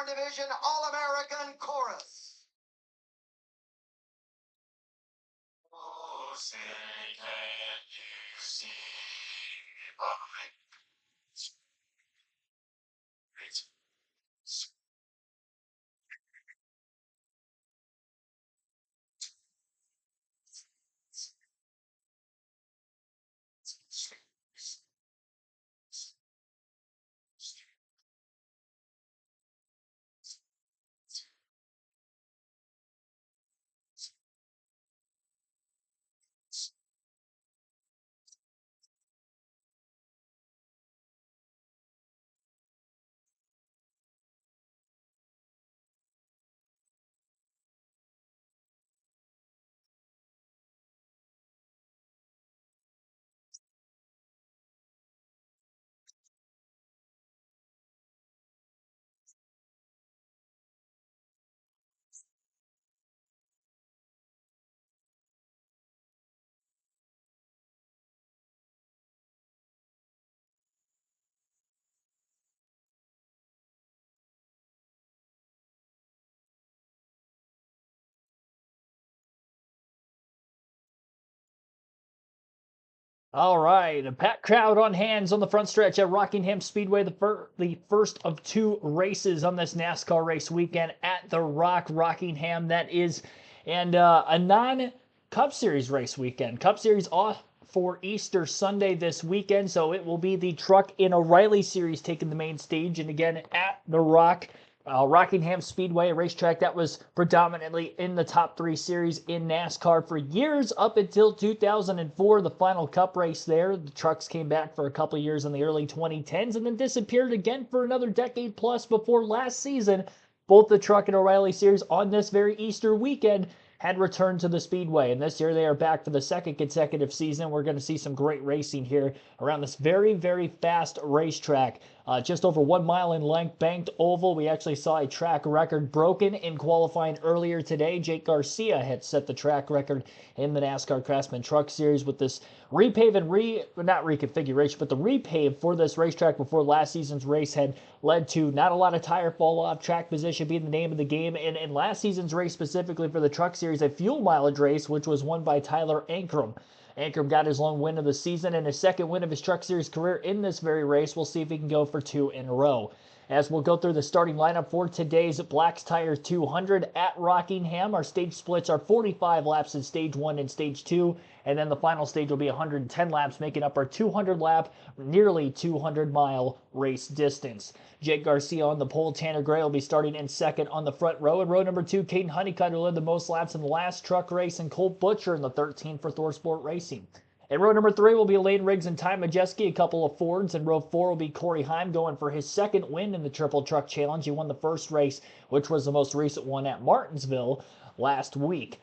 NASCAR Division All-American Chorus. Oh, say, can you see my great All right, a packed crowd on hands on the front stretch at Rockingham Speedway, the first of two races on this NASCAR race weekend at the Rockingham. That is, and a non-Cup Series race weekend. Cup Series off for Easter Sunday this weekend, so it will be the Truck in O'Reilly Series taking the main stage, and again at the Rockingham Speedway, a racetrack that was predominantly in the top three series in NASCAR for years up until 2004, the final Cup race there. The trucks came back for a couple of years in the early 2010s and then disappeared again for another decade plus before last season. Both the Truck and O'Reilly Series on this very Easter weekend had returned to the Speedway, and this year they are back for the second consecutive season. We're going to see some great racing here around this very, very fast racetrack. Just over 1 mile in length, banked oval. We actually saw a track record broken in qualifying earlier today. Jake Garcia had set the track record in the NASCAR Craftsman Truck Series with this repave and not reconfiguration, but the repave for this racetrack before last season's race had led to not a lot of tire fall off, track position being the name of the game, and in last season's race specifically for the Truck Series, a fuel mileage race, which was won by Tyler Ankrum. Ankrum got his lone win of the season and his second win of his Truck Series career in this very race. We'll see if he can go for two in a row. As we'll go through the starting lineup for today's Black's Tire 200 at Rockingham. Our stage splits are 45 laps in stage 1 and stage 2, and then the final stage will be 110 laps, making up our 200 lap, nearly 200 mile race distance. Jake Garcia on the pole. Tanner Gray will be starting in second on the front row. In row number 2, Caden Honeycutt, who led the most laps in the last truck race, and Colt Butcher in the 13 for Thorsport Racing. In row number 3 will be Lane Riggs and Ty Majeski, a couple of Fords. In row 4 will be Cory Heim going for his second win in the Triple Truck Challenge. He won the first race, which was the most recent one at Martinsville last week.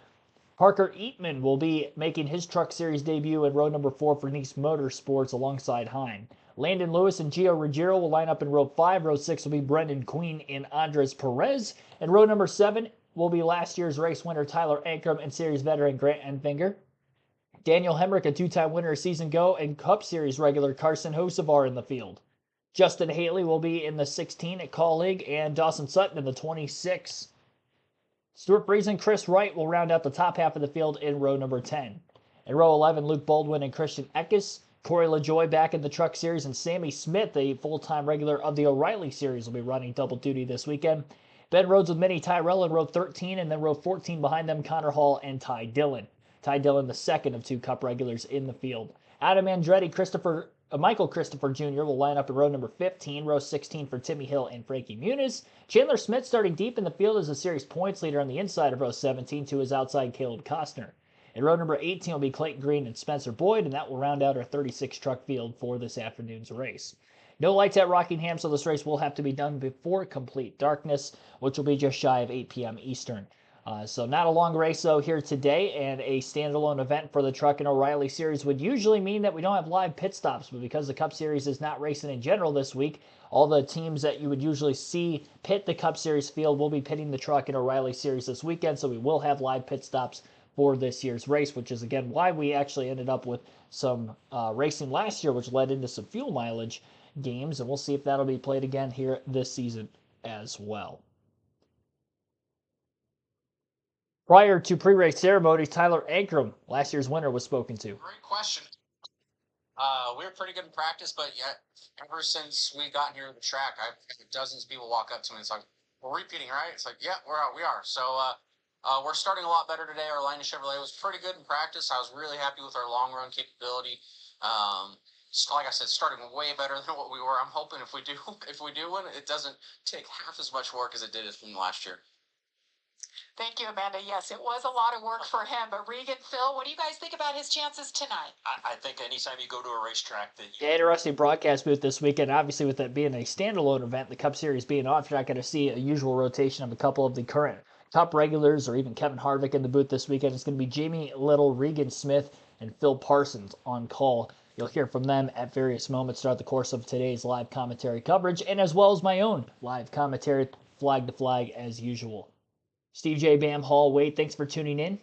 Parker Eatman will be making his Truck Series debut in row number 4 for Nice Motorsports alongside Heim. Landon Lewis and Gio Ruggiero will line up in row 5. Row 6 will be Brendan Queen and Andres Perez. And row number 7 will be last year's race winner Tyler Ankrum and series veteran Grant Enfinger. Daniel Hemrick, a two-time winner of Season Go, and Cup Series regular Carson Hocevar in the field. Justin Haley will be in the 16 at Colleague, and Dawson Sutton in the 26. Stuart Breeze and Chris Wright will round out the top half of the field in row number 10. In row 11, Luke Baldwin and Christian Eckes. Corey LaJoy back in the Truck Series, and Sammy Smith, a full-time regular of the O'Reilly Series, will be running double duty this weekend. Ben Rhodes with Minnie Tyrell in row 13, and then row 14 behind them, Connor Hall and Ty Dillon. Ty Dillon, the second of two Cup regulars in the field. Adam Andretti, Michael Christopher Jr. will line up in row number 15, row 16 for Timmy Hill and Frankie Muniz. Chandler Smith starting deep in the field as a series points leader on the inside of row 17 to his outside Caleb Costner. In row number 18 will be Clayton Green and Spencer Boyd, and that will round out our 36 truck field for this afternoon's race. No lights at Rockingham, so this race will have to be done before complete darkness, which will be just shy of 8 p.m. Eastern. So not a long race, though, here today, and a standalone event for the Truck and O'Reilly Series would usually mean that we don't have live pit stops, but because the Cup Series is not racing in general this week, all the teams that you would usually see pit the Cup Series field will be pitting the Truck and O'Reilly Series this weekend, so we will have live pit stops for this year's race, which is, again, why we actually ended up with some racing last year, which led into some fuel mileage games, and we'll see if that'll be played again here this season as well. Prior to pre-race ceremonies, Tyler Ankrum, last year's winner, was spoken to. Great question. We were pretty good in practice, but yet ever since we got here to the track, I've had dozens of people walk up to me. It's like, we're repeating, right? It's like, yeah, we are. So we're starting a lot better today. Our line of Chevrolet was pretty good in practice. I was really happy with our long run capability. Like I said, starting way better than what we were. I'm hoping if we do win, it doesn't take half as much work as it did from last year. Thank you, Amanda. Yes, it was a lot of work for him. But Regan, Phil, what do you guys think about his chances tonight? I think anytime you go to a racetrack that you... Yeah, interesting broadcast booth this weekend. Obviously, with it being a standalone event, the Cup Series being off, you're not going to see a usual rotation of a couple of the current Cup regulars or even Kevin Harvick in the booth this weekend. It's going to be Jamie Little, Regan Smith, and Phil Parsons on call. You'll hear from them at various moments throughout the course of today's live commentary coverage, and as well as my own live commentary, flag to flag, as usual. Steve J. Bam Hall, Wade, thanks for tuning in.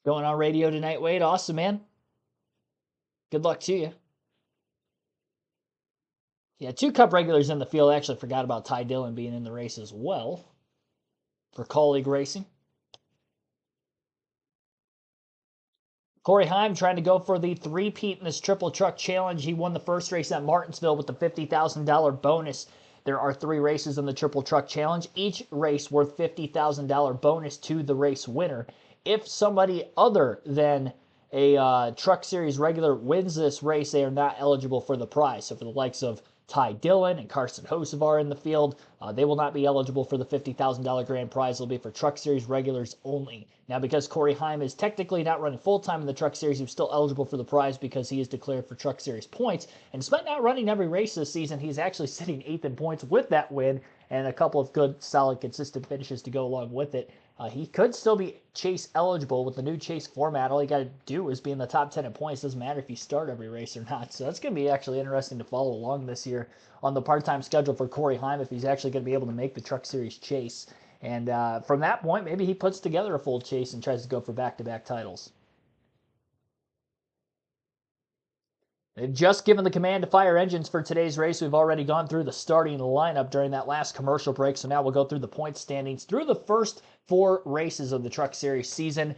Going on radio tonight, Wade. Awesome, man. Good luck to you. Yeah, 2 Cup regulars in the field. I actually forgot about Ty Dillon being in the race as well for colleague racing. Cory Heim trying to go for the three-peat in this Triple Truck Challenge. He won the first race at Martinsville with the $50,000 bonus. There are 3 races in the Triple Truck Challenge, each race worth $50,000 bonus to the race winner. If somebody other than a Truck Series regular wins this race, they are not eligible for the prize. So for the likes of Ty Dillon and Carson Hocevar in the field, they will not be eligible for the $50,000 grand prize. It'll be for Truck Series regulars only. Now, because Cory Heim is technically not running full-time in the Truck Series, he's still eligible for the prize because he is declared for Truck Series points. And despite not running every race this season, he's actually sitting 8th in points with that win and a couple of good, solid, consistent finishes to go along with it. He could still be Chase eligible with the new Chase format. All you got to do is be in the top 10 in points. Doesn't matter if you start every race or not. So that's going to be actually interesting to follow along this year on the part-time schedule for Cory Heim if he's actually going to be able to make the Truck Series Chase. And from that point, maybe he puts together a full chase and tries to go for back-to-back titles. They've just given the command to fire engines for today's race. We've already gone through the starting lineup during that last commercial break, so now we'll go through the point standings through the first 4 races of the Truck Series season.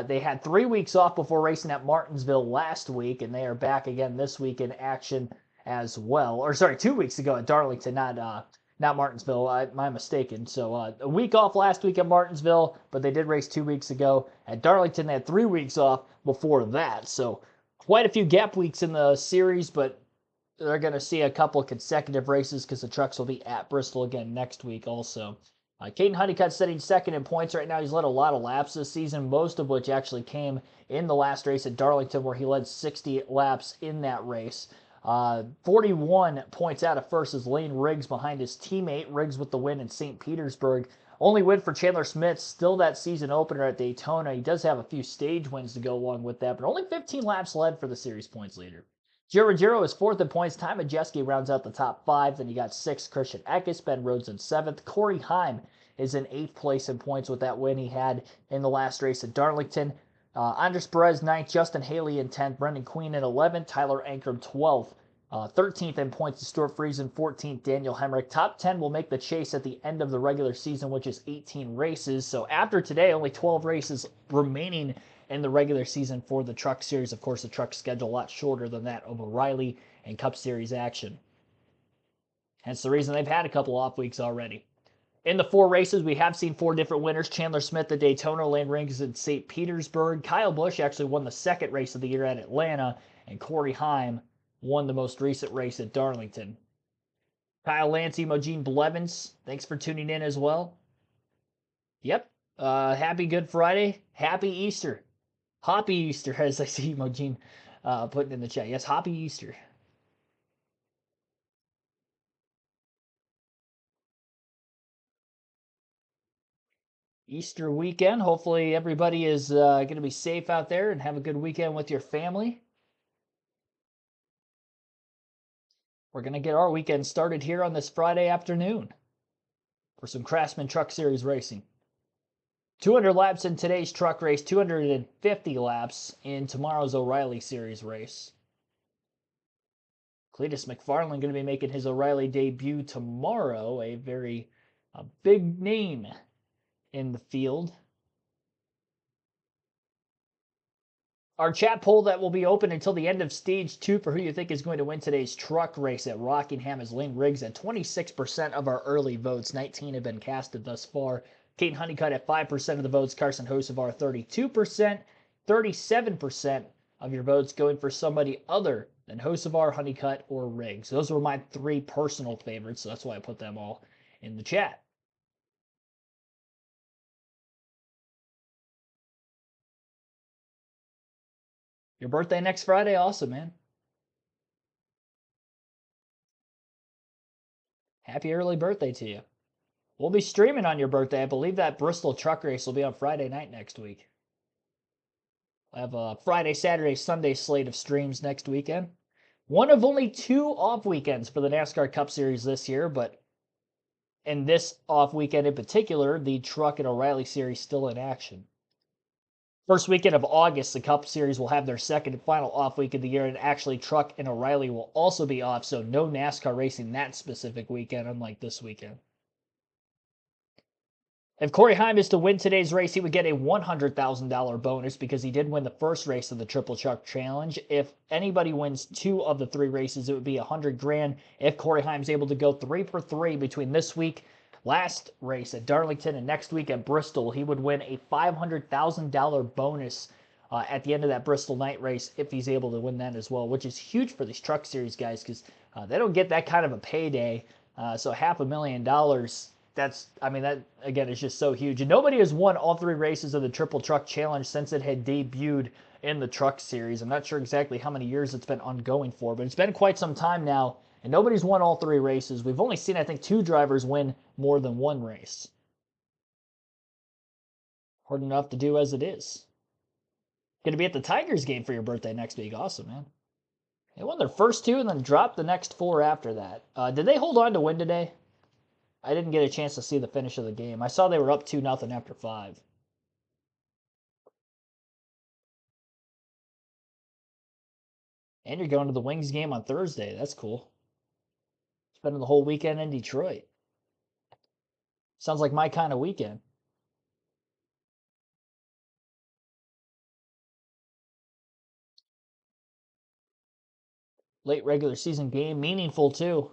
They had 3 weeks off before racing at Martinsville last week, and they are back again this week in action as well. Or sorry, 2 weeks ago at Darlington, not Martinsville. My mistaken. So a week off last week at Martinsville, but they did race 2 weeks ago. At Darlington, they had 3 weeks off before that. So quite a few gap weeks in the series, but they're going to see a couple consecutive races because the trucks will be at Bristol again next week also. Caden Honeycutt sitting 2nd in points right now. He's led a lot of laps this season, most of which actually came in the last race at Darlington where he led 60 laps in that race. 41 points out of first is Lane Riggs behind his teammate. Riggs with the win in St. Petersburg. Only win for Chandler Smith, still that season opener at Daytona. He does have a few stage wins to go along with that, but only 15 laps led for the series points leader. Gio Ruggiero is 4th in points. Ty Majeski rounds out the top 5. Then you got 6th, Christian Eckes. Ben Rhodes in 7th. Cory Heim is in 8th place in points with that win he had in the last race at Darlington. Andres Perez 9th. Justin Haley in 10th. Brendan Queen in 11th. Tyler Ankrum 12th. 13th in points to Stuart Friesen, 14th Daniel Hemrick. Top 10 will make the chase at the end of the regular season, which is 18 races. So after today, only 12 races remaining in the regular season for the Truck Series. Of course, the Truck schedule a lot shorter than that of O'Reilly and Cup Series action. Hence the reason they've had a couple off weeks already. In the 4 races, we have seen 4 different winners. Chandler Smith at Daytona, Lane Riggs at St. Petersburg. Kyle Busch actually won the 2nd race of the year at Atlanta, and Cory Heim won the most recent race at Darlington. Kyle Lancey, Mojene Blevins, thanks for tuning in as well. Yep, happy Good Friday, happy Easter. Hoppy Easter, as I see Mojene putting in the chat. Yes, happy Easter. Easter weekend. Hopefully everybody is going to be safe out there and have a good weekend with your family. We're going to get our weekend started here on this Friday afternoon for some Craftsman Truck Series racing. 200 laps in today's truck race, 250 laps in tomorrow's O'Reilly Series race. Cletus McFarland going to be making his O'Reilly debut tomorrow, a very big name in the field. Our chat poll that will be open until the end of Stage 2 for who you think is going to win today's truck race at Rockingham is Lane Riggs at 26% of our early votes. 19 have been casted thus far. Kate Honeycutt at 5% of the votes. Carson Hocevar 32%. 37% of your votes going for somebody other than Hocevar, Honeycutt, or Riggs. Those were my 3 personal favorites, so that's why I put them all in the chat. Your birthday next Friday? Awesome, man. Happy early birthday to you. We'll be streaming on your birthday. I believe that Bristol truck race will be on Friday night next week. I have a Friday, Saturday, Sunday slate of streams next weekend. One of only 2 off weekends for the NASCAR Cup Series this year, but in this off weekend in particular, the Truck and O'Reilly Series still in action. First weekend of August, the Cup Series will have their second and final off week of the year, and actually Truck and O'Reilly will also be off, so no NASCAR racing that specific weekend, unlike this weekend. If Cory Heim is to win today's race, he would get a $100,000 bonus because he did win the first race of the Triple Truck Challenge. If anybody wins 2 of the 3 races, it would be $100,000. If Cory Heim's able to go 3 for 3 between this week, last race at Darlington, and next week at Bristol, he would win a $500,000 bonus at the end of that Bristol night race if he's able to win that as well, which is huge for these Truck Series guys because they don't get that kind of a payday. So $500,000. That again is just so huge. And nobody has won all 3 races of the Triple Truck Challenge since it had debuted in the Truck Series. I'm not sure exactly how many years it's been ongoing for, but it's been quite some time now, and nobody's won all 3 races. We've only seen, I think, 2 drivers win more than 1 race. Hard enough to do as it is. Going to be at the Tigers game for your birthday next week. Awesome, man. They won their first 2 and then dropped the next 4 after that. Did they hold on to win today? I didn't get a chance to see the finish of the game. I saw they were up 2-0 after 5. And you're going to the Wings game on Thursday. That's cool. Spending the whole weekend in Detroit. Sounds like my kind of weekend. Late regular season game. Meaningful, too.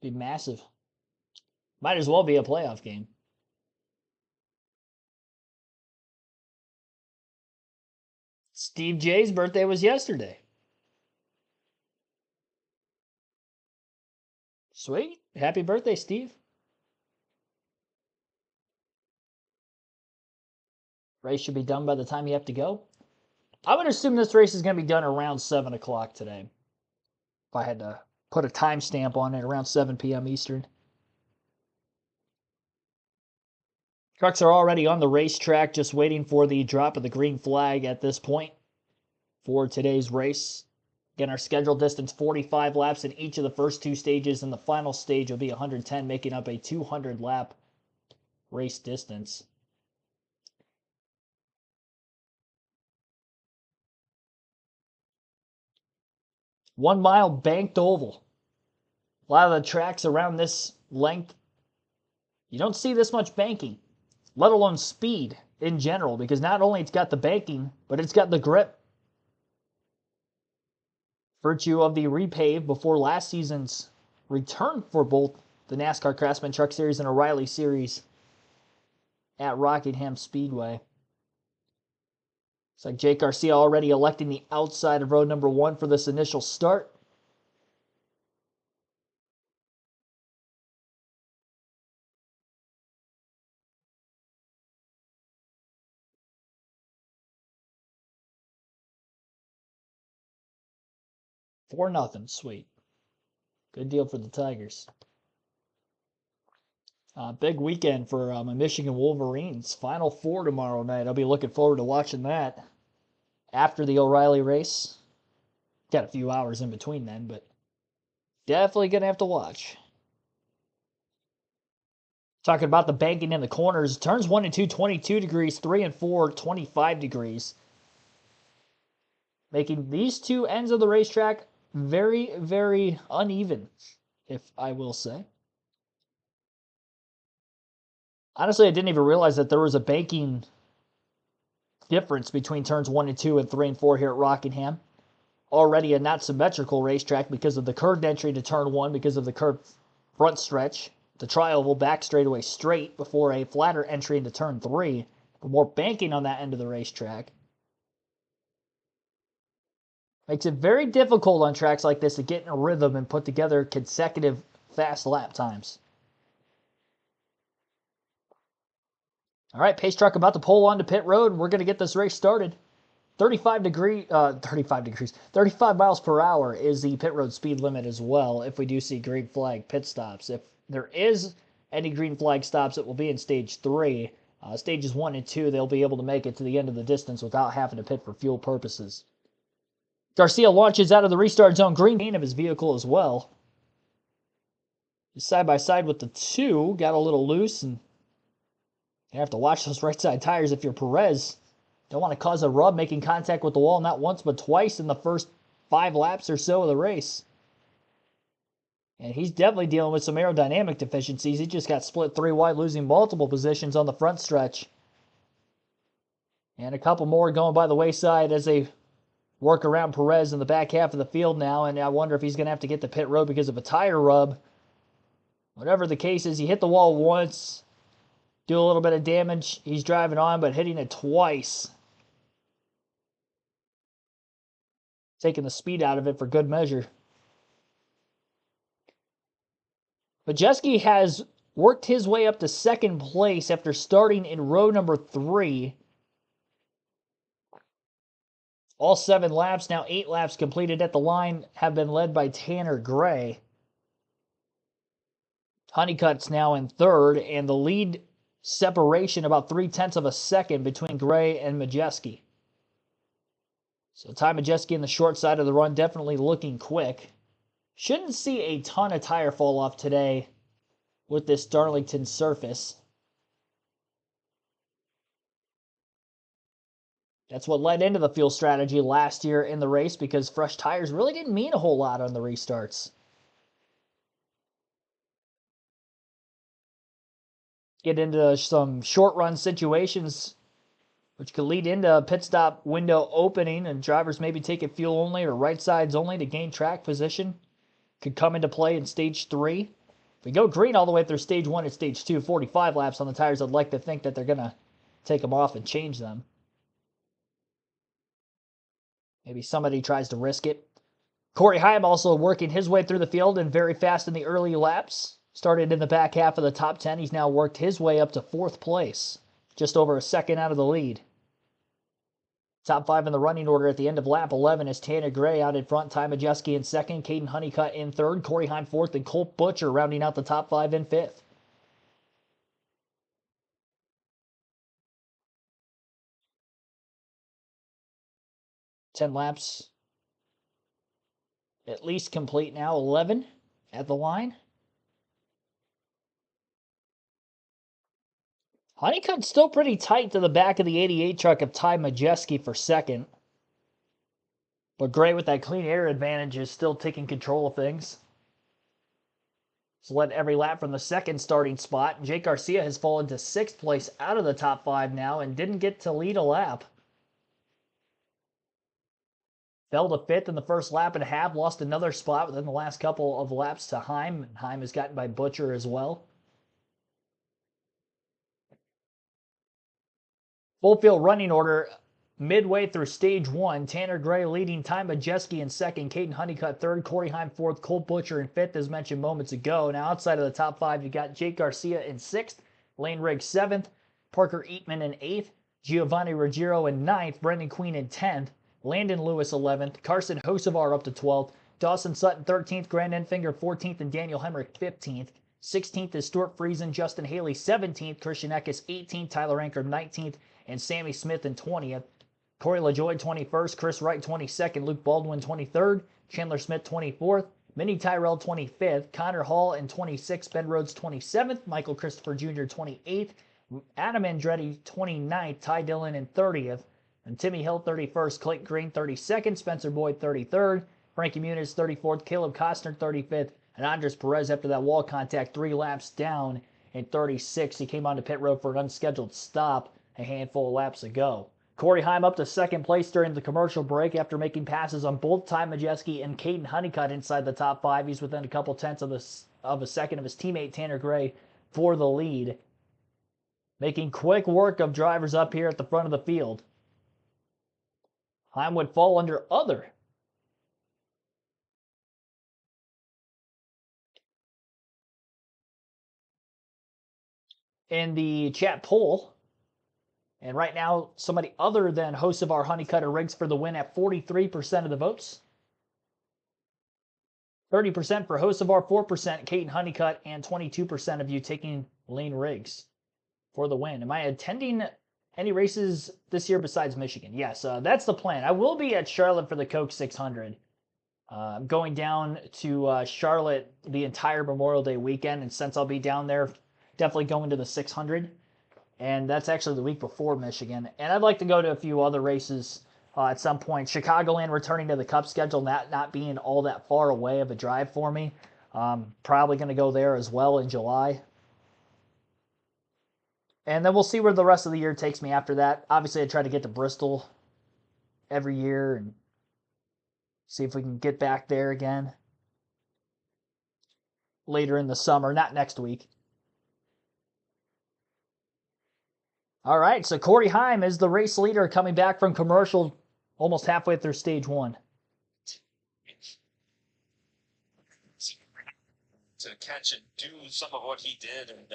Be massive. Might as well be a playoff game. Steve J's birthday was yesterday. Sweet. Happy birthday, Steve. Race should be done by the time you have to go. I would assume this race is going to be done around 7 o'clock today. If I had to put a timestamp on it, around 7 p.m. Eastern. Trucks are already on the racetrack, just waiting for the drop of the green flag at this point for today's race. Again, our scheduled distance, 45 laps in each of the first 2 stages, and the final stage will be 110, making up a 200-lap race distance. One-mile banked oval. A lot of the tracks around this length, you don't see this much banking, let alone speed in general, because not only it's got the banking, but it's got the grip. Virtue of the repave before last season's return for both the NASCAR Craftsman Truck Series and O'Reilly Series at Rockingham Speedway. It's like Jake Garcia already electing the outside of road number 1 for this initial start. For nothing, sweet. Good deal for the Tigers. Big weekend for my Michigan Wolverines. Final 4 tomorrow night. I'll be looking forward to watching that after the O'Reilly race. Got a few hours in between then, but definitely going to have to watch. Talking about the banking in the corners. Turns 1 and 2, 22 degrees. 3 and 4, 25 degrees. Making these 2 ends of the racetrack very, very uneven, if I will say. Honestly, I didn't even realize that there was a banking difference between turns 1 and 2 and 3 and 4 here at Rockingham. Already a not symmetrical racetrack because of the curved entry to turn 1, because of the curved front stretch. The tri-oval back straightaway straight before a flatter entry into turn 3. But more banking on that end of the racetrack. Makes it very difficult on tracks like this to get in a rhythm and put together consecutive fast lap times. All right, pace truck about to pull onto pit road. We're going to get this race started. 35 miles per hour is the pit road speed limit as well if we do see green flag pit stops. If there is any green flag stops, it will be in stage 3. Stages 1 and 2, they'll be able to make it to the end of the distance without having to pit for fuel purposes. Garcia launches out of the restart zone, green of his vehicle as well. He's side by side with the 2, got a little loose, and you have to watch those right side tires if you're Perez. Don't want to cause a rub, making contact with the wall not once but twice in the first 5 laps or so of the race. And he's definitely dealing with some aerodynamic deficiencies. He just got split 3 wide, losing multiple positions on the front stretch. And a couple more going by the wayside as they work around Perez in the back half of the field now. And I wonder if he's going to have to get to pit road because of a tire rub. Whatever the case is, he hit the wall once, do a little bit of damage. He's driving on, but hitting it twice, taking the speed out of it for good measure. Majeski has worked his way up to second place after starting in row number 3. All 7 laps, now 8 laps completed at the line, have been led by Tanner Gray. Honeycutt's now in 3rd, and the lead separation about 0.3 of a second between Gray and Majeski. So Ty Majeski in the short side of the run, definitely looking quick. Shouldn't see a ton of tire fall off today with this Darlington surface. That's what led into the fuel strategy last year in the race, because fresh tires really didn't mean a whole lot on the restarts. Get into some short run situations which could lead into a pit stop window opening, and drivers maybe taking fuel only or right sides only to gain track position. Could come into play in stage 3. If we go green all the way through stage 1 and stage 2, 45 laps on the tires, I'd like to think that they're going to take them off and change them. Maybe somebody tries to risk it. Cory Heim also working his way through the field and very fast in the early laps. Started in the back half of the top 10. He's now worked his way up to 4th place, just over a second out of the lead. Top 5 in the running order at the end of lap 11 is Tanner Gray out in front, Ty Majeski in 2nd, Caden Honeycutt in 3rd, Cory Heim 4th, and Colt Butcher rounding out the top 5 in 5th. Ten laps at least complete now, 11 at the line. Honeycutt's still pretty tight to the back of the 88 truck of Ty Majeski for 2nd. But Gray with that clean air advantage is still taking control of things. He's led every lap from the 2nd starting spot. Jake Garcia has fallen to 6th place out of the top 5 now and didn't get to lead a lap. Fell to 5th in the first lap and a half, lost another spot within the last couple of laps to Heim. Heim is gotten by Butcher as well. Full field running order midway through stage 1. Tanner Gray leading, Ty Majeski in 2nd, Caden Honeycutt 3rd, Cory Heim 4th, Colt Butcher in 5th, as mentioned moments ago. Now outside of the top 5, you got Jake Garcia in 6th, Lane Riggs 7th, Parker Eatman in 8th, Giovanni Ruggiero in 9th, Brendan Queen in 10th, Landon Lewis 11th, Carson Hosevar up to 12th, Dawson Sutton 13th, Grant Enfinger 14th, and Daniel Hemrick 15th. 16th is Stuart Friesen, Justin Haley 17th, Christian Eckes 18th, Tyler Anker 19th, and Sammy Smith in 20th. Corey LaJoy 21st, Chris Wright 22nd, Luke Baldwin 23rd, Chandler Smith 24th, Minnie Tyrell 25th, Connor Hall in 26th, Ben Rhodes 27th, Michael Christopher Jr. 28th, Adam Andretti 29th, Ty Dillon in 30th, and Timmy Hill 31st, Clayton Green 32nd, Spencer Boyd 33rd, Frankie Muniz 34th, Caleb Costner 35th, and Andres Perez after that wall contact 3 laps down in 36. He came onto pit road for an unscheduled stop a handful of laps ago. Cory Heim up to second place during the commercial break after making passes on both Ty Majeski and Caden Honeycutt inside the top 5. He's within a couple tenths of a second of his teammate Tanner Gray for the lead. Making quick work of drivers up here at the front of the field. Heim would fall under other. In the chat poll. And right now, somebody other than Hocevar Honeycutt or Riggs for the win at 43% of the votes. 30% for Hocevar, 4% Caden Honeycutt, and 22% of you taking Lane Riggs for the win. Am I attending any races this year besides Michigan? Yes, that's the plan. I will be at Charlotte for the Coke 600. I'm going down to Charlotte the entire Memorial Day weekend, and since I'll be down there, definitely going to the 600. And that's actually the week before Michigan. And I'd like to go to a few other races at some point. Chicagoland returning to the Cup schedule, not being all that far away of a drive for me. Probably going to go there as well in July. And then we'll see where the rest of the year takes me after that. Obviously, I try to get to Bristol every year and see if we can get back there again later in the summer, not next week. All right, so Cory Heim is the race leader coming back from commercial almost halfway through stage 1. To catch and do some of what he did, and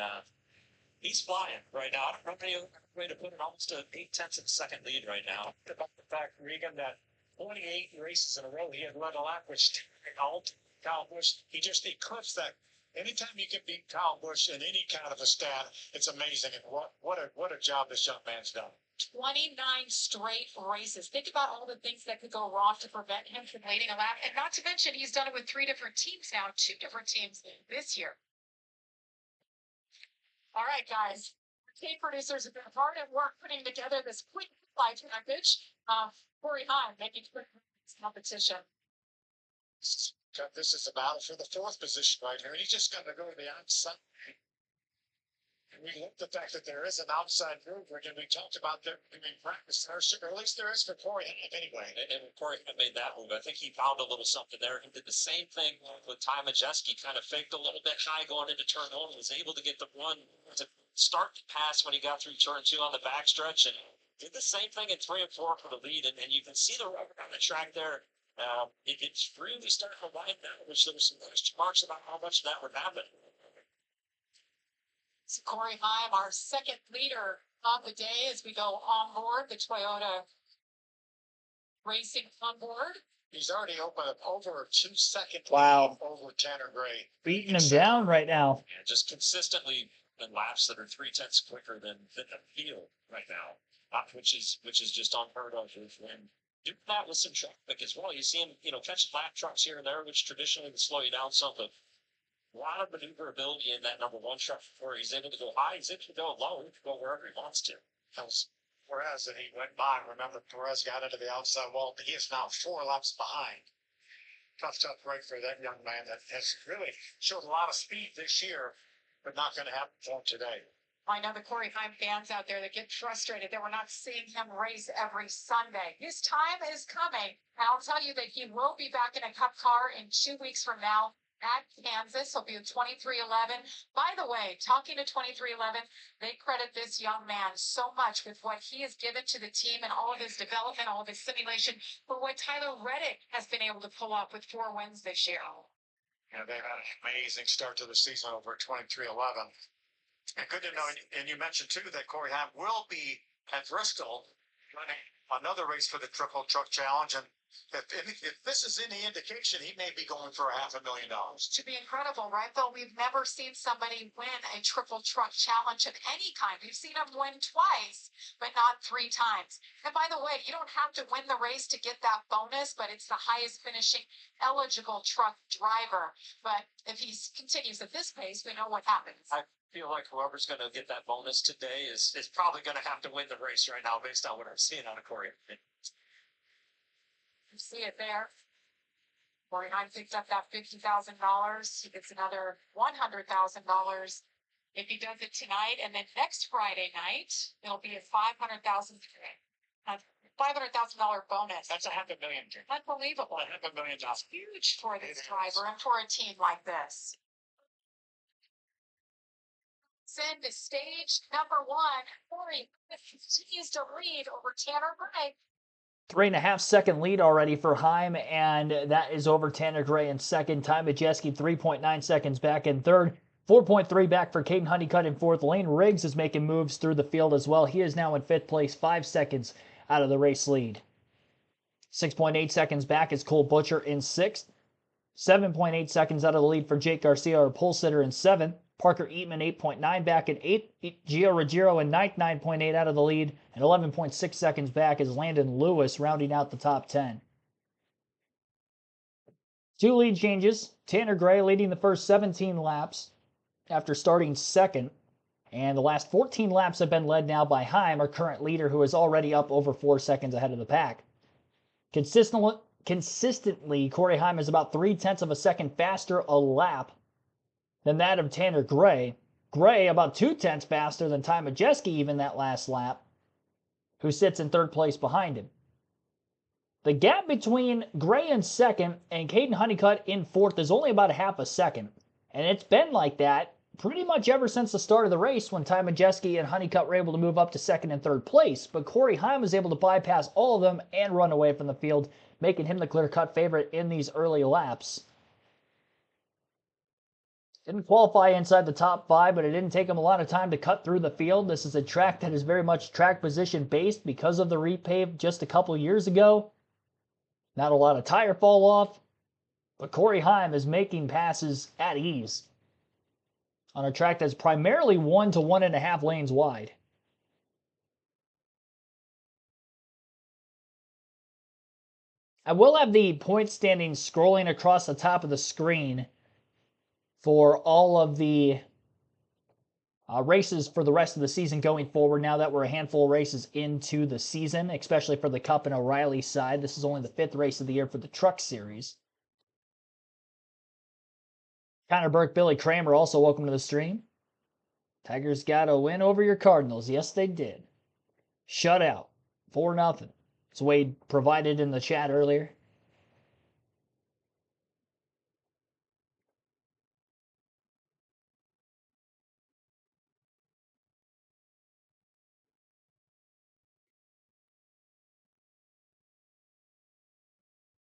he's flying right now. I don't know any way to put it, almost an 8/10 of a second lead right now. About the fact, Regan, that 28 races in a row he had run a lap, which Kyle Busch, he just eclipsed that. Anytime you can beat Kyle Busch in any kind of a stat, it's amazing. And what a job this young man's done. 29 straight races. Think about all the things that could go wrong to prevent him from leading a lap. And not to mention, he's done it with 3 different teams now, 2 different teams this year. All right, guys. Tape producers have been hard at work putting together this quick flight package. Cory Heim making quick competition. This is a battle for the 4th position right here. And he's just going to go to the outside. And we look at the fact that there is an outside move. Again, we talked about there being practice there, or at least there is for Cory Heim anyway. And Cory made that move. I think he found a little something there. He did the same thing with Ty Majeski, kind of faked a little bit high going into turn 1, was able to get the run to start the pass when he got through turn 2 on the backstretch, and did the same thing in 3 and 4 for the lead. And you can see the rubber on the track there. It's really starting to wind down, which there was some question marks about how much that would happen. So Cory Heim, our second leader of the day as we go on board the Toyota Racing on board. He's already opened up over 2 seconds. Wow. Over Tanner Gray. Beating him down right now. Yeah, just consistently in laps that are 3/10 quicker than the field right now, which is just unheard of. And do that with some traffic as well. You see him, catching lap trucks here and there, which traditionally would slow you down some, but a lot of maneuverability in that number 1 truck where he's able to go high, he's able to go low, he can go wherever he wants to. That was Perez, and he went by. Remember, Perez got into the outside wall. He is now 4 laps behind. Tough break for that young man that has really showed a lot of speed this year, but not going to happen for him today. I know the Cory Heim fans out there that get frustrated that we're not seeing him race every Sunday. His time is coming, and I'll tell you that he will be back in a Cup car in 2 weeks from now at Kansas. He'll be in 2311. By the way, talking to 2311, they credit this young man so much with what he has given to the team and all of his development, all of his simulation, for what Tyler Reddick has been able to pull off with 4 wins this year. Yeah, they've had an amazing start to the season over 2311. And good to know, and you mentioned too that Cory Heim will be at Bristol running another race for the Triple Truck Challenge. And if this is any indication, he may be going for $500,000. To be incredible, right, Phil? We've never seen somebody win a Triple Truck Challenge of any kind. We've seen him win twice, but not 3 times. And by the way, you don't have to win the race to get that bonus, but it's the highest finishing eligible truck driver. But if he continues at this pace, we know what happens. I feel like whoever's going to get that bonus today is probably going to have to win the race right now based on what I'm seeing out of Cory. You see it there. Cory Heim picks up that $50,000. He gets another $100,000 if he does it tonight. And then next Friday night, it'll be a $500,000 bonus. That's $500,000. Jim. Unbelievable. $500,000. It's huge for this It is. driver and for a team like this. Send to stage number 1. Cory continues to lead over Tanner Gray. 3.5 second lead already for Heim, and that is over Tanner Gray in second. Ty Majeski 3.9 seconds back in third. 4.3 back for Caden Honeycutt in fourth. Lane Riggs is making moves through the field as well. He is now in fifth place, 5 seconds out of the race lead. 6.8 seconds back is Cole Butcher in sixth. 7.8 seconds out of the lead for Jake Garcia, our pole sitter, in seventh. Parker Eatman 8.9 back in eighth. Gio Ruggiero in ninth, 9.8 out of the lead. And 11.6 seconds back is Landon Lewis rounding out the top 10. 2 lead changes. Tanner Gray leading the first 17 laps after starting second. And the last 14 laps have been led now by Heim, our current leader, who is already up over 4 seconds ahead of the pack. Consistently, Cory Heim is about 0.3 of a second faster a lap than that of Tanner Gray. Gray about 0.2 faster than Ty Majeski even that last lap, who sits in third place behind him. The gap between Gray in second and Caden Honeycutt in fourth is only about 0.5 seconds. And it's been like that pretty much ever since the start of the race, when Ty Majeski and Honeycutt were able to move up to second and third place. But Cory Heim was able to bypass all of them and run away from the field, making him the clear-cut favorite in these early laps. Didn't qualify inside the top 5, but it didn't take him a lot of time to cut through the field. This is a track that is very much track position based because of the repave just a couple years ago. Not a lot of tire fall off, but Cory Heim is making passes at ease on a track that's primarily 1 to 1.5 lanes wide. I will have the point standings scrolling across the top of the screen for all of the races for the rest of the season going forward, now that we're a handful of races into the season, especially for the Cup and O'Reilly side. This is only the 5th race of the year for the Truck Series. Connor Burke, Billy Kramer, also welcome to the stream. Tigers got a win over your Cardinals. Yes, they did. Shutout. 4-0. As Wade provided in the chat earlier.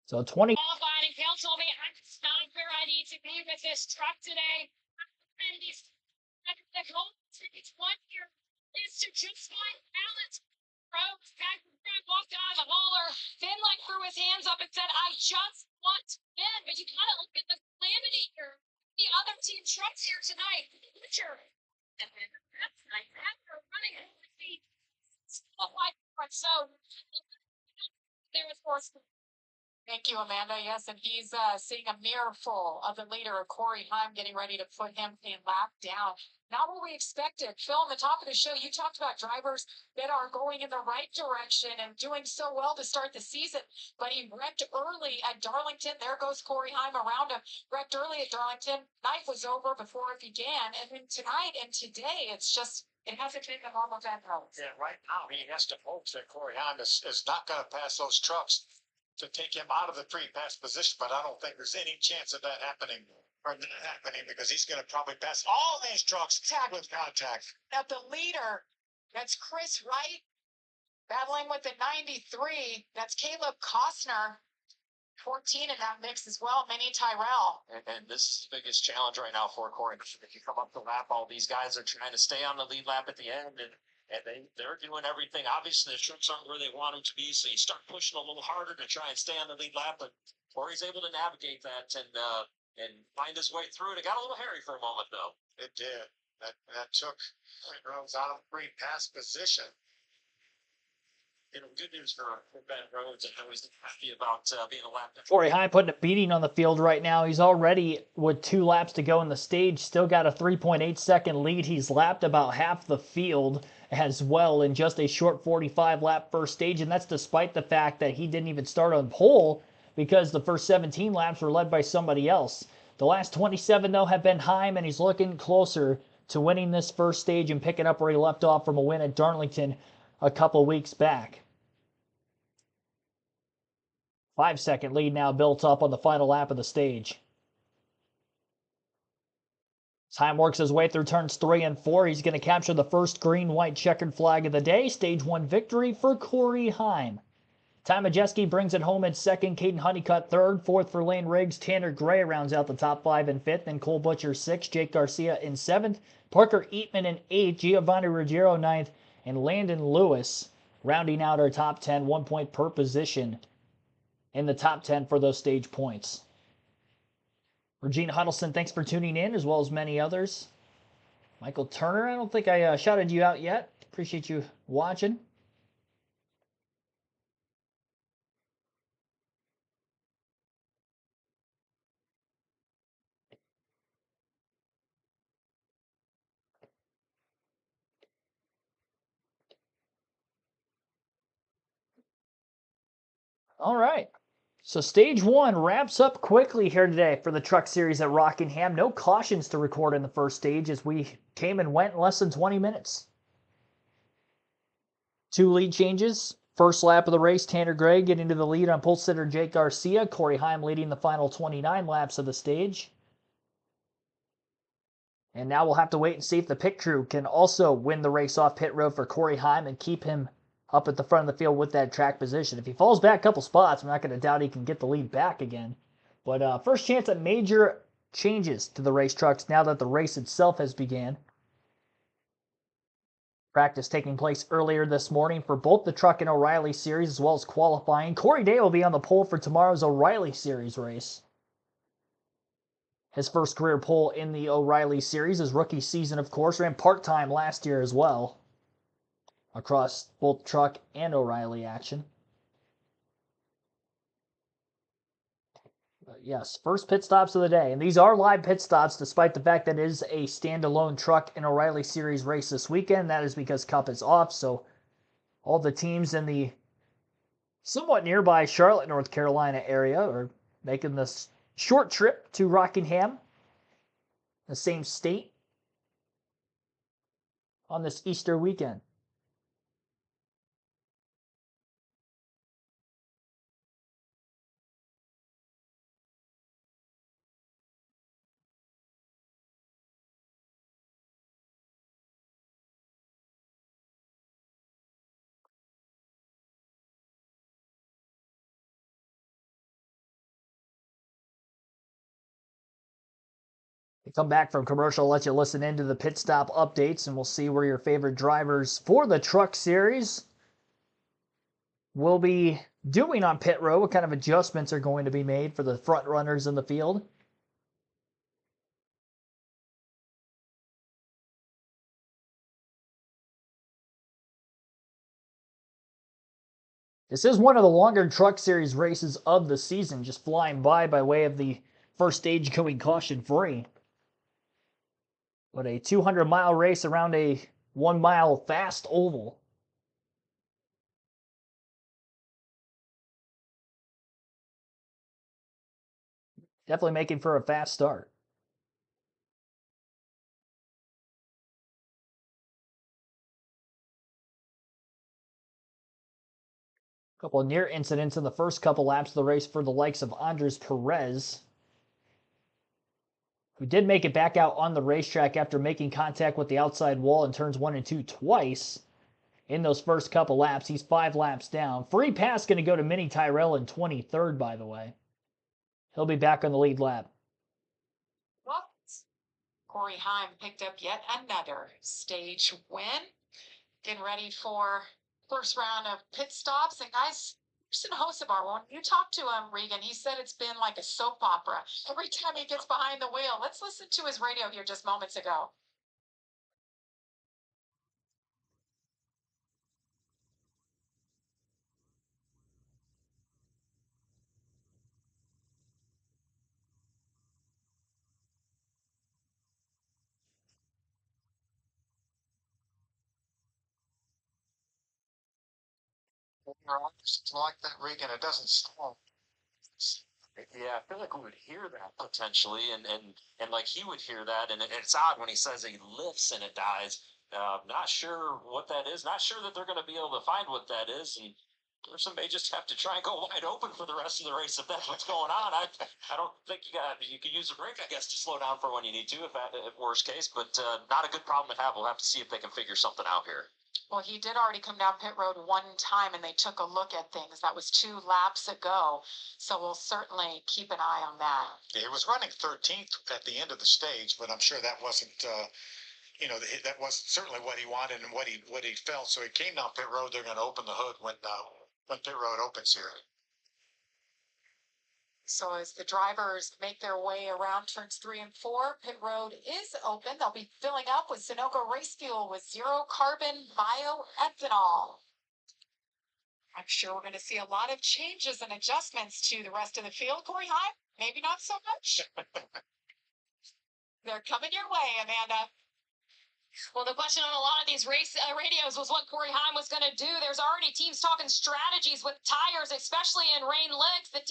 So 20. Qualified, and Gail told me I'm not where I need to be with this truck today. And the goal takes 1 year is to just find balance. Rose walked out of the hauler, then threw his hands up and said, I just want to win. But you gotta look at the calamity here. The other team trucks here tonight. Butcher. And then that's nice. After running over the so there was force. Thank you, Amanda. Yes, and he's seeing a mirror full of the leader, Cory Heim, getting ready to put him a lap down. Not what we expected. Phil, on the top of the show, you talked about drivers that are going in the right direction and doing so well to start the season, but he wrecked early at Darlington. There goes Cory Heim around him. Wrecked early at Darlington. Night was over before it began, and then tonight and today, it's just, it hasn't been the normal event. Yeah, right now he has to hope that Cory Heim is not going to pass those trucks to take him out of the pre-pass position, but I don't think there's any chance of that happening because he's going to probably pass all these trucks with contact. Now the leader, that's Chris Wright, battling with the 93. That's Caleb Costner, 14 in that mix as well. Minnie Tyrell. And this is the biggest challenge right now for Cory. If you come up the lap, all these guys are trying to stay on the lead lap at the end, and they're doing everything. Obviously, the trucks aren't where they want them to be, so you start pushing a little harder to try and stay on the lead lap. But Cory's able to navigate that and find his way through it. It got a little hairy for a moment, though. It did. That took Rose out of the pre-pass position. Good news for Ben Rhodes. I know he's happy about being a lap. Cory Heim putting a beating on the field right now. He's already, with 2 laps to go in the stage, still got a 3.8 second lead. He's lapped about half the field as well in just a short 45 lap first stage, and that's despite the fact that he didn't even start on pole because the first 17 laps were led by somebody else. The last 27, though, have been Heim, and he's looking closer to winning this first stage and picking up where he left off from a win at Darlington a couple weeks back. 5-second lead now built up on the final lap of the stage. Heim works his way through turns 3 and 4. He's going to capture the first green-white checkered flag of the day. Stage 1 victory for Cory Heim. Ty Majeski brings it home in second. Caden Honeycutt third. Fourth for Lane Riggs. Tanner Gray rounds out the top 5 in fifth. Then Cole Butcher sixth. Jake Garcia in seventh. Parker Eatman in eighth. Giovanni Ruggiero ninth. And Landon Lewis rounding out our top 10. 1 point per position in the top 10 for those stage points. Regina Huddleston, thanks for tuning in, as well as many others. Michael Turner, I don't think I shouted you out yet. Appreciate you watching. All right. So stage 1 wraps up quickly here today for the Truck Series at Rockingham. No cautions to record in the first stage as we came and went in less than 20 minutes. 2 lead changes. First lap of the race, Tanner Gray getting to the lead on pole sitter Jake Garcia. Cory Heim leading the final 29 laps of the stage. And now we'll have to wait and see if the pit crew can also win the race off pit road for Cory Heim and keep him up at the front of the field with that track position. If he falls back a couple spots, I'm not going to doubt he can get the lead back again. But first chance at major changes to the race trucks now that the race itself has began. Practice taking place earlier this morning for both the Truck and O'Reilly Series as well as qualifying. Corey Day will be on the pole for tomorrow's O'Reilly Series race. His first career pole in the O'Reilly Series, his rookie season, of course, ran part-time last year as well, across both Truck and O'Reilly action. But yes, first pit stops of the day. And these are live pit stops, despite the fact that it is a standalone Truck and O'Reilly Series race this weekend. That is because Cup is off, so all the teams in the somewhat nearby Charlotte, North Carolina area are making this short trip to Rockingham, the same state, on this Easter weekend. We come back from commercial, let you listen into the pit stop updates, and we'll see where your favorite drivers for the Truck Series will be doing on pit road, what kind of adjustments are going to be made for the front runners in the field. This is one of the longer Truck Series races of the season, just flying by way of the first stage going caution-free. But a 200-mile race around a 1-mile fast oval. Definitely making for a fast start. A couple of near incidents in the first couple laps of the race for the likes of Andres Perez, who did make it back out on the racetrack after making contact with the outside wall in turns 1 and 2 twice in those first couple laps. He's 5 laps down. Free pass going to go to Minnie Tyrell in 23rd, by the way. He'll be back on the lead lap. Cory Heim picked up yet another stage win. Getting ready for first round of pit stops. And guys, Kirsten Hosebar, when you talked to him, Regan, he said it's been like a soap opera every time he gets behind the wheel. Let's listen to his radio here just moments ago. It's like that, Regan. It doesn't stall. Yeah, I feel like we would hear that potentially, and like he would hear that, and it's odd when he says he lifts and it dies. Not sure what that is. Not sure that they're going to be able to find what that is, and person may just have to try and go wide open for the rest of the race if that's what's going on. I don't think you could use a brake, I guess, to slow down for when you need to, if worst case, but not a good problem to have. We'll have to see if they can figure something out here. Well, he did already come down pit road one time and they took a look at things. That was 2 laps ago. So we'll certainly keep an eye on that. He was running 13th at the end of the stage, but I'm sure that wasn't, that wasn't certainly what he wanted and what he felt. So he came down pit road. They're going to open the hood when pit road opens here. So as the drivers make their way around turns 3 and 4, pit road is open. They'll be filling up with Sunoco race fuel with zero carbon bioethanol. I'm sure we're going to see a lot of changes and adjustments to the rest of the field. Cory Heim, maybe not so much. They're coming your way, Amanda. Well, the question on a lot of these race radios was what Cory Heim was going to do. There's already teams talking strategies with tires, especially in Lane Riggs. The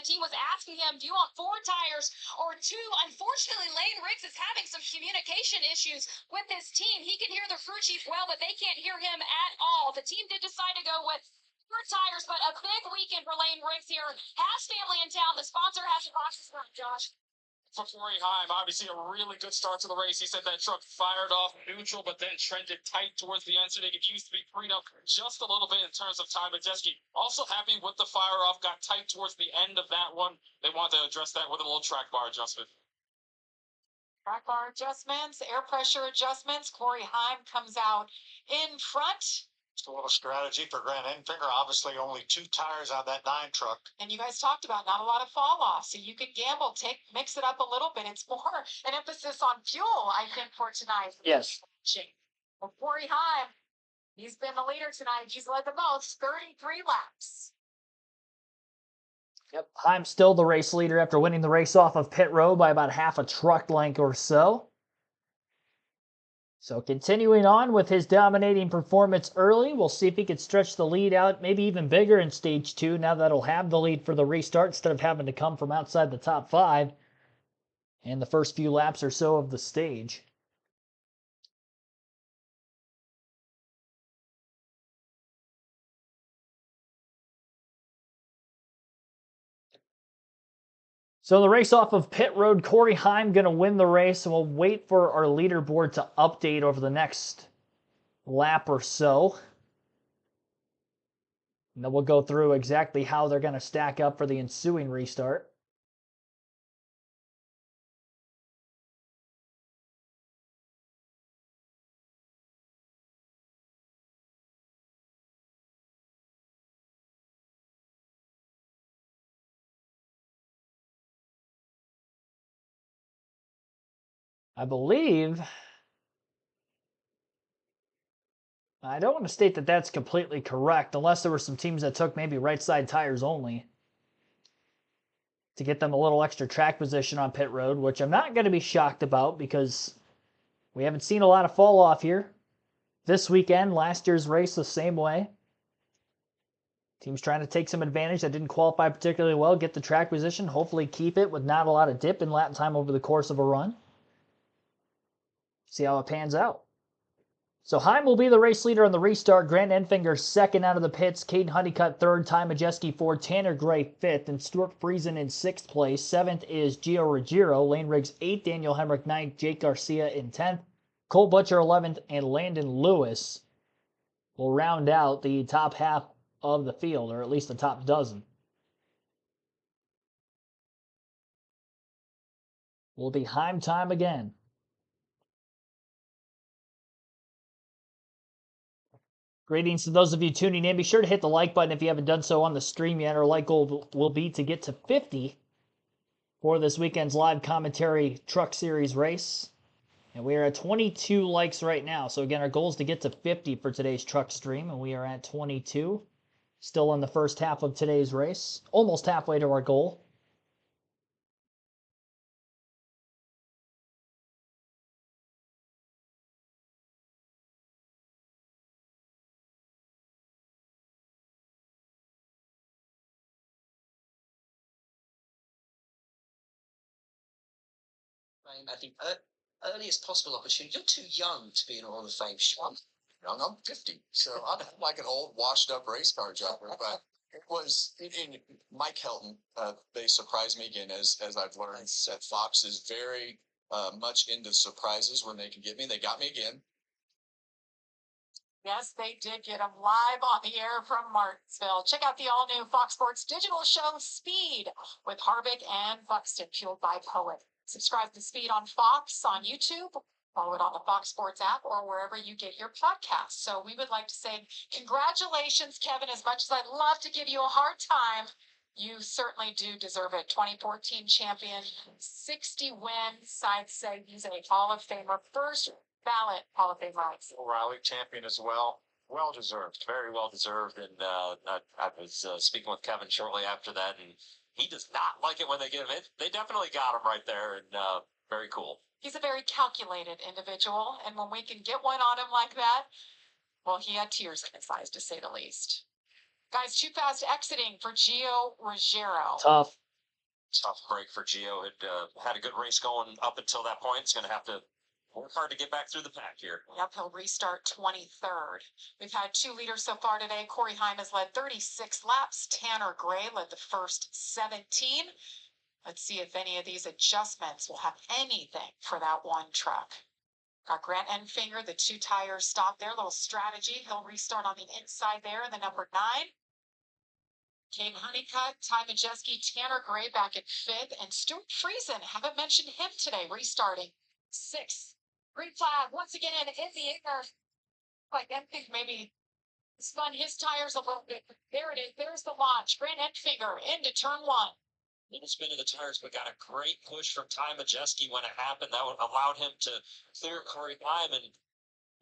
team was asking him, do you want 4 tires or 2? Unfortunately, Lane Riggs is having some communication issues with his team. He can hear the crew chief well, but they can't hear him at all. The team did decide to go with 4 tires, but a big weekend for Lane Riggs here. Has family in town. The sponsor has the boxes for him, Josh. For Cory Heim, obviously a really good start to the race. He said that truck fired off neutral, but then trended tight towards the end, so they could use to be freed up just a little bit in terms of time. But Jeske also happy with the fire off, got tight towards the end of that one. They want to address that with a little track bar adjustment. Track bar adjustments, air pressure adjustments. Cory Heim comes out in front. Just a little strategy for Grant Enfinger. Obviously, only 2 tires on that 9 truck. And you guys talked about not a lot of fall off, so you could gamble, mix it up a little bit. It's more an emphasis on fuel, I think, for tonight. Yes. Well, Cory Heim, he's been the leader tonight. He's led the most, 33 laps. Yep, I'm still the race leader after winning the race off of pit road by about half a truck length or so. So continuing on with his dominating performance early, we'll see if he can stretch the lead out, maybe even bigger in stage 2, now that he'll have the lead for the restart instead of having to come from outside the top 5 in the first few laps or so of the stage. So the race off of pit road, Cory Heim going to win the race, and we'll wait for our leaderboard to update over the next lap or so. And then we'll go through exactly how they're going to stack up for the ensuing restart. I believe, I don't want to state that that's completely correct, unless there were some teams that took maybe right side tires only to get them a little extra track position on pit road, which I'm not going to be shocked about because we haven't seen a lot of fall off here. This weekend, last year's race the same way. Teams trying to take some advantage that didn't qualify particularly well, get the track position, hopefully keep it with not a lot of dip in lap time over the course of a run. See how it pans out. So Heim will be the race leader on the restart. Grant Enfinger second out of the pits. Caden Honeycutt third. Ty Majeski fourth. Tanner Gray fifth. And Stuart Friesen in 6th place. 7th is Gio Ruggiero. Lane Riggs 8th. Daniel Hemrick 9th. Jake Garcia in 10th. Cole Butcher 11th. And Landon Lewis will round out the top half of the field, or at least the top dozen. Will be Heim time again. Greetings to those of you tuning in. Be sure to hit the like button if you haven't done so on the stream yet. Our like goal will be to get to 50 for this weekend's live commentary truck series race. And we are at 22 likes right now. So again, our goal is to get to 50 for today's truck stream. And we are at 22. Still in the first half of today's race. Almost halfway to our goal. Fame at the earliest possible opportunity. You're too young to be in a Hall of Fame. Sean. I'm 50, so I'm like an old, washed-up race car driver. But it was in Mike Helton. They surprised me again, as I've learned that Fox is very much into surprises when they can get me. They got me again. Yes, they did get him live on the air from Martinsville. Check out the all-new Fox Sports digital show Speed with Harvick and Buxton, fueled by Poet. Subscribe to Speed on Fox on YouTube, follow it on the Fox Sports app, or wherever you get your podcasts. So we would like to say congratulations, Kevin. As much as I'd love to give you a hard time, you certainly do deserve it. 2014 champion, 60 wins. I'd say he's a Hall of Famer, first ballot Hall of Fame rights. O'Reilly champion as well. Well deserved, very well deserved. And I was speaking with Kevin shortly after that, and he does not like it when they give it. They definitely got him right there, and very cool. He's a very calculated individual, and when we can get one on him like that, well, he had tears in his eyes, to say the least. Guys, too fast exiting for Gio Ruggiero. Tough. Tough break for Gio. It had a good race going up until that point. It's going to have to work hard to get back through the pack here. Yep, he'll restart 23rd. We've had 2 leaders so far today. Cory Heim has led 36 laps. Tanner Gray led the first 17. Let's see if any of these adjustments will have anything for that one truck. Got Grant Enfinger, the 2 tires stopped there. Little strategy. He'll restart on the inside there in the number 9. Kane Honeycutt, Ty Majeski, Tanner Gray back at 5th, and Stuart Friesen. Haven't mentioned him today, restarting 6th. Green flag once again in the air. Like Enfinger maybe spun his tires a little bit. There it is. There's the launch. Grant Enfinger into turn 1. Little spin of the tires, but got a great push from Ty Majeski when it happened. That allowed him to clear Cory Heim, and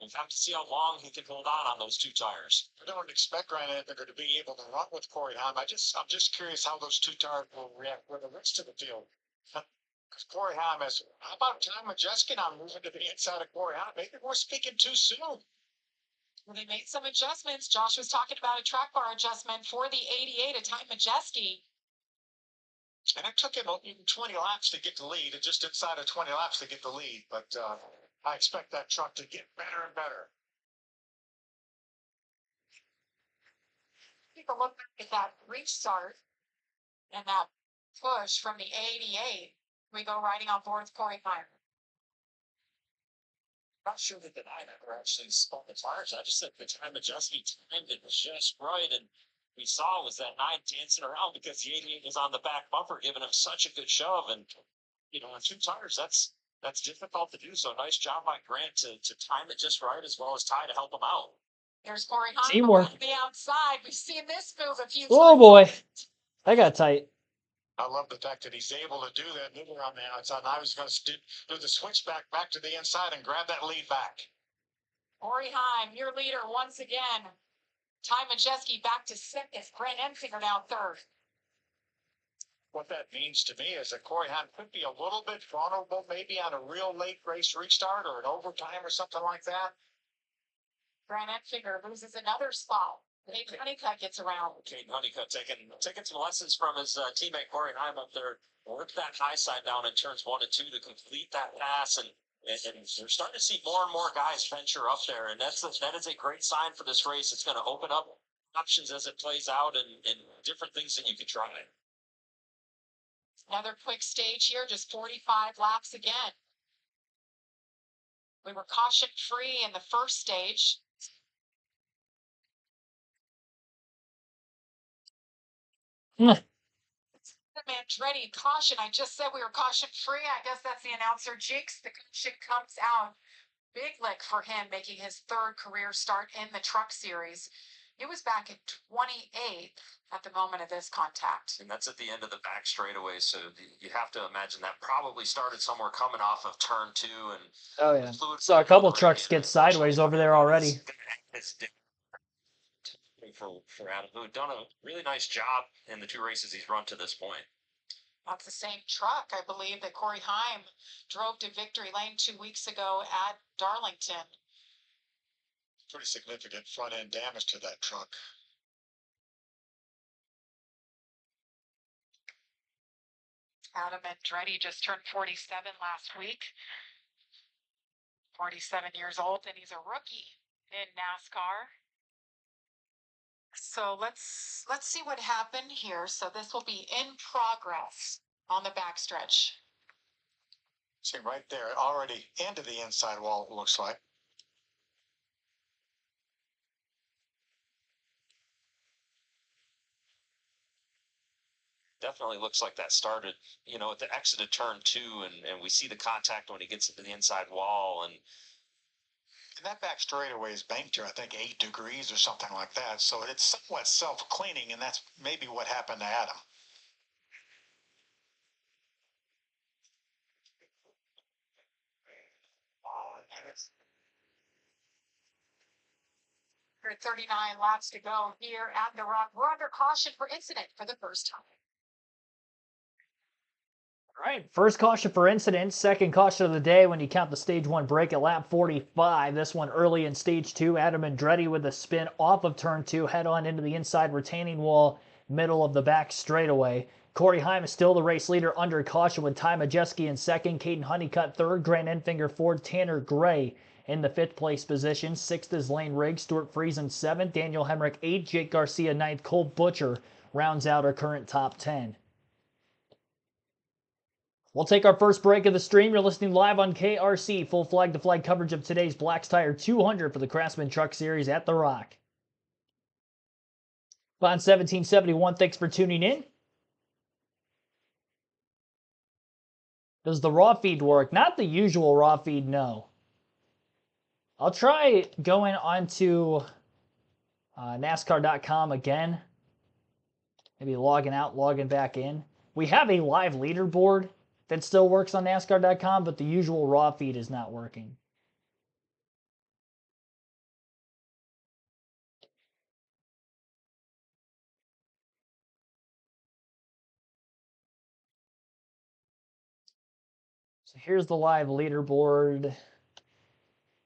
we'll have to see how long he can hold on those 2 tires. I don't expect Grant Enfinger to be able to run with Cory Heim. I'm just curious how those 2 tires will react with the rest of the field. Because Cory Heim has, how about Ty Majeski now moving to the inside of Cory Heim? Maybe we're speaking too soon. Well, they made some adjustments. Josh was talking about a track bar adjustment for the 88 at Ty Majeski. And it took him even 20 laps to get the lead, and just inside of 20 laps to get the lead. But I expect that truck to get better and better. Take a look at that restart and that push from the 88. We go riding on board with Cory Heim. Not sure that the 9 ever actually spun the tires. I just think the Ty Majeski timed it just right, and we saw was that 9 dancing around because the 88 was on the back bumper, giving him such a good shove. And on 2 tires, that's difficult to do. So nice job by Grant to time it just right, as well as Ty to help him out. There's Cory Heim Teamwork. on the outside. We've seen this move a few Oh times. boy, that got tight. I love the fact that he's able to do that maneuver on the outside. And I was going to do the switchback back to the inside and grab that lead back. Cory Heim, your leader once again. Ty Majeski back to 2nd. Grant Enfinger now 3rd. What that means to me is that Cory Heim could be a little bit vulnerable, maybe on a real late race restart or an overtime or something like that. Grant Enfinger loses another spot. Kate Honeycutt gets around. Kate Honeycutt taking some lessons from his teammate Cory Heim up there. Work that high side down in turns 1 and 2 to complete that pass, and we're starting to see more and more guys venture up there, and that is a great sign for this race. It's going to open up options as it plays out and different things that you can try. Another quick stage here, just 45 laps again. We were caution free in the first stage. Andretti, caution. I just said we were caution free. I guess that's the announcer jinx. The caution comes out. Big lick for him, making his 3rd career start in the Truck Series. It was back in 28th at the moment of this contact. And that's at the end of the back straightaway, so you have to imagine that probably started somewhere coming off of turn 2. And Oh yeah, saw a couple trucks get sideways over there already. For Adam, who had done a really nice job in the 2 races he's run to this point. That's the same truck, I believe, that Cory Heim drove to victory lane 2 weeks ago at Darlington. Pretty significant front end damage to that truck. Adam Andretti just turned 47 last week. 47 years old, and he's a rookie in NASCAR. So let's see what happened here. So this will be in progress on the backstretch. See right there, already into the inside wall, it looks like. Definitely looks like that started, at the exit of turn 2, and we see the contact when he gets into the inside wall. And that back straightaway is banked to, I think, 8 degrees or something like that. So it's somewhat self-cleaning, and that's maybe what happened to Adam. There are 39 laps to go here at the Rock. We're under caution for incident for the first time. All right, first caution for incident, second caution of the day when you count the stage 1 break at lap 45. This one early in stage 2. Adam Andretti with a spin off of turn 2, head on into the inside retaining wall, middle of the back straightaway. Cory Heim is still the race leader under caution with Ty Majeski in second, Caden Honeycutt third, Grant Enfinger fourth, Tanner Gray in the 5th place position. 6th is Lane Riggs, Stuart Friesen 7th, Daniel Hemrick 8th, Jake Garcia 9th, Cole Butcher rounds out our current top 10. We'll take our first break of the stream. You're listening live on KRC, full flag-to-flag coverage of today's Black's Tire 200 for the Craftsman Truck Series at The Rock. Bond 1771, thanks for tuning in. Does the raw feed work? Not the usual raw feed, no. I'll try going onto NASCAR.com again. Maybe logging out, logging back in. We have a live leaderboard that still works on NASCAR.com, but the usual raw feed is not working. So here's the live leaderboard.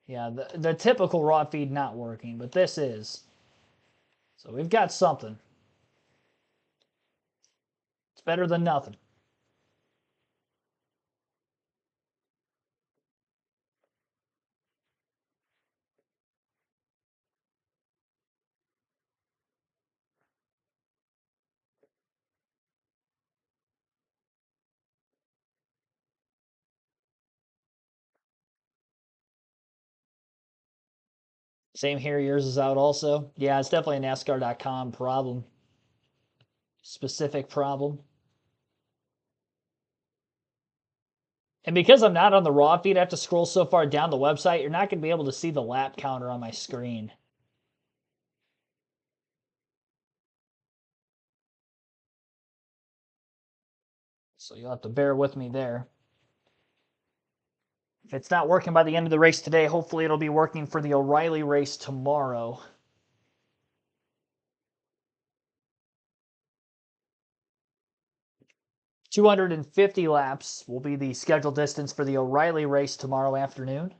Yeah, the typical raw feed not working, but this is. So we've got something. It's better than nothing. Same here, yours is out also. Yeah, it's definitely a NASCAR.com problem. Specific problem. And because I'm not on the raw feed, I have to scroll so far down the website, you're not going to be able to see the lap counter on my screen. So you'll have to bear with me there. If it's not working by the end of the race today, hopefully it'll be working for the O'Reilly race tomorrow. .250 laps will be the scheduled distance for the O'Reilly race tomorrow afternoon.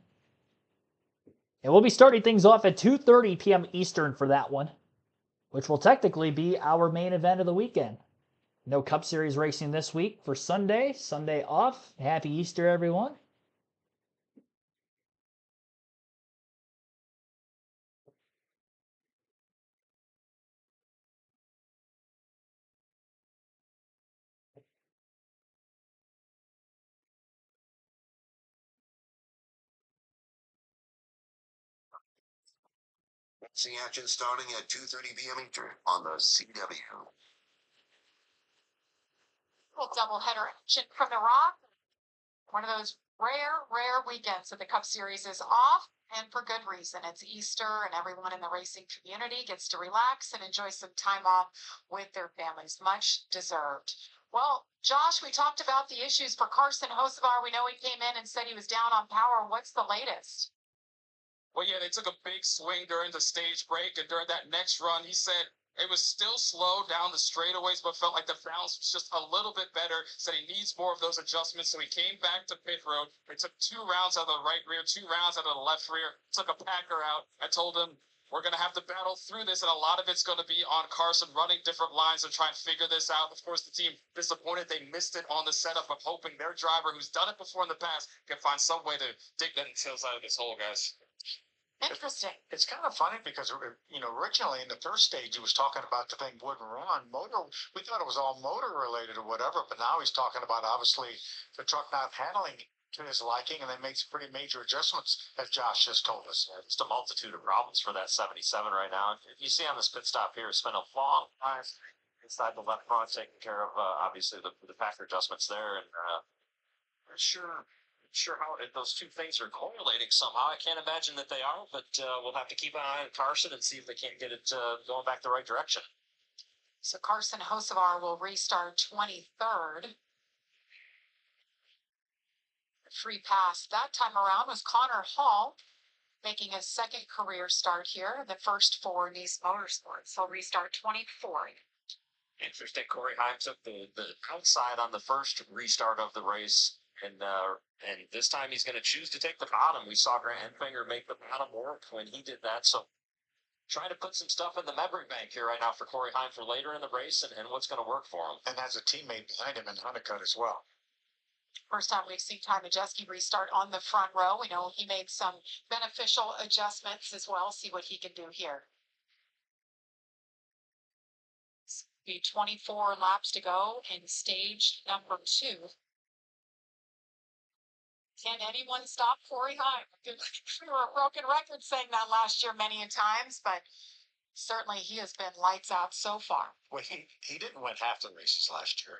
And we'll be starting things off at 2:30 p.m. Eastern for that one, which will technically be our main event of the weekend. No Cup Series racing this week for Sunday. Sunday off. Happy Easter, everyone. Racing action starting at 2:30 p.m. Eastern on the CW. Little doubleheader action from the Rock. One of those rare weekends that the Cup Series is off, and for good reason. It's Easter, and everyone in the racing community gets to relax and enjoy some time off with their families. Much deserved. Well, Josh, we talked about the issues for Carson Hocevar. We know he came in and said he was down on power. What's the latest? Well, yeah, they took a big swing during the stage break, and during that next run, he said it was still slow down the straightaways, but felt like the balance was just a little bit better. Said he needs more of those adjustments, so he came back to pit road. They took 2 rounds out of the right rear, 2 rounds out of the left rear, took a packer out. I told him, we're going to have to battle through this, and a lot of it's going to be on Carson running different lines and trying to figure this out. Of course, the team disappointed they missed it on the setup. I'm hoping their driver, who's done it before in the past, can find some way to dig themselves out of this hole, guys. Interesting. It's kind of funny because, originally in the first stage, he was talking about the thing wouldn't run. Motor, we thought it was all motor related or whatever, but now he's talking about obviously the truck not handling to his liking, and they made some pretty major adjustments, as Josh just told us. Just a multitude of problems for that 77 right now. If you see on this pit stop here, spent a long time inside the left front taking care of, obviously, the factor adjustments there, and I'm sure how those two things are correlating somehow. I can't imagine that they are, but we'll have to keep an eye on Carson and see if they can't get it going back the right direction. So Carson Hocevar will restart 23rd. Free pass that time around was Connor Hall, making his second career start here, the first for Nice Motorsports. He'll restart 24th. Interesting. Cory Heim took the outside on the first restart of the race, and this time he's going to choose to take the bottom. We saw Grant Enfinger make the bottom work when he did that. So trying to put some stuff in the memory bank here right now for Cory Heim for later in the race and what's going to work for him. And has a teammate behind him in Honeycutt as well. First time we've seen Ty Majeski restart on the front row. We know he made some beneficial adjustments as well. See what he can do here. Be 24 laps to go in stage number 2. Can anyone stop Cory Heim? We were a broken record saying that last year many a times, but certainly he has been lights out so far. Well, he didn't win half the races last year.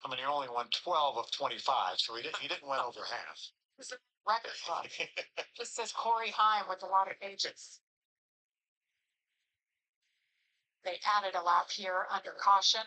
I mean, he only won 12 of 25, so he didn't win over half. It's a record club. Just says Cory Heim with a lot of pages. They added a lap here under caution.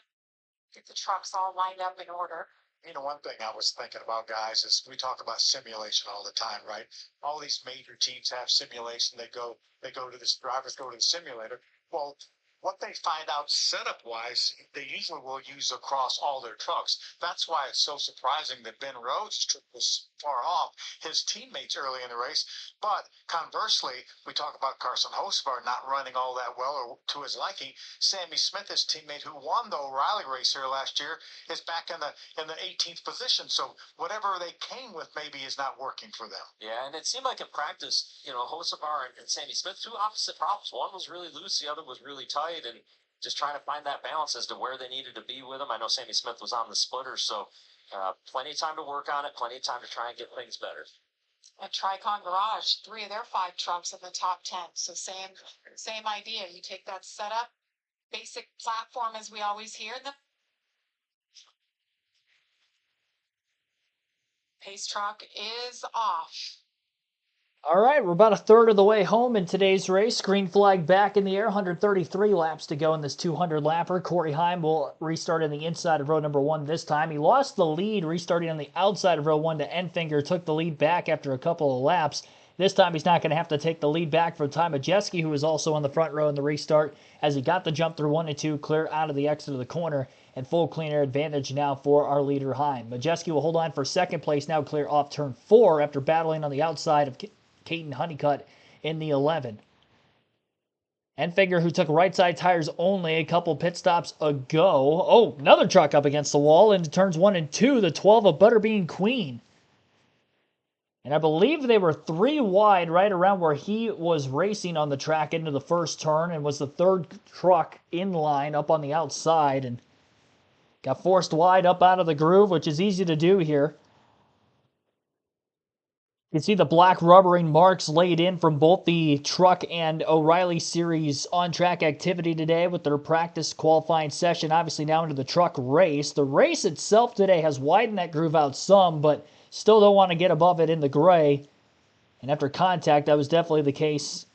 Get the trucks all lined up in order. One thing I was thinking about, guys, is we talk about simulation all the time, right? All these major teams have simulation. They go to this, drivers go to the simulator. Well, what they find out setup-wise, they usually will use across all their trucks. That's why it's so surprising that Ben Rhodes' truck was far off his teammates early in the race. But conversely, we talk about Carson Hocevar not running all that well or to his liking. Sammy Smith, his teammate who won the O'Reilly race here last year, is back in the 18th position. So whatever they came with maybe is not working for them. Yeah, and it seemed like in practice, Hocevar and Sammy Smith, two opposite problems. One was really loose, the other was really tight. And just trying to find that balance as to where they needed to be with him. I know Sammy Smith was on the splitter, so plenty of time to work on it, plenty of time to try and get things better. At Tricon Garage, 3 of their 5 trucks in the top 10. So same idea. You take that setup, basic platform as we always hear them. Pace truck is off. All right, we're about a third of the way home in today's race. Green flag back in the air, 133 laps to go in this 200-lapper. Cory Heim will restart on the inside of row number 1 this time. He lost the lead restarting on the outside of row 1 to Enfinger, took the lead back after a couple of laps. This time he's not going to have to take the lead back from Ty Majeski, who was also on the front row in the restart, as he got the jump through 1 and 2, clear out of the exit of the corner, and full clean air advantage now for our leader Heim. Majeski will hold on for second place, now clear off turn 4 after battling on the outside of Caden Honeycutt in the 11. Enfinger, who took right side tires only a couple pit stops ago. Oh, another truck up against the wall into turns 1 and 2, the 12 of Butterbean Queen. And I believe they were 3 wide right around where he was racing on the track into the first turn and was the 3rd truck in line up on the outside and got forced wide up out of the groove, which is easy to do here. You can see the black rubbering marks laid in from both the truck and O'Reilly Series on-track activity today with their practice qualifying session, obviously now into the truck race. The race itself today has widened that groove out some, but still don't want to get above it in the gray. And after contact, that was definitely the case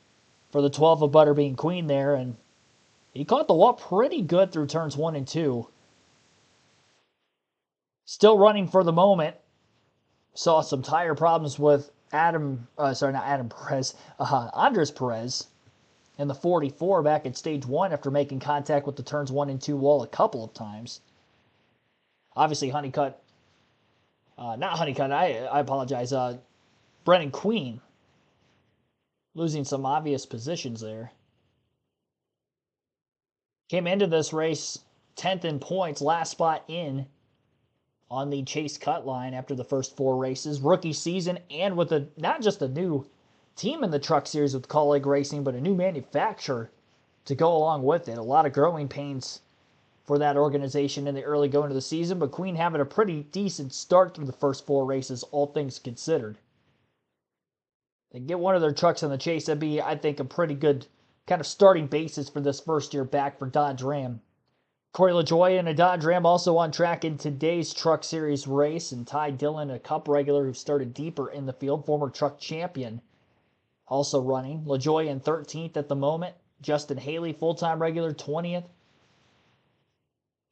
for the 12 of Butterbean Queen there, and he caught the wall pretty good through turns 1 and 2. Still running for the moment. Saw some tire problems with Andres Perez in the 44 back at stage 1 after making contact with the turns 1 and 2 wall a couple of times. Obviously, I apologize, Brennan Queen losing some obvious positions there. Came into this race 10th in points, last spot in on the Chase Cut line after the first 4 races. Rookie season, and with not just a new team in the Truck Series with Colleague Racing, but a new manufacturer to go along with it. A lot of growing pains for that organization in the early going of the season, but Queen having a pretty decent start through the first 4 races, all things considered. They get one of their trucks on the Chase, that'd be, I think, a pretty good kind of starting basis for this first year back for Dodge Ram. Corey LaJoie in a Dodge Ram also on track in today's Truck Series race, and Ty Dillon, a Cup regular who started deeper in the field, former truck champion, also running. LaJoie in 13th at the moment. Justin Haley, full-time regular, 20th.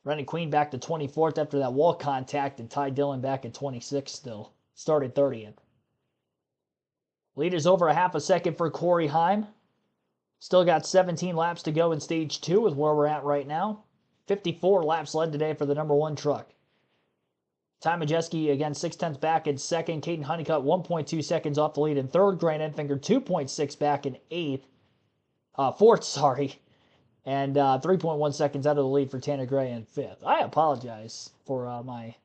Running Queen back to 24th after that wall contact, and Ty Dillon back at 26th still. Started 30th. Lead is over a half a second for Cory Heim. Still got 17 laps to go in stage 2 is where we're at right now. 54 laps led today for the number 1 truck. Ty Majeski again 6/10 back in second. Caden Honeycutt 1.2 seconds off the lead in third. Grant Enfinger 2.6 back in fourth, sorry. And 3.1 seconds out of the lead for Tanner Gray in fifth. I apologize for my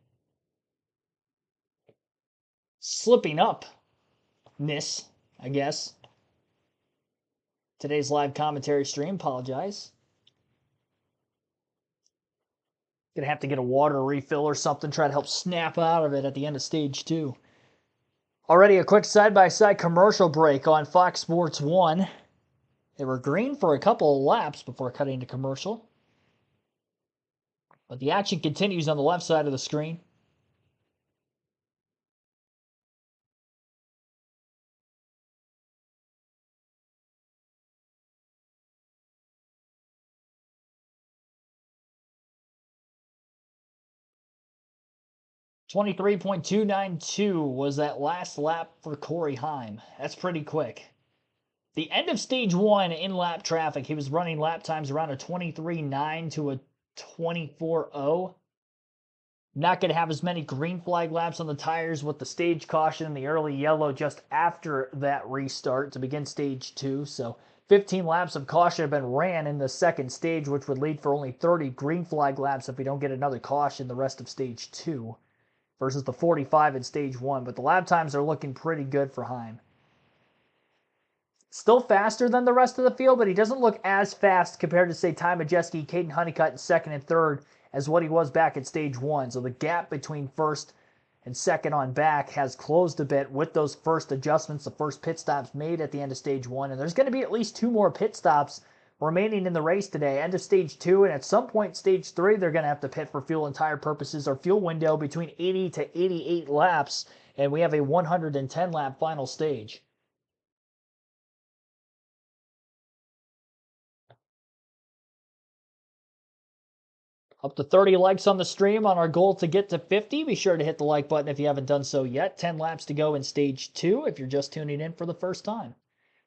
slipping upness, I guess. Today's live commentary stream, apologize. Gonna have to get a water refill or something, try to help snap out of it at the end of stage 2. Already a quick side-by-side commercial break on Fox Sports 1. They were green for a couple of laps before cutting to commercial. But the action continues on the left side of the screen. .292 was that last lap for Cory Heim. That's pretty quick. The end of stage 1 in lap traffic, he was running lap times around a 23.9 to a 24.0. Not going to have as many green flag laps on the tires with the stage caution and the early yellow just after that restart to begin stage 2. So 15 laps of caution have been ran in the second stage, which would lead for only 30 green flag laps if we don't get another caution the rest of stage 2 versus the 45 in stage 1. But the lap times are looking pretty good for Heim. Still faster than the rest of the field, but he doesn't look as fast compared to, say, Ty Majeski, Caden Honeycutt in second and third as what he was back at stage 1. So the gap between first and second on back has closed a bit with those first adjustments, the first pit stops made at the end of stage 1. And there's going to be at least 2 more pit stops remaining in the race today. End of stage 2, and at some point stage 3, they're going to have to pit for fuel and tire purposes. Our fuel window between 80 to 88 laps, and we have a 110 lap final stage. Up to 30 likes on the stream on our goal to get to 50. Be sure to hit the like button if you haven't done so yet. 10 laps to go in stage 2 if you're just tuning in for the first time.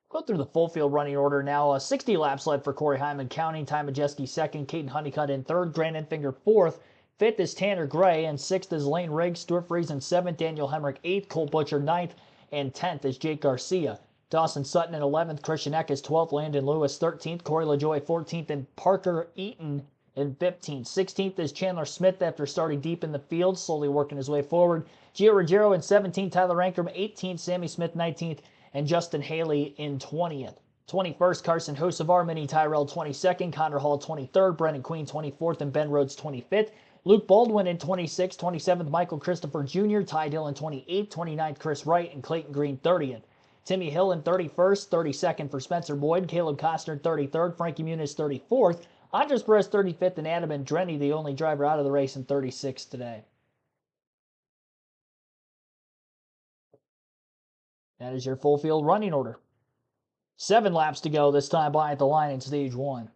Go through the full field running order now. 60 laps led for Cory Heim and counting. Ty Majeski second, Caden Honeycutt in third, Grant Enfinger fourth. Fifth is Tanner Gray, and sixth is Lane Riggs. Stuart Friesen seventh, Daniel Hemrick eighth, Cole Butcher ninth, and 10th is Jake Garcia. Dawson Sutton in 11th, Christian Eck is 12th, Landon Lewis 13th, Corey LaJoie 14th, and Parker Eaton in 15th. 16th is Chandler Smith after starting deep in the field, slowly working his way forward. Gio Ruggiero in 17th, Tyler Rankrum 18th, Sammy Smith 19th, and Justin Haley in 20th. 21st, Carson Hocevar, Mini Tyrell 22nd, Connor Hall 23rd, Brennan Queen 24th, and Ben Rhodes 25th. Luke Baldwin in 26th, 27th, Michael Christopher Jr., Ty Dillon 28th, 29th, Chris Wright, and Clayton Green 30th. Timmy Hill in 31st, 32nd for Spencer Boyd, Caleb Costner 33rd, Frankie Muniz 34th, Andres Perez 35th, and Adam Andretti, the only driver out of the race, in 36th today. That is your full field running order. 7 laps to go this time by at the line in stage 1.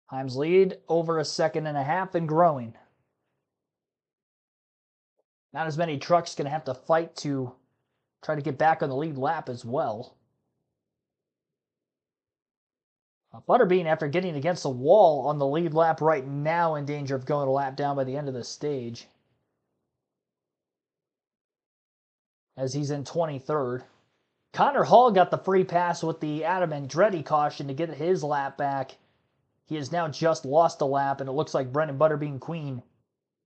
Heim's lead over a second and a half and growing. Not as many trucks going to have to fight to try to get back on the lead lap as well. Butterbean, after getting against the wall on the lead lap right now, in danger of going a lap down by the end of the stage, as he's in 23rd. Connor Hall got the free pass with the Adam Andretti caution to get his lap back. He has now just lost a lap, and it looks like Brendan Butterbean Queen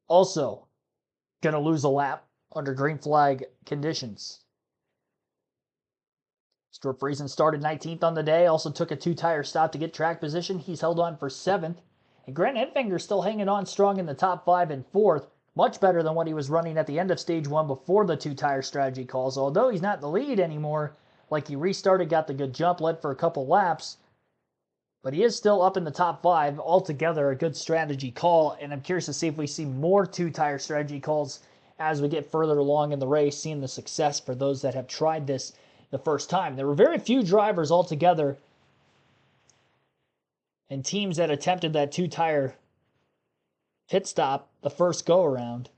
also going to lose a lap under green flag conditions. Stuart Friesen started 19th on the day, also took a 2-tire stop to get track position. He's held on for 7th. And Grant Enfinger still hanging on strong in the top 5 and 4th. Much better than what he was running at the end of stage 1 before the 2-tire strategy calls. Although he's not in the lead anymore, like he restarted, got the good jump, led for a couple laps. But he is still up in the top 5. Altogether, a good strategy call. And I'm curious to see if we see more 2-tire strategy calls as we get further along in the race, seeing the success for those that have tried this the first time. There were very few drivers altogether and teams that attempted that 2-tire pit stop the first go around.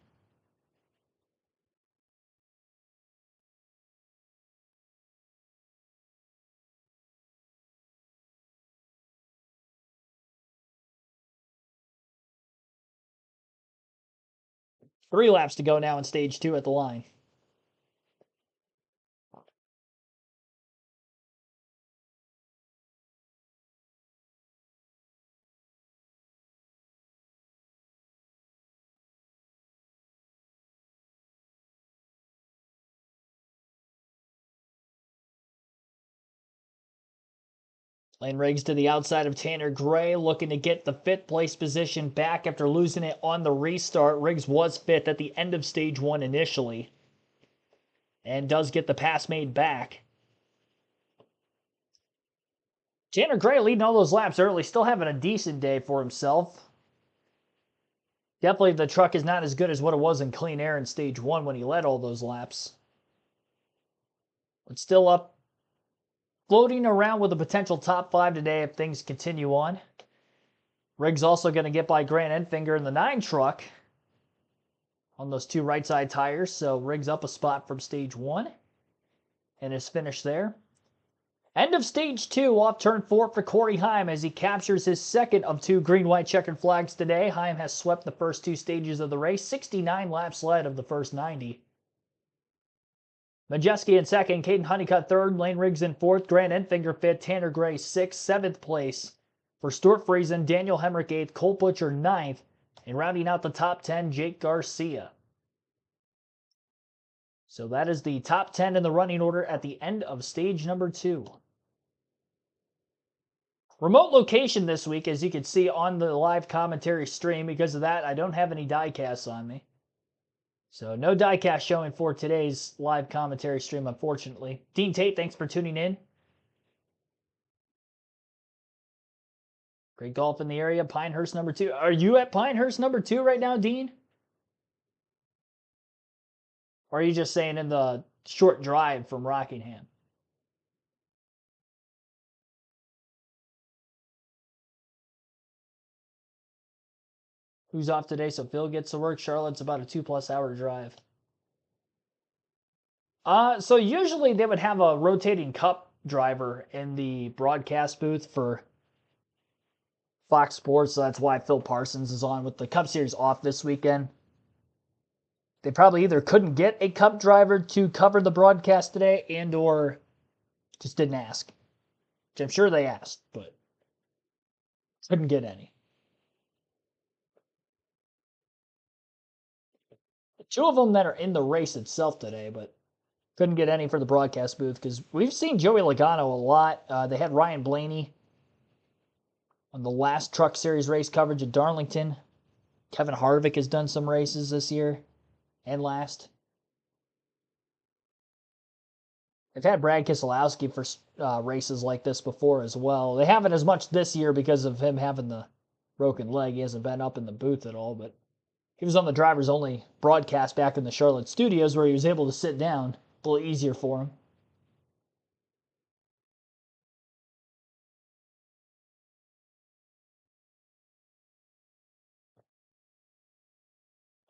Three laps to go now in stage 2 at the line. Lane Riggs to the outside of Tanner Gray, looking to get the 5th place position back after losing it on the restart. Riggs was 5th at the end of stage 1 initially, and does get the pass made back. Tanner Gray leading all those laps early, still having a decent day for himself. Definitely the truck is not as good as what it was in clean air in stage 1 when he led all those laps. But still up, floating around with a potential top 5 today if things continue on. Riggs also going to get by Grant Enfinger in the 9 truck on those 2 right side tires. So Riggs up a spot from stage 1 and is finished there. End of stage 2 off turn 4 for Cory Heim as he captures his 2nd of 2 green-white checkered flags today. Heim has swept the first 2 stages of the race, 69 laps led of the first 90. Majeski in 2nd, Caden Honeycutt 3rd, Lane Riggs in 4th, Grant Enfinger 5th, Tanner Gray 6th, 7th place for Stuart Friesen, Daniel Hemrick 8th, Colt Butcher 9th, and rounding out the top 10, Jake Garcia. So that is the top 10 in the running order at the end of stage number 2. Remote location this week, as you can see on the live commentary stream. Because of that, I don't have any diecasts on me. So no diecast showing for today's live commentary stream, unfortunately. Dean Tate, thanks for tuning in. Great golf in the area. Pinehurst number 2. Are you at Pinehurst number 2 right now, Dean? Or are you just saying in the short drive from Rockingham? Who's off today? So Phil gets to work. Charlotte's about a 2+ hour drive. So usually they would have a rotating cup driver in the broadcast booth for Fox Sports. So that's why Phil Parsons is on with the Cup Series off this weekend. They probably either couldn't get a cup driver to cover the broadcast today and or just didn't ask. Which I'm sure they asked, but couldn't get any. 2 of them that are in the race itself today, but couldn't get any for the broadcast booth because we've seen Joey Logano a lot. They had Ryan Blaney on the last Truck Series race coverage at Darlington. Kevin Harvick has done some races this year and last. They've had Brad Keselowski for races like this before as well. They haven't as much this year because of him having the broken leg. He hasn't been up in the booth at all, but he was on the driver's only broadcast back in the Charlotte studios where he was able to sit down. A little easier for him.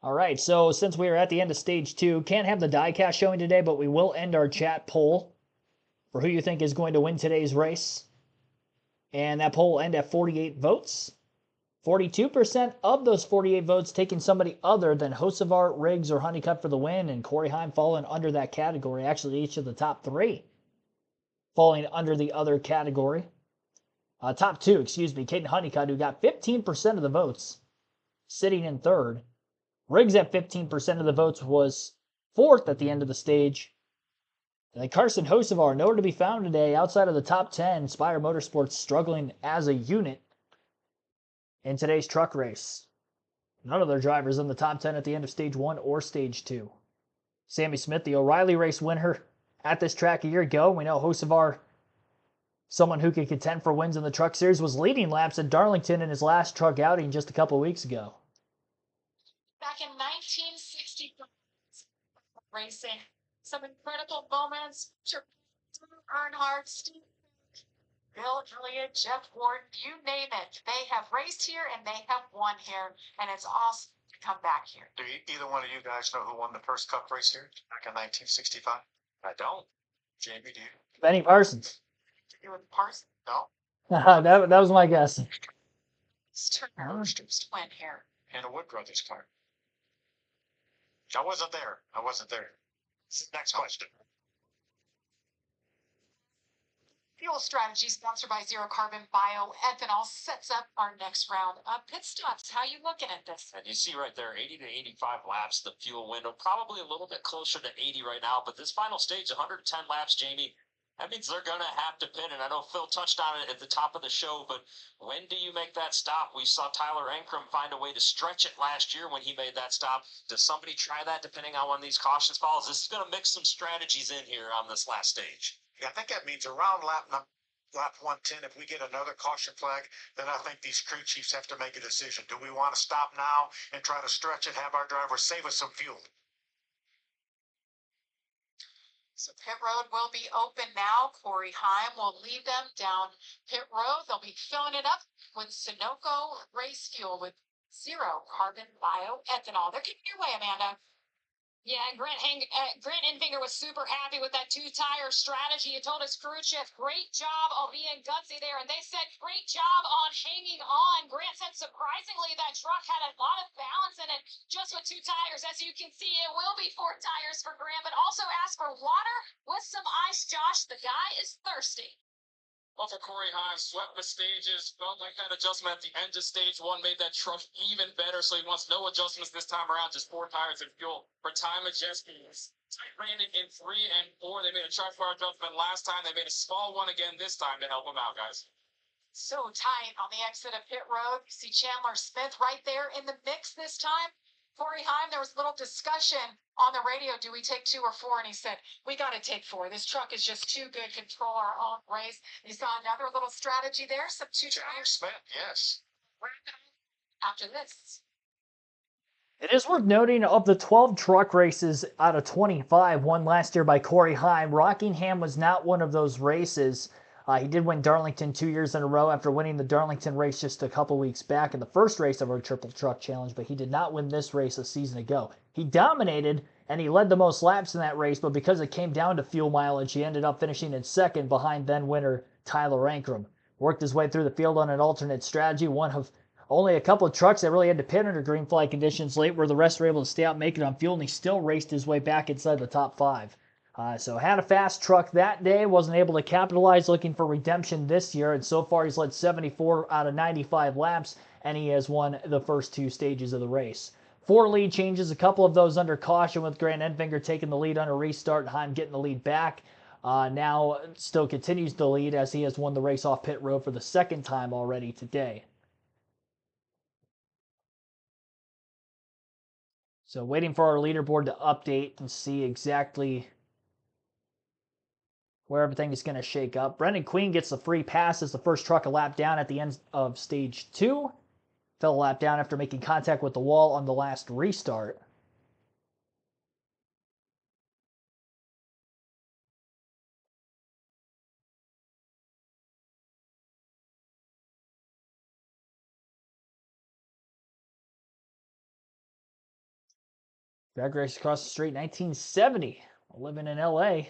All right, so since we are at the end of stage 2, can't have the diecast showing today, but we will end our chat poll for who you think is going to win today's race. And that poll will end at 48 votes. 42% of those 48 votes taking somebody other than Hocevar, Riggs, or Honeycutt for the win, and Cory Heim falling under that category, actually each of the top 3 falling under the other category. Top two, Caden Honeycutt, who got 15% of the votes, sitting in third. Riggs at 15% of the votes was fourth at the end of the stage. And then Carson Hocevar, nowhere to be found today outside of the top 10. Spire Motorsports struggling as a unit in today's truck race. None of their drivers in the top 10 at the end of stage 1 or stage 2. Sammy Smith, the O'Reilly race winner at this track a year ago. We know Hocevar, someone who could contend for wins in the truck series, was leading laps at Darlington in his last truck outing just a couple of weeks ago. Back in 1960, racing, some incredible moments. Earnhardt, Steve, Bill Elliott, Jeff Ward, you name it. They have raced here and they have won here, and it's awesome to come back here. Do either one of you guys know who won the first Cup race here back in 1965? I don't. Jamie, do you? Benny Parsons. You with Parsons? No. that was my guess. Turner just went here. In a Wood Brothers car. I wasn't there. Next question. Fuel Strategy, sponsored by Zero Carbon Bioethanol, sets up our next round of pit stops. How you looking at this? And you see right there, 80 to 85 laps, the fuel window, probably a little bit closer to 80 right now, but this final stage, 110 laps, Jamie, that means they're going to have to pit, and I know Phil touched on it at the top of the show, but when do you make that stop? We saw Tyler Ankrum find a way to stretch it last year when he made that stop. Does somebody try that depending on when these cautions falls? This is going to mix some strategies in here on this last stage. Yeah, I think that means around lap 110, if we get another caution flag, then I think these crew chiefs have to make a decision. Do we want to stop now and try to stretch it, have our drivers save us some fuel? So pit road will be open now. Cory Heim will lead them down pit road. They'll be filling it up with Sunoco race fuel with Zero Carbon Bioethanol. They're getting your way, Amanda. Yeah, and Grant Enfinger was super happy with that two-tire strategy. He told his crew chief, great job on being gutsy there. And they said, great job on hanging on. Grant said, surprisingly, that truck had a lot of balance in it just with two tires. As you can see, it will be 4 tires for Grant, but also ask for water with some ice, Josh. The guy is thirsty. Well, for Cory Heim, swept the stages, felt like that adjustment at the end of stage 1 made that truck even better, so he wants no adjustments this time around, just 4 tires of fuel for time adjustments. Ran it in 3 and 4. They made a track bar adjustment last time. They made a small one again this time to help him out, guys. So tight on the exit of pit road. You see Chandler Smith right there in the mix this time. Cory Heim, there was a little discussion on the radio. Do we take 2 or 4? And he said, we got to take 4. This truck is just too good to control our own race. You saw another little strategy there. Some 2 tires. Smith, yes. After this. It is worth noting, of the 12 truck races out of 25 won last year by Cory Heim, Rockingham was not one of those races. He did win Darlington 2 years in a row after winning the Darlington race just a couple weeks back in the first race of our Triple Truck Challenge, but he did not win this race a season ago. He dominated, and he led the most laps in that race, but because it came down to fuel mileage, he ended up finishing in second behind then-winner Tyler Ankrum. Worked his way through the field on an alternate strategy, one of only a couple of trucks that really had to pit under green flag conditions late, where the rest were able to stay out and make it on fuel, and he still raced his way back inside the top 5. So had a fast truck that day, wasn't able to capitalize, looking for redemption this year, and so far he's led 74 out of 95 laps, and he has won the first 2 stages of the race. 4 lead changes, a couple of those under caution, with Grant Enfinger taking the lead on a restart and Heim getting the lead back. Now still continues to lead as he has won the race off pit road for the 2nd time already today. So waiting for our leaderboard to update and see exactly where everything is going to shake up. Brendan Queen gets the free pass as the first truck a lap down at the end of stage 2. Fell a lap down after making contact with the wall on the last restart. Drag race across the street, 1970. Living in LA.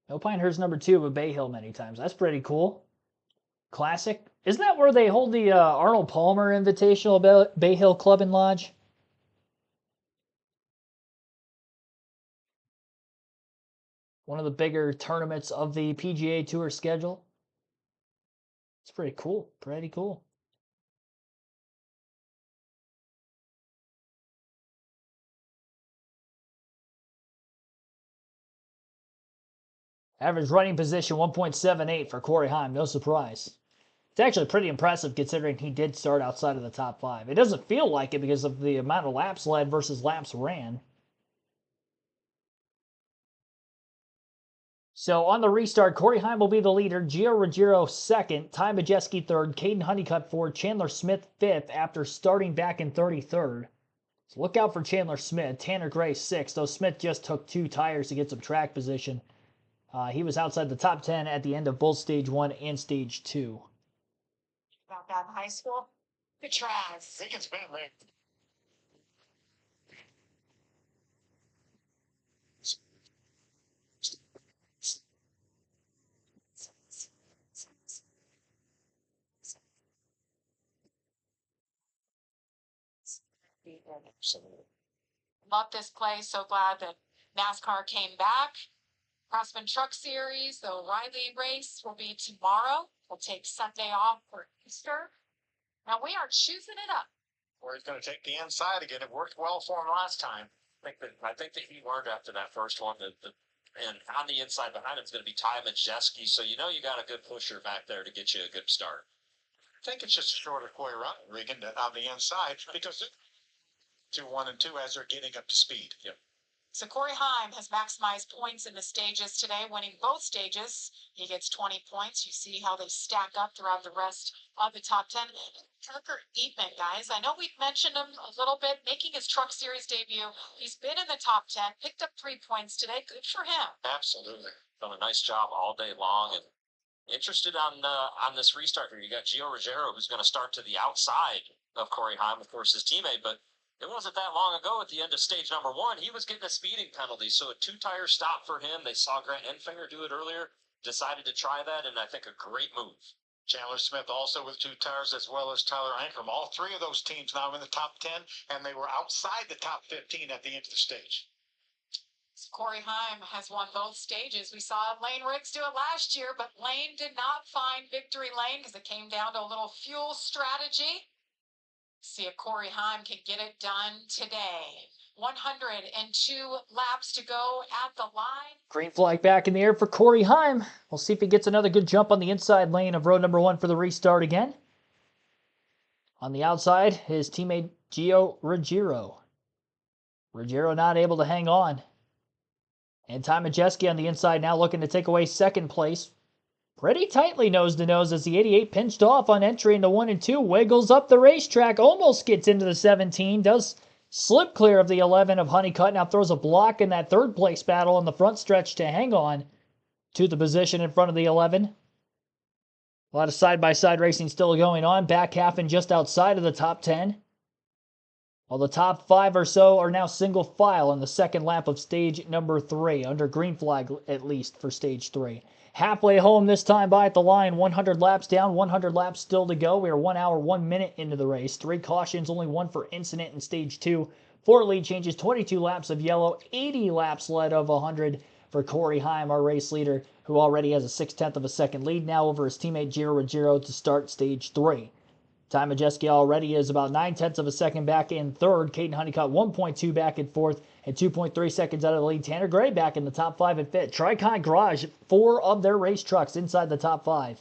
No Pinehurst number 2, but Bay Hill many times. That's pretty cool. Classic. Isn't that where they hold the Arnold Palmer Invitational Bay Hill Club and Lodge? One of the bigger tournaments of the PGA Tour schedule. It's pretty cool. Pretty cool. Average running position 1.78 for Cory Heim. No surprise. It's actually pretty impressive considering he did start outside of the top 5. It doesn't feel like it because of the amount of laps led versus laps ran. So on the restart, Cory Heim will be the leader, Gio Ruggiero second, Ty Majeski third, Caden Honeycutt fourth, Chandler Smith fifth after starting back in 33rd. So look out for Chandler Smith. Tanner Gray sixth, though Smith just took 2 tires to get some track position. He was outside the top 10 at the end of both Stage 1 and Stage 2. About that in high school. Good tries. Deacon's been there. Love this play. So glad that NASCAR came back. Craftsman Truck Series, the O'Reilly race will be tomorrow. We'll take Sunday off for Easter. Now we are choosing it up. Or he's going to take the inside again. It worked well for him last time. I think that he learned after that first one and on the inside behind him is going to be Ty Majeski. So you know you got a good pusher back there to get you a good start. I think it's just a shorter way around, Regan, on the inside because 2, 1, and 2 as they're getting up to speed. Yep. So Cory Heim has maximized points in the stages today, winning both stages. He gets 20 points. You see how they stack up throughout the rest of the top 10. Parker Eatman, guys. I know we've mentioned him a little bit, making his Truck Series debut. He's been in the top 10, picked up 3 points today. Good for him. Absolutely. Done a nice job all day long. And interested on this restart here. You got Gio Ruggiero, who's going to start to the outside of Cory Heim, of course, his teammate, but it wasn't that long ago at the end of stage number 1. He was getting a speeding penalty, so a 2-tire stop for him. They saw Grant Enfinger do it earlier, decided to try that, and I think a great move. Chandler Smith also with 2 tires as well as Tyler Ankrum. All 3 of those teams now in the top 10, and they were outside the top 15 at the end of the stage. So Cory Heim has won both stages. We saw Lane Riggs do it last year, but Lane did not find victory lane because it came down to a little fuel strategy. See if Cory Heim can get it done today. 102 laps to go at the line. Green flag back in the air for Cory Heim. We'll see if he gets another good jump on the inside lane of row number 1 for the restart again. On the outside, his teammate Gio Ruggiero. Ruggiero not able to hang on. And Ty Majeski on the inside now looking to take away second place. Pretty tightly nose-to-nose as the 88 pinched off on entry into 1 and 2. Wiggles up the racetrack, almost gets into the 17. Does slip clear of the 11 of Honeycutt. Now throws a block in that third place battle on the front stretch to hang on to the position in front of the 11. A lot of side-by-side racing still going on. Back half and just outside of the top 10. While the top 5 or so are now single file in the second lap of stage number 3. Under green flag at least for stage 3. Halfway home this time by at the line, 100 laps down, 100 laps still to go. We are 1 hour, 1 minute into the race. 3 cautions, only 1 for incident in stage 2. 4 lead changes, 22 laps of yellow, 80 laps led of 100 for Cory Heim, our race leader, who already has a 0.6 of a second lead now over his teammate Gio Ruggiero to start stage 3. Ty Majeski already is about 0.9 of a second back in third. Caden Honeycutt 1.2 back in fourth and 2.3 seconds out of the lead. Tanner Gray back in the top 5 and fifth. Tricon Garage, 4 of their race trucks inside the top 5.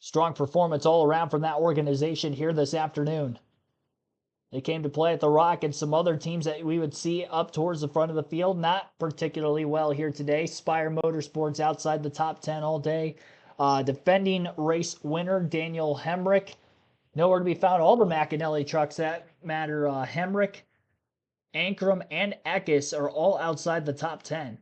Strong performance all around from that organization here this afternoon. They came to play at the Rock and some other teams that we would see up towards the front of the field. Not particularly well here today. Spire Motorsports outside the top 10 all day. Defending race winner Daniel Hemrick. Nowhere to be found. All the McAnally trucks that matter. Hemrick, Ankrum, and Eckes are all outside the top 10.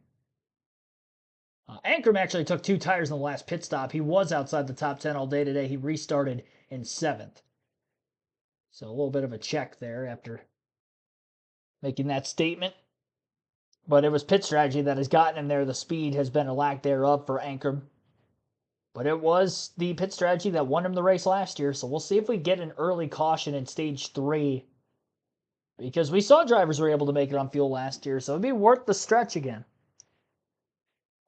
Ankrum actually took 2 tires in the last pit stop. He was outside the top 10 all day today. He restarted in 7th. So a little bit of a check there after making that statement. But it was pit strategy that has gotten him there. The speed has been a lack thereof for Ankrum. But it was the pit strategy that won him the race last year. So we'll see if we get an early caution in stage 3. Because we saw drivers were able to make it on fuel last year. So it'd be worth the stretch again.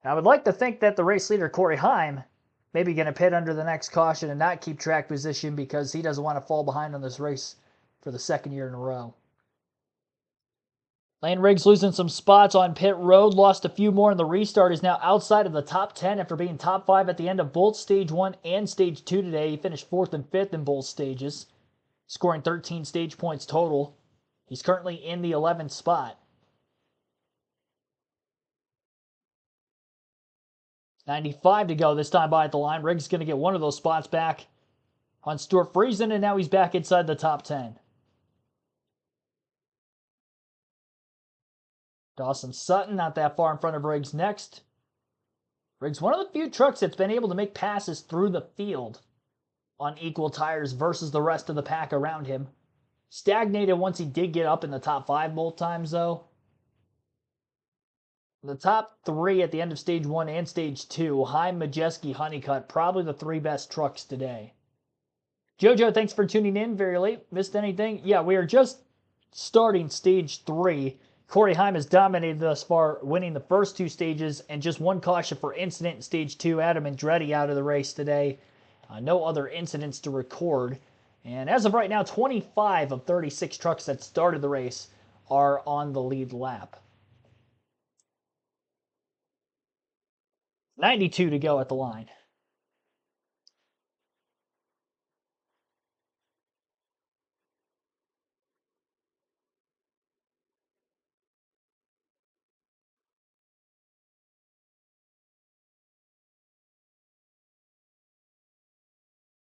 I would like to think that the race leader, Cory Heim, maybe going to pit under the next caution and not keep track position because he doesn't want to fall behind on this race for the second year in a row. Lane Riggs losing some spots on pit road, lost a few more in the restart, is now outside of the top 10 after being top 5 at the end of both Stage 1 and Stage 2 today. He finished 4th and 5th in both stages, scoring 13 stage points total. He's currently in the 11th spot. 95 to go this time by at the line. Riggs going to get one of those spots back on Stuart Friesen, and now he's back inside the top 10. Dawson Sutton not that far in front of Riggs next. Riggs, one of the few trucks that's been able to make passes through the field on equal tires versus the rest of the pack around him. Stagnated once he did get up in the top 5 both times, though. The top 3 at the end of Stage 1 and Stage 2, Heim, Majeski, Honeycutt, probably the 3 best trucks today. Jojo, thanks for tuning in. Very late. Missed anything? Yeah, we are just starting Stage 3. Cory Heim has dominated thus far, winning the first 2 stages, and just one caution for incident in Stage 2. Adam Andretti out of the race today. No other incidents to record. And as of right now, 25 of 36 trucks that started the race are on the lead lap. 92 to go at the line.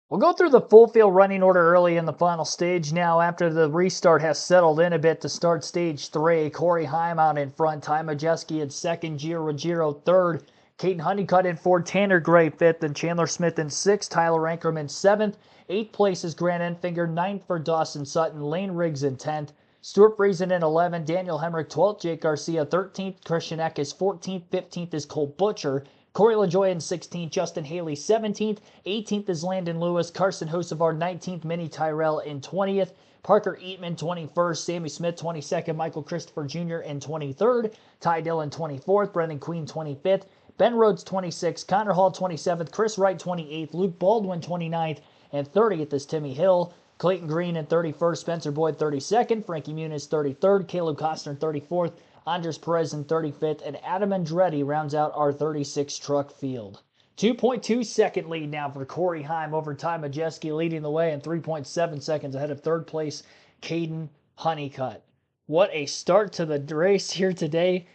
We'll go through the full field running order early in the final stage now after the restart has settled in a bit to start Stage 3. Cory Heim out in front, Ty Majeski in second, Gio Ruggiero third, Caden Honeycutt in fourth, Tanner Gray fifth, and Chandler Smith in sixth, Tyler Ankrum in seventh. 8th place is Grant Enfinger, 9th for Dawson Sutton, Lane Riggs in 10th, Stuart Friesen in 11th, Daniel Hemrick 12th, Jake Garcia 13th, Christian Eck is 14th, 15th is Cole Butcher, Corey LaJoie in 16th, Justin Haley 17th, 18th is Landon Lewis, Carson Hosevar 19th, Minnie Tyrell in 20th, Parker Eatman 21st, Sammy Smith 22nd, Michael Christopher Jr. in 23rd, Ty Dillon 24th, Brendan Queen 25th, Ben Rhodes 26th, Connor Hall 27th, Chris Wright 28th, Luke Baldwin 29th, and 30th is Timmy Hill. Clayton Green in 31st, Spencer Boyd 32nd, Frankie Muniz 33rd, Caleb Costner 34th, Andres Perez in 35th, and Adam Andretti rounds out our 36 truck field. 2.2 second lead now for Cory Heim over Ty Majeski, leading the way, and 3.7 seconds ahead of third place, Caden Honeycutt. What a start to the race here today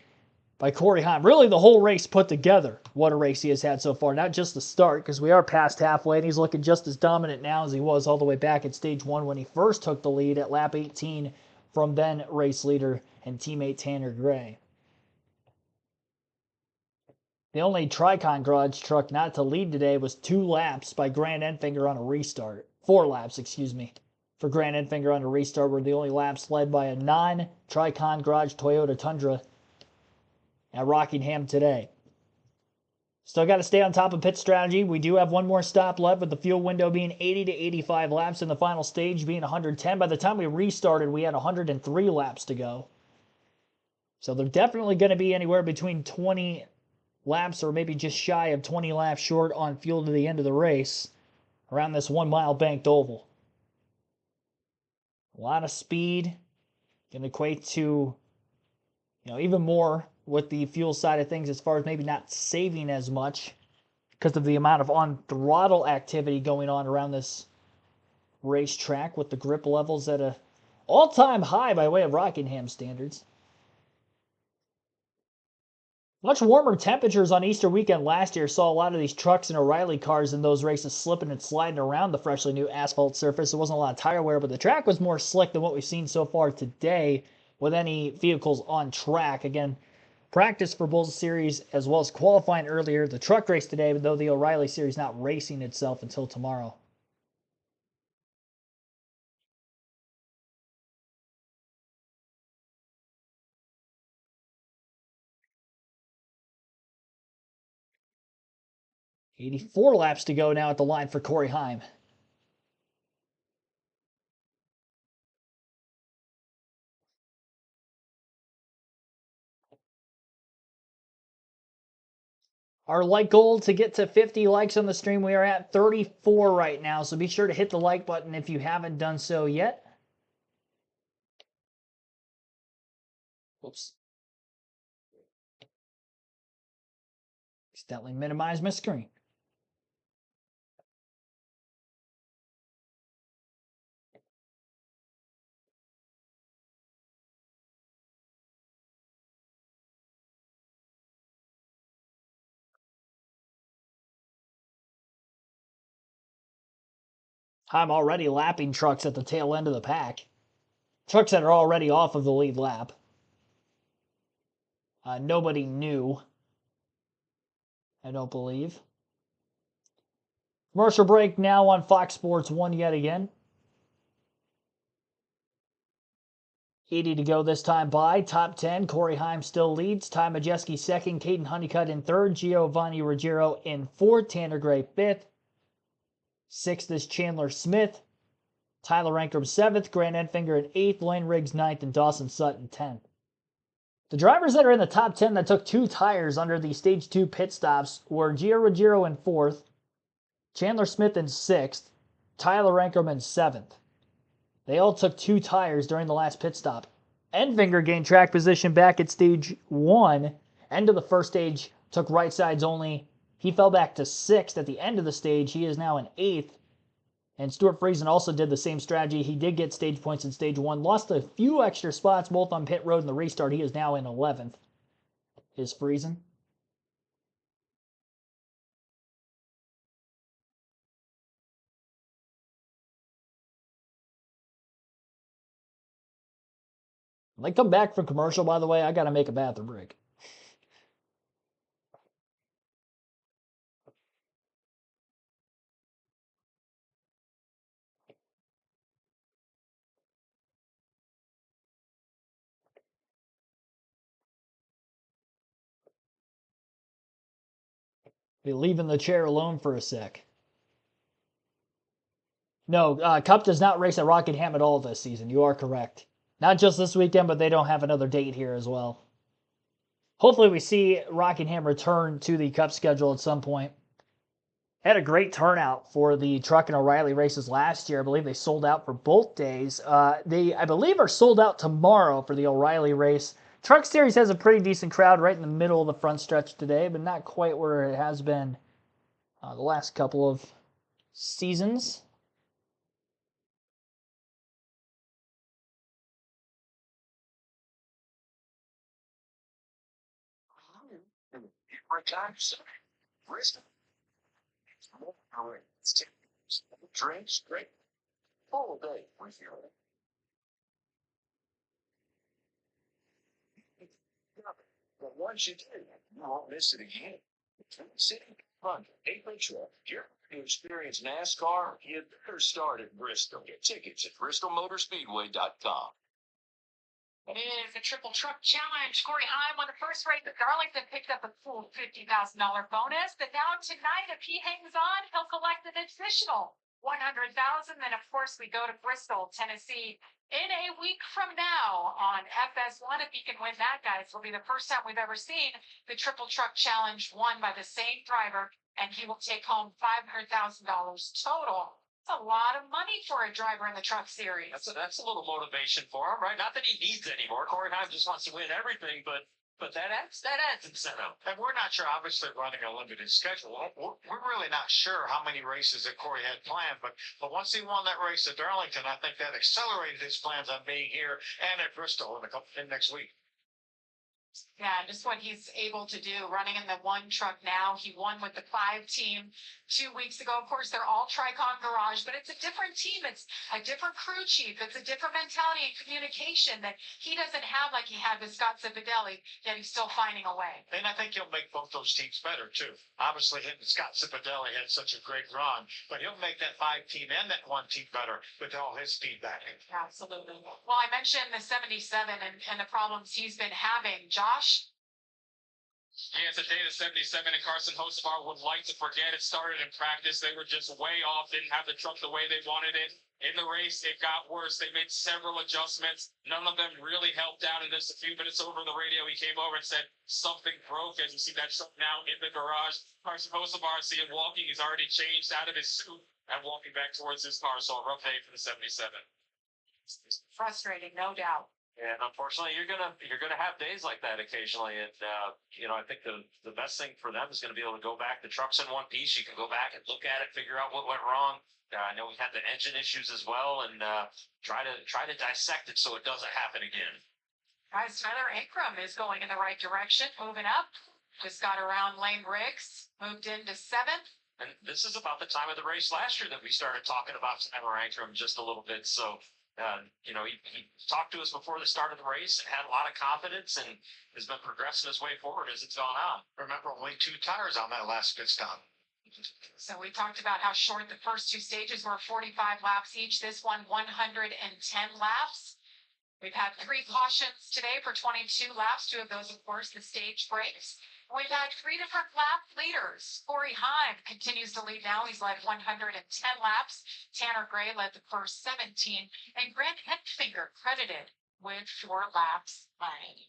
by Cory Heim. Really the whole race put together. What a race he has had so far. Not just the start, because we are past halfway, and he's looking just as dominant now as he was all the way back at Stage 1 when he first took the lead at lap 18 from then race leader and teammate Tanner Gray. The only Tricon Garage truck not to lead today was 2 laps by Grant Enfinger on a restart. 4 laps, excuse me, for Grant Enfinger on a restart were the only laps led by a non-Tricon Garage Toyota Tundra at Rockingham today. Still got to stay on top of pit strategy. We do have one more stop left, with the fuel window being 80 to 85 laps and the final stage being 110. By the time we restarted, we had 103 laps to go. So they're definitely going to be anywhere between 20 laps or maybe just shy of 20 laps short on fuel to the end of the race around this 1 mile banked oval. A lot of speed can equate to, even more with the fuel side of things as far as maybe not saving as much because of the amount of on throttle activity going on around this racetrack with the grip levels at a all-time high by way of Rockingham standards. Much warmer temperatures on Easter weekend last year saw a lot of these trucks and O'Reilly cars in those races slipping and sliding around the freshly new asphalt surface. There wasn't a lot of tire wear, but the track was more slick than what we've seen so far today with any vehicles on track. Again, practice for Bulls Series as well as qualifying earlier. The truck race today, though the O'Reilly Series not racing itself until tomorrow. .84 laps to go now at the line for Cory Heim. Our like goal to get to 50 likes on the stream. We are at 34 right now, so be sure to hit the like button if you haven't done so yet. Whoops. Accidentally minimize my screen. I'm already lapping trucks at the tail end of the pack. Trucks that are already off of the lead lap. Nobody new, I don't believe. Commercial break now on Fox Sports 1 yet again. 80 to go this time by. Top 10, Cory Heim still leads. Ty Majeski second, Caden Honeycutt in third, Giovanni Ruggiero in fourth, Tanner Gray fifth. Sixth is Chandler Smith. Tyler Ankrum seventh, Grant Enfinger in eighth, Lane Riggs ninth, and Dawson Sutton 10th. The drivers that are in the top 10 that took 2 tires under the Stage 2 pit stops were Gio Ruggiero in 4th, Chandler Smith in 6th, Tyler Ankrum in 7th. They all took 2 tires during the last pit stop. Enfinger gained track position back at Stage 1. End of the first stage, took right sides only. He fell back to 6th at the end of the stage. He is now in 8th. And Stuart Friesen also did the same strategy. He did get stage points in Stage 1. Lost a few extra spots both on pit road and the restart. He is now in 11th. Is Friesen. When I come back from commercial, by the way, I got to make a bathroom break. Be leaving the chair alone for a sec. No, Cup does not race at Rockingham at all this season. You are correct. Not just this weekend, but they don't have another date here as well. Hopefully we see Rockingham return to the Cup schedule at some point. Had a great turnout for the Truck and O'Reilly races last year. I believe they sold out for both days. They, I believe, are sold out tomorrow for the O'Reilly race. Truck Series has a pretty decent crowd right in the middle of the front stretch today, but not quite where it has been the last couple of seasons. Drinks, great. Full day with you. But once you do, you won't miss it again. City Fun, April truck. If you're to experience NASCAR, you better start at Bristol. Get tickets at bristolmotorspeedway.com. It is a triple truck challenge. Cory Heim won the first race at Darlington, picked up a full $50,000 bonus. But now tonight, if he hangs on, he'll collect an additional $100,000. Then, of course, we go to Bristol, Tennessee, in a week from now on FS1. If he can win that, guys, it'll be the first time we've ever seen the triple truck challenge won by the same driver, and he will take home $500,000 total. That's a lot of money for a driver in the Truck Series. That's a little motivation for him, right? Not that he needs anymore. Cory Heim just wants to win everything, but that adds incentive. And we're not sure, obviously, running a limited schedule. We're really not sure how many races that Cory had planned, but once he won that race at Darlington, I think that accelerated his plans on being here and at Bristol in next week. Yeah, just what he's able to do running in the one truck now. He won with the 5 team 2 weeks ago. Of course, they're all Tricon Garage, but it's a different team. It's a different crew chief. It's a different mentality and communication that he doesn't have like he had with Scott Zipadelli, yet he's still finding a way. And I think he'll make both those teams better, too. Obviously, him and Scott Zipadelli had such a great run, but he'll make that 5 team and that 1 team better with all his speed backing. Absolutely. Well, I mentioned the 77 and the problems he's been having. Josh? Yeah, it's a day to 77, and Carson Hocevar would like to forget it started in practice. They were just way off, didn't have the truck the way they wanted it. in the race, it got worse. They made several adjustments. None of them really helped out. And just a few minutes over the radio, he came over and said, something broke. As you see that truck now in the garage. Carson Hocevar, see him walking. He's already changed out of his suit and walking back towards his car. So a rough day for the 77. Frustrating, no doubt. And unfortunately, you're gonna have days like that occasionally. And I think the best thing for them is going to be able to go back. The truck's in one piece. You can go back and look at it, figure out what went wrong. I know we had the engine issues as well, and try to dissect it so it doesn't happen again. Guys, Tyler Ankrum is going in the right direction, moving up. Just got around Lane Riggs, moved into 7th. And this is about the time of the race last year that we started talking about Tyler Ankrum just a little bit. So. He talked to us before the start of the race and had a lot of confidence and has been progressing his way forward as it's gone on. Remember, only 2 tires on that last pit stop. So we talked about how short the first 2 stages were, 45 laps each. This one, 110 laps. We've had 3 cautions today for 22 laps. 2 of those, of course, the stage breaks. We've had 3 different lap leaders. Cory Heim continues to lead now. He's led 110 laps. Tanner Gray led the first 17. And Grant Hetfinger credited with 4 laps led.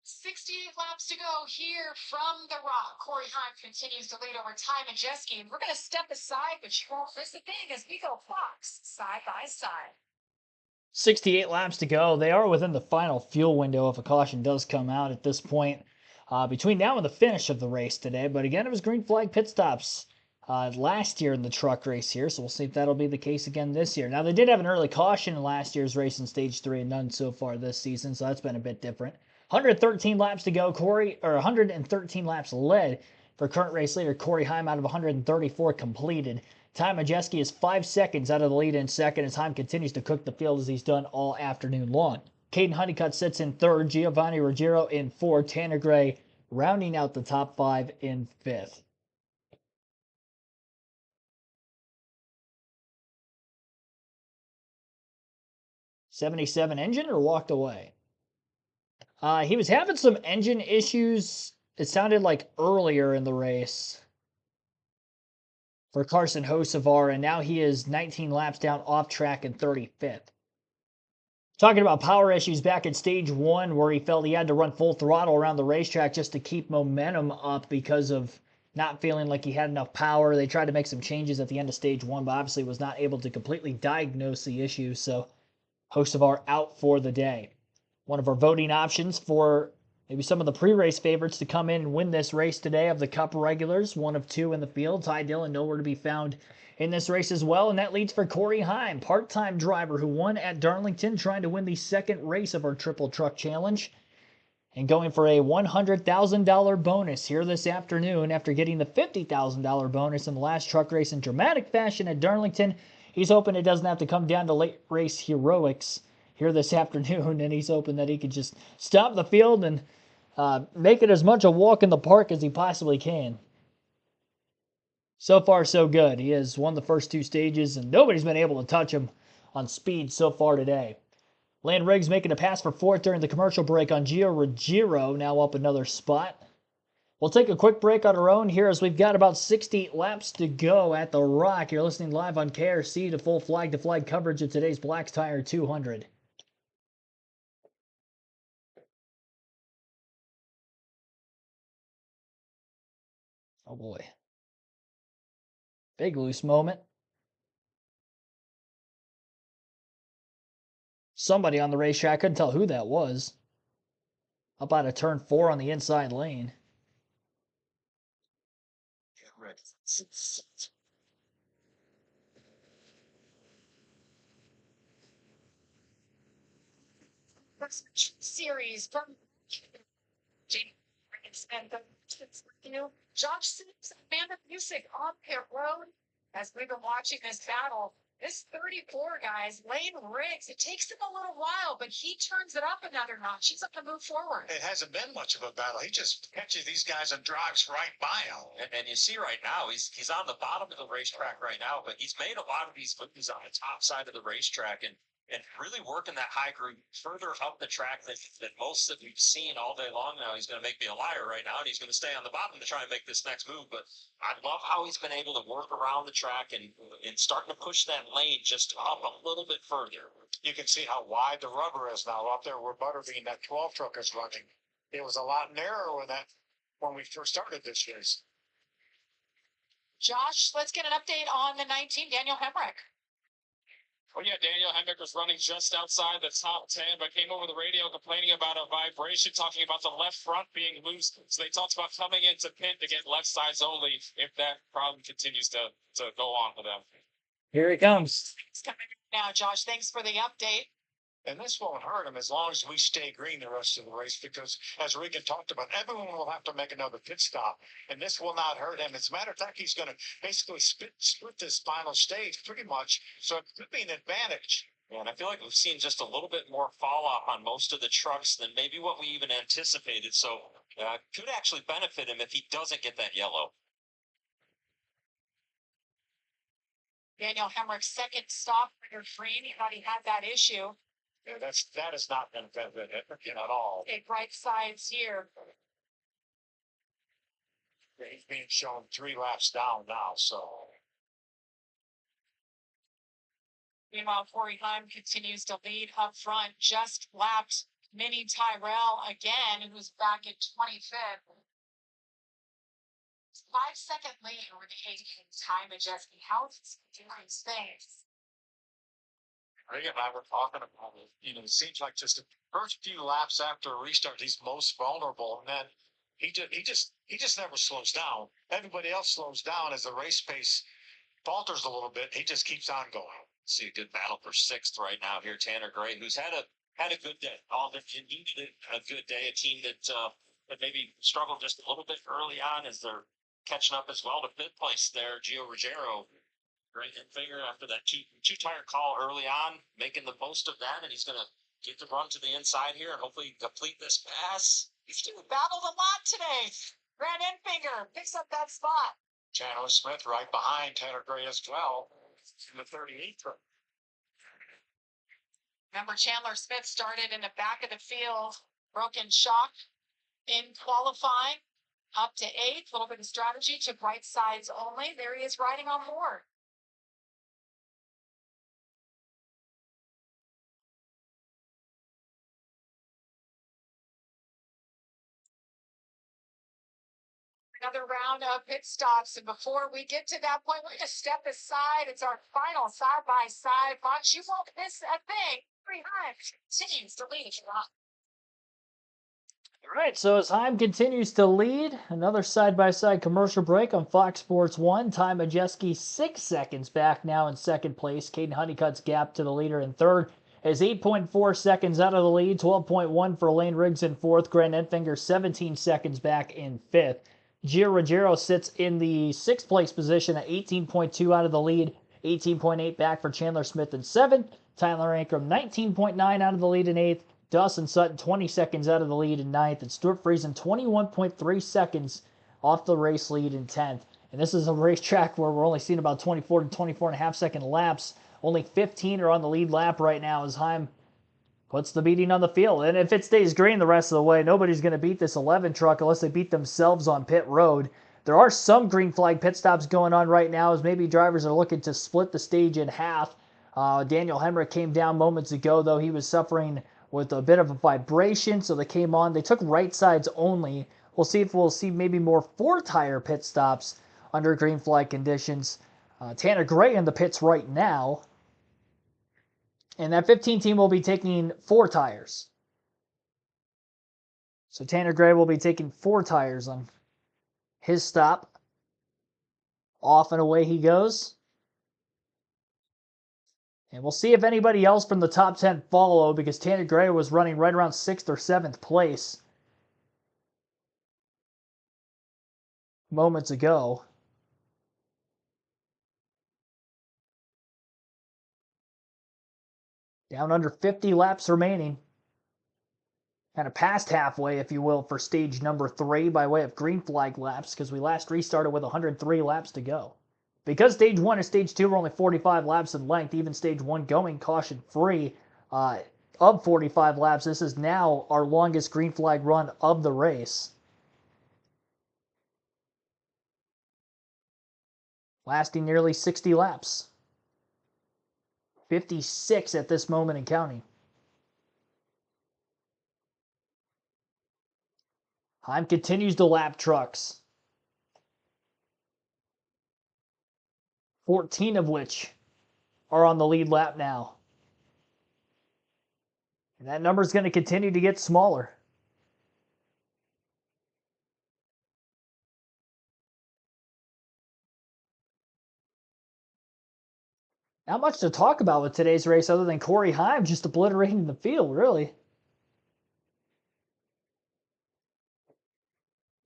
68 laps to go here from the Rock. Cory Heim continues to lead over Ty Majeski. And we're going to step aside, but you won't miss a thing as we go Fox side by side. 68 laps to go. They are within the final fuel window if a caution does come out at this point between now and the finish of the race today. But again, it was green flag pit stops last year in the truck race here, so we'll see if that'll be the case again this year. Now, they did have an early caution in last year's race in Stage 3 and none so far this season, so that's been a bit different. 113 laps to go. 113 laps led for current race leader Cory Heim out of 134 completed. Ty Majeski is 5 seconds out of the lead in second as Heim continues to cook the field as he's done all afternoon long. Caden Honeycutt sits in third, Giovanni Ruggiero in fourth, Tanner Gray rounding out the top 5 in 5th. '77 engine or walked away? He was having some engine issues, it sounded like earlier in the race for Carson Hocevar, and now he is 19 laps down off track in 35th. Talking about power issues back in Stage 1 where he felt he had to run full throttle around the racetrack just to keep momentum up because of not feeling like he had enough power. They tried to make some changes at the end of Stage 1, but obviously was not able to completely diagnose the issue, so Hocevar out for the day. One of our voting options for maybe some of the pre-race favorites to come in and win this race today of the Cup regulars. 1 of 2 in the field. Ty Dillon nowhere to be found in this race as well. And that leads for Cory Heim, part-time driver who won at Darlington, trying to win the 2nd race of our Triple Truck Challenge. And going for a $100,000 bonus here this afternoon after getting the $50,000 bonus in the last truck race in dramatic fashion at Darlington. He's hoping it doesn't have to come down to late race heroics here this afternoon, and he's hoping that he could just stop the field and make it as much a walk in the park as he possibly can. So far, so good. He has won the first 2 stages, and nobody's been able to touch him on speed so far today. Lane Riggs making a pass for 4th during the commercial break on Gio Ruggiero, now up another spot. We'll take a quick break on our own here as we've got about 60 laps to go at the Rock. You're listening live on KRC to full flag-to-flag coverage of today's Black's Tire 200. Oh boy. Big loose moment. Somebody on the racetrack, couldn't tell who that was. Up out of turn 4 on the inside lane. Get ready. Series from and Josh Sims, band of music on pit road. As we've been watching this battle, this 34 guys, Lane Riggs, it takes him a little while, but he turns it up another notch. He's up to move forward. It hasn't been much of a battle. He just catches these guys and drives right by them. And you see right now, he's on the bottom of the racetrack right now, but he's made a lot of these moves on the top side of the racetrack, and and really working that high group further up the track than most that we've seen all day long now. He's going to make me a liar right now, and he's going to stay on the bottom to try and make this next move. But I love how he's been able to work around the track and starting to push that lane just up a little bit further. You can see how wide the rubber is now up there where Butterbean, that 12 truck, is running. It was a lot narrower than that when we first started this race. Josh, let's get an update on the 19, Daniel Hemrick. Oh yeah, Daniel Hemrick was running just outside the top 10, but came over the radio complaining about a vibration, talking about the left front being loose. So they talked about coming into pit to get left sides only if that problem continues to go on for them. Here he comes. It's coming now, Josh. Thanks for the update. And this won't hurt him as long as we stay green the rest of the race, because as Regan talked about, everyone will have to make another pit stop, and this will not hurt him. As a matter of fact, he's going to basically split this final stage pretty much, so it could be an advantage. Yeah, and I feel like we've seen just a little bit more fall off on most of the trucks than maybe what we even anticipated. So could actually benefit him if he doesn't get that yellow. Daniel Hemrick's second stop under green. He thought he had that issue. Yeah, that is not going to benefit him at all. Okay, bright sides here. Yeah, he's being shown 3 laps down now, so. Meanwhile, Cory Heim continues to lead up front. Just lapped Mini Tyrell again, who's back at 25th. 5-second lead over the 18 time adjusting. How is he doing these things? Regan and I were talking about it. You know, it seems like just the first few laps after a restart, he's most vulnerable, and then he just never slows down. Everybody else slows down as the race pace falters a little bit. He just keeps on going. See a good battle for 6th right now here. Tanner Gray, who's had a good day. All that he needed a good day. A team that maybe struggled just a little bit early on as they're catching up as well to 5th place there. Gio Ruggiero. Great finger after that two-tire call early on, making the most of that, and he's going to get the run to the inside here and hopefully complete this pass. He's battled a lot today. Grant Enfinger picks up that spot. Chandler Smith right behind Tanner Gray as well in the 38th row. Remember, Chandler Smith started in the back of the field, broken shock in qualifying, up to 8th. A little bit of strategy, took right sides only. There he is riding on board. Another round of pit stops, and before we get to that point, we're going to step aside. It's our final side-by-side bunch. You won't miss a thing. Cory Heim continues to lead. All right, so as Heim continues to lead, another side-by-side commercial break on Fox Sports 1. Ty Majeski 6 seconds back now in 2nd place. Caden Honeycutt's gap to the leader in 3rd is 8.4 seconds out of the lead. 12.1 for Lane Riggs in 4th. Grant Enfinger 17 seconds back in 5th. Gio Ruggiero sits in the 6th place position at 18.2 out of the lead, 18.8 back for Chandler Smith in 7th, Tyler Ankrum 19.9 out of the lead in 8th, Dawson Sutton 20 seconds out of the lead in 9th, and Stuart Friesen 21.3 seconds off the race lead in 10th. And this is a racetrack where we're only seeing about 24 to 24.5 second laps. Only 15 are on the lead lap right now as Heim puts the beating on the field. And if it stays green the rest of the way, nobody's going to beat this 11 truck unless they beat themselves on pit road. There are some green flag pit stops going on right now as maybe drivers are looking to split the stage in half. Daniel Hemrick came down moments ago, though he was suffering with a bit of a vibration, so they came on. They took right sides only. We'll see if we'll see maybe more 4-tire pit stops under green flag conditions. Tanner Gray in the pits right now. And that 15 team will be taking 4 tires. So Tanner Gray will be taking 4 tires on his stop. Off and away he goes. And we'll see if anybody else from the top 10 follow, because Tanner Gray was running right around 6th or 7th place moments ago. Down under 50 laps remaining. Kind of past halfway, if you will, for stage number 3 by way of green flag laps, because we last restarted with 103 laps to go. because stage 1 and stage 2 were only 45 laps in length, even stage 1 going caution-free of 45 laps, this is now our longest green flag run of the race. Lasting nearly 60 laps. 56 at this moment in counting. Heim continues to lap trucks. 14 of which are on the lead lap now. And that number is going to continue to get smaller. Not much to talk about with today's race other than Cory Heim just obliterating the field, really.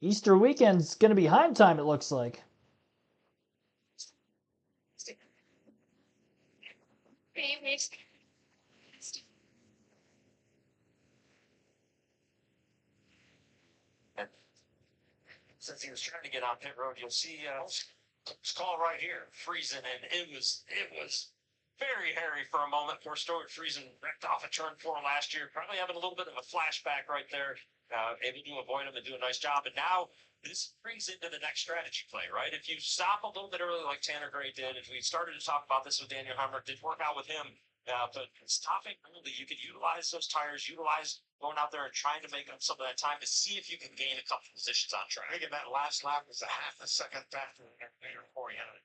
Easter weekend's going to be Heim time, it looks like. Since he was trying to get on pit road, you'll see this call right here, freezing, and it was very hairy for a moment. Poor Stuart Friesen wrecked off a turn 4 last year, probably having a little bit of a flashback right there. Able to avoid him and do a nice job. And now this brings into the next strategy play, right? If you stop a little bit early like Tanner Gray did, if we started to talk about this with Daniel Hammer, it did work out with him. But stopping early, you could utilize those tires, utilize going out there and trying to make up some of that time to see if you can gain a couple positions on track. I think that last lap was a half a second faster than Cory Heim.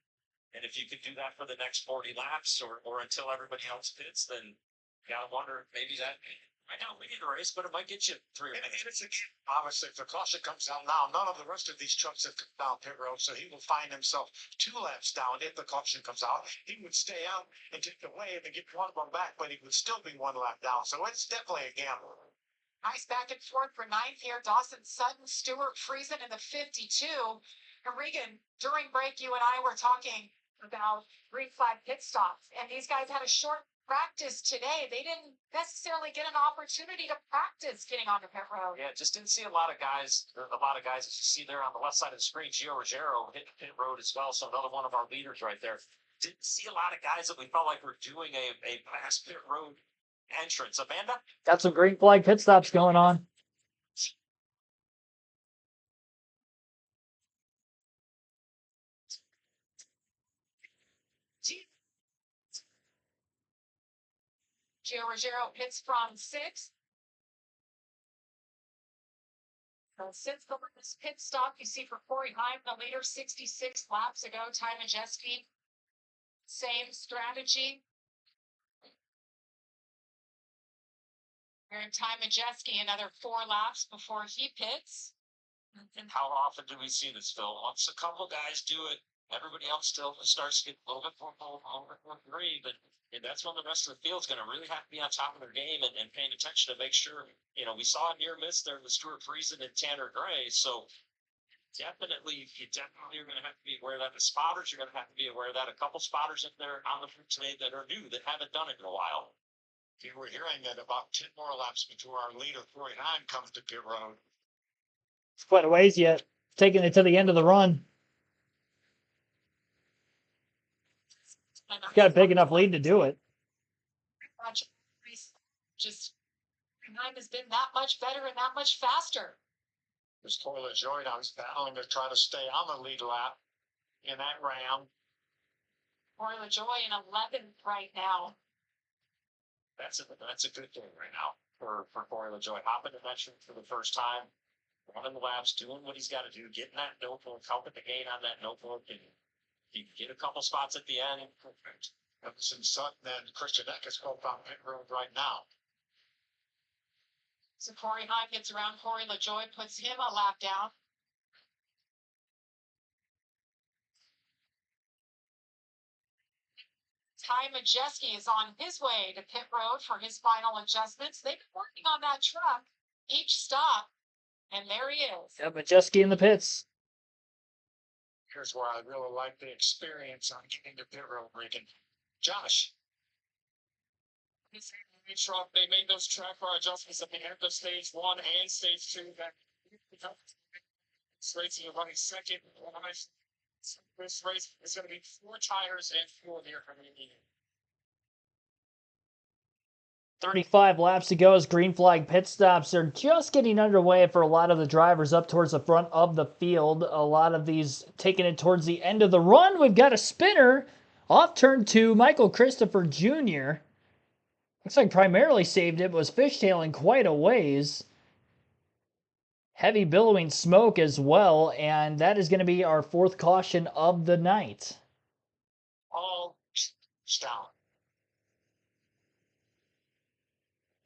And if you could do that for the next 40 laps or until everybody else pits, then you gotta wonder if maybe that might not win you the race, but it might get you 3 or 4 minutes. Obviously, if the caution comes out now, none of the rest of these trucks have come down pit road, so he will find himself 2 laps down if the caution comes out. He would stay out and take the wave and get one of them back, but he would still be 1 lap down. So it's definitely a gamble. Nice back and forth for 9th here. Dawson Sutton, Stuart Friesen in the 52. And Regan, during break, you and I were talking about green flag pit stops, and these guys had a short practice today. They didn't necessarily get an opportunity to practice getting on the pit road. Yeah, just didn't see a lot of guys as you see there on the left side of the screen. Gio Ruggiero hit pit road as well, so another one of our leaders right there. Didn't see a lot of guys that we felt like were doing a fast pit road entrance. Amanda? Got some green flag pit stops going on. Gio Ruggiero hits from 6th. So since the last pit stop, you see for Cory Heim, the leader 66 laps ago, Ty Majeski, same strategy. And Ty Majeski another 4 laps before he pits. And how often do we see this, Phil? Once a couple guys do it, everybody else still starts to get a little bit more green, but that's when the rest of the field's going to really have to be on top of their game and paying attention to make sure, we saw a near miss there with Stuart Friesen and Tanner Gray, so you definitely are going to have to be aware of that. The spotters, you're going to have to be aware of that. A couple spotters in there on the field today that are new, that haven't done it in a while. We were hearing that about 10 more laps before our leader, Cory Heim, comes to pit road. It's quite a ways yet. Taking it to the end of the run. Got a big enough lead to do it. Just Heim has been that much better and that much faster. This Cory LaJoie now is battling to try to stay on the lead lap in that Ram. Cory LaJoie in 11th right now. That's a good thing right now for Cory LaJoie. Hopping to mention for the first time, running the laps, doing what he's got to do, getting that notebook, helping to gain on that notebook, and he can get a couple spots at the end. Perfect. Emerson Sutton and Christian Eckes both on pit road right now. So Cory Heim gets around Cory LaJoie, puts him a lap down. Ty Majeski is on his way to pit road for his final adjustments. They've been working on that truck each stop, and there he is. Yeah, Majeski in the pits. Here's where I really like the experience on getting to pit road, Regan. Josh. This truck, they made those track bar adjustments at the end of stage 1 and stage 2. That rates are running second. This race is going to be 4 tires and fuel here for the 35 laps to go as green flag pit stops are just getting underway for a lot of the drivers up towards the front of the field. A lot of these taking it towards the end of the run. We've got a spinner off turn 2, Michael Christopher Jr. Looks like primarily saved it, but was fishtailing quite a ways. Heavy billowing smoke as well, and that is going to be our 4th caution of the night. All down.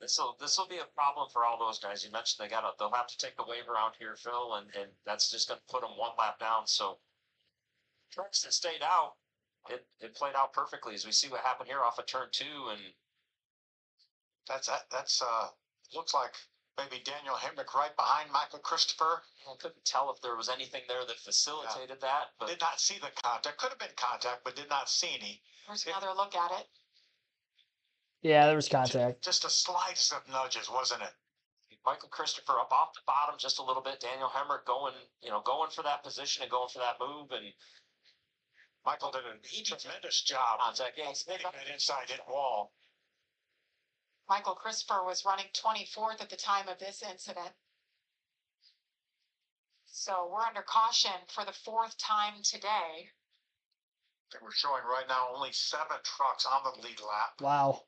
This will be a problem for all those guys. You mentioned they'll have to take the wave around here, Phil, and that's just going to put them 1 lap down. So trucks that stayed out, it played out perfectly as we see what happened here off of turn 2, and That's looks like maybe Daniel Hemrick right behind Michael Christopher. I couldn't tell if there was anything there that facilitated that. But Did not see the contact. Could have been contact, but did not see any. Here's another look at it. Yeah, there was contact. Just a slice of nudges, wasn't it? Michael Christopher up off the bottom just a little bit. Daniel Hemrick going for that position and going for that move, and Michael did a tremendous job contact. Yeah, hitting that inside hit wall. Michael Christopher was running 24th at the time of this incident. So we're under caution for the 4th time today. We're showing right now only 7 trucks on the lead lap. Wow.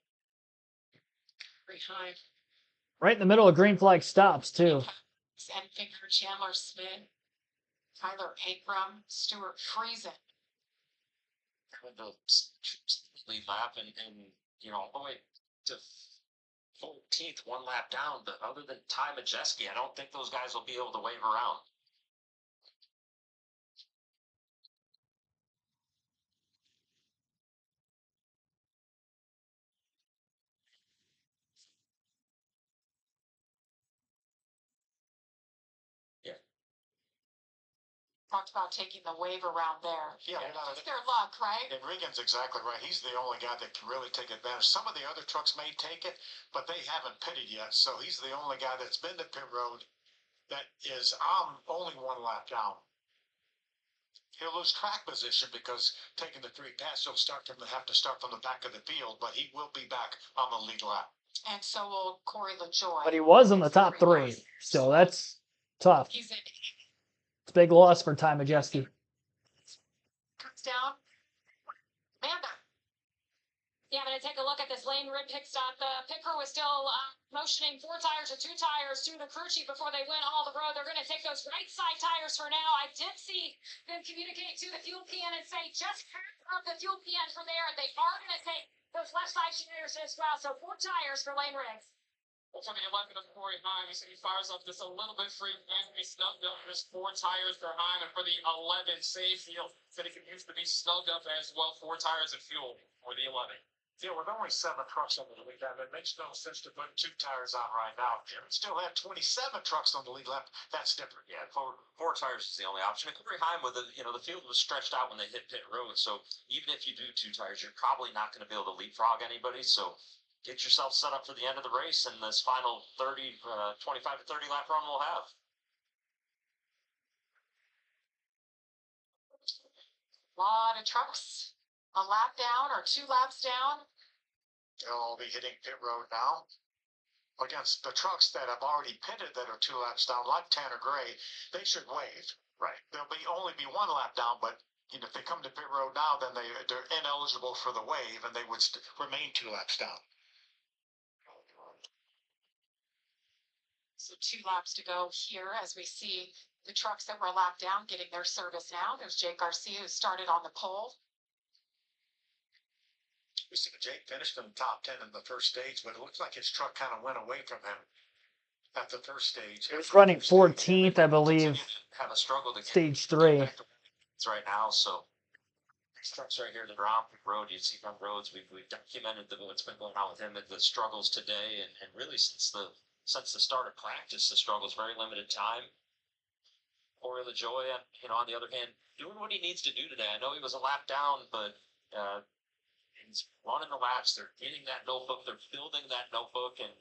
Cory Heim, Right in the middle of green flag stops, too. Enfinger, Chandler Smith, Tyler Akram, Stuart Friesen. the lead lap and all the way to 14th, 1 lap down. But other than Ty Majeski, I don't think those guys will be able to wave around. Talked about taking the wave around there. Yeah, It's their luck, right? And Regan's exactly right. He's the only guy that can really take advantage. Some of the other trucks may take it, but they haven't pitted yet. So he's the only guy that's been to pit road that is only 1 lap down. He'll lose track position because taking the 3 pass, he'll have to start from the back of the field, but he will be back on the lead lap. And so will Corey LaJoy. But he was in the top 3, so that's tough. He's in. It's a big loss for Ty Majeski. Comes down. Amanda. Yeah, I'm going to take a look at this lane rig pit stop. The pit crew was still motioning 4 tires or 2 tires to the crew chief before they went all the road. They're going to take those right side tires for now. I did see them communicate to the fuel PN and say just half of the fuel PN from there. They are going to take those left side tires as well. So 4 tires for lane rigs. Well, for the 11 of Cory Heim, he said he fires up just a little bit free and he snugged up just 4 tires for Heim. And for the 11, Sayfield said he could use to be snugged up as well, 4 tires of fuel for the 11. Yeah, with only 7 trucks on the lead lap, it makes no sense to put 2 tires on right now. Still have 27 trucks on the lead lap. That's different. Yeah, 4 tires is the only option. And Cory Heim, the field was stretched out when they hit pit road, so even if you do 2 tires, you're probably not going to be able to leapfrog anybody. So get yourself set up for the end of the race and this final 25 to 30 lap run we'll have. A lot of trucks. A lap down or 2 laps down. They'll all be hitting pit road now. Against the trucks that have already pitted that are 2 laps down, like Tanner Gray, they should wave. Right. They'll only be 1 lap down, but if they come to pit road now, then they're ineligible for the wave, and they would remain 2 laps down. So 2 laps to go here as we see the trucks that were lapped down getting their service now. There's Jake Garcia who started on the pole. We see Jake finished in the top 10 in the first stage, but it looks like his truck kind of went away from him at the first stage. He was running 14th, I believe, Have a struggle to stage 3. Right now, so these trucks right here that are on the road, you see on roads, we've documented what's been going on with him at the struggles today, and really since the start of practice, the struggles, very limited time. Cory LaJoy, on the other hand, doing what he needs to do today. I know he was a lap down, but he's running the laps. They're getting that notebook. They're building that notebook, and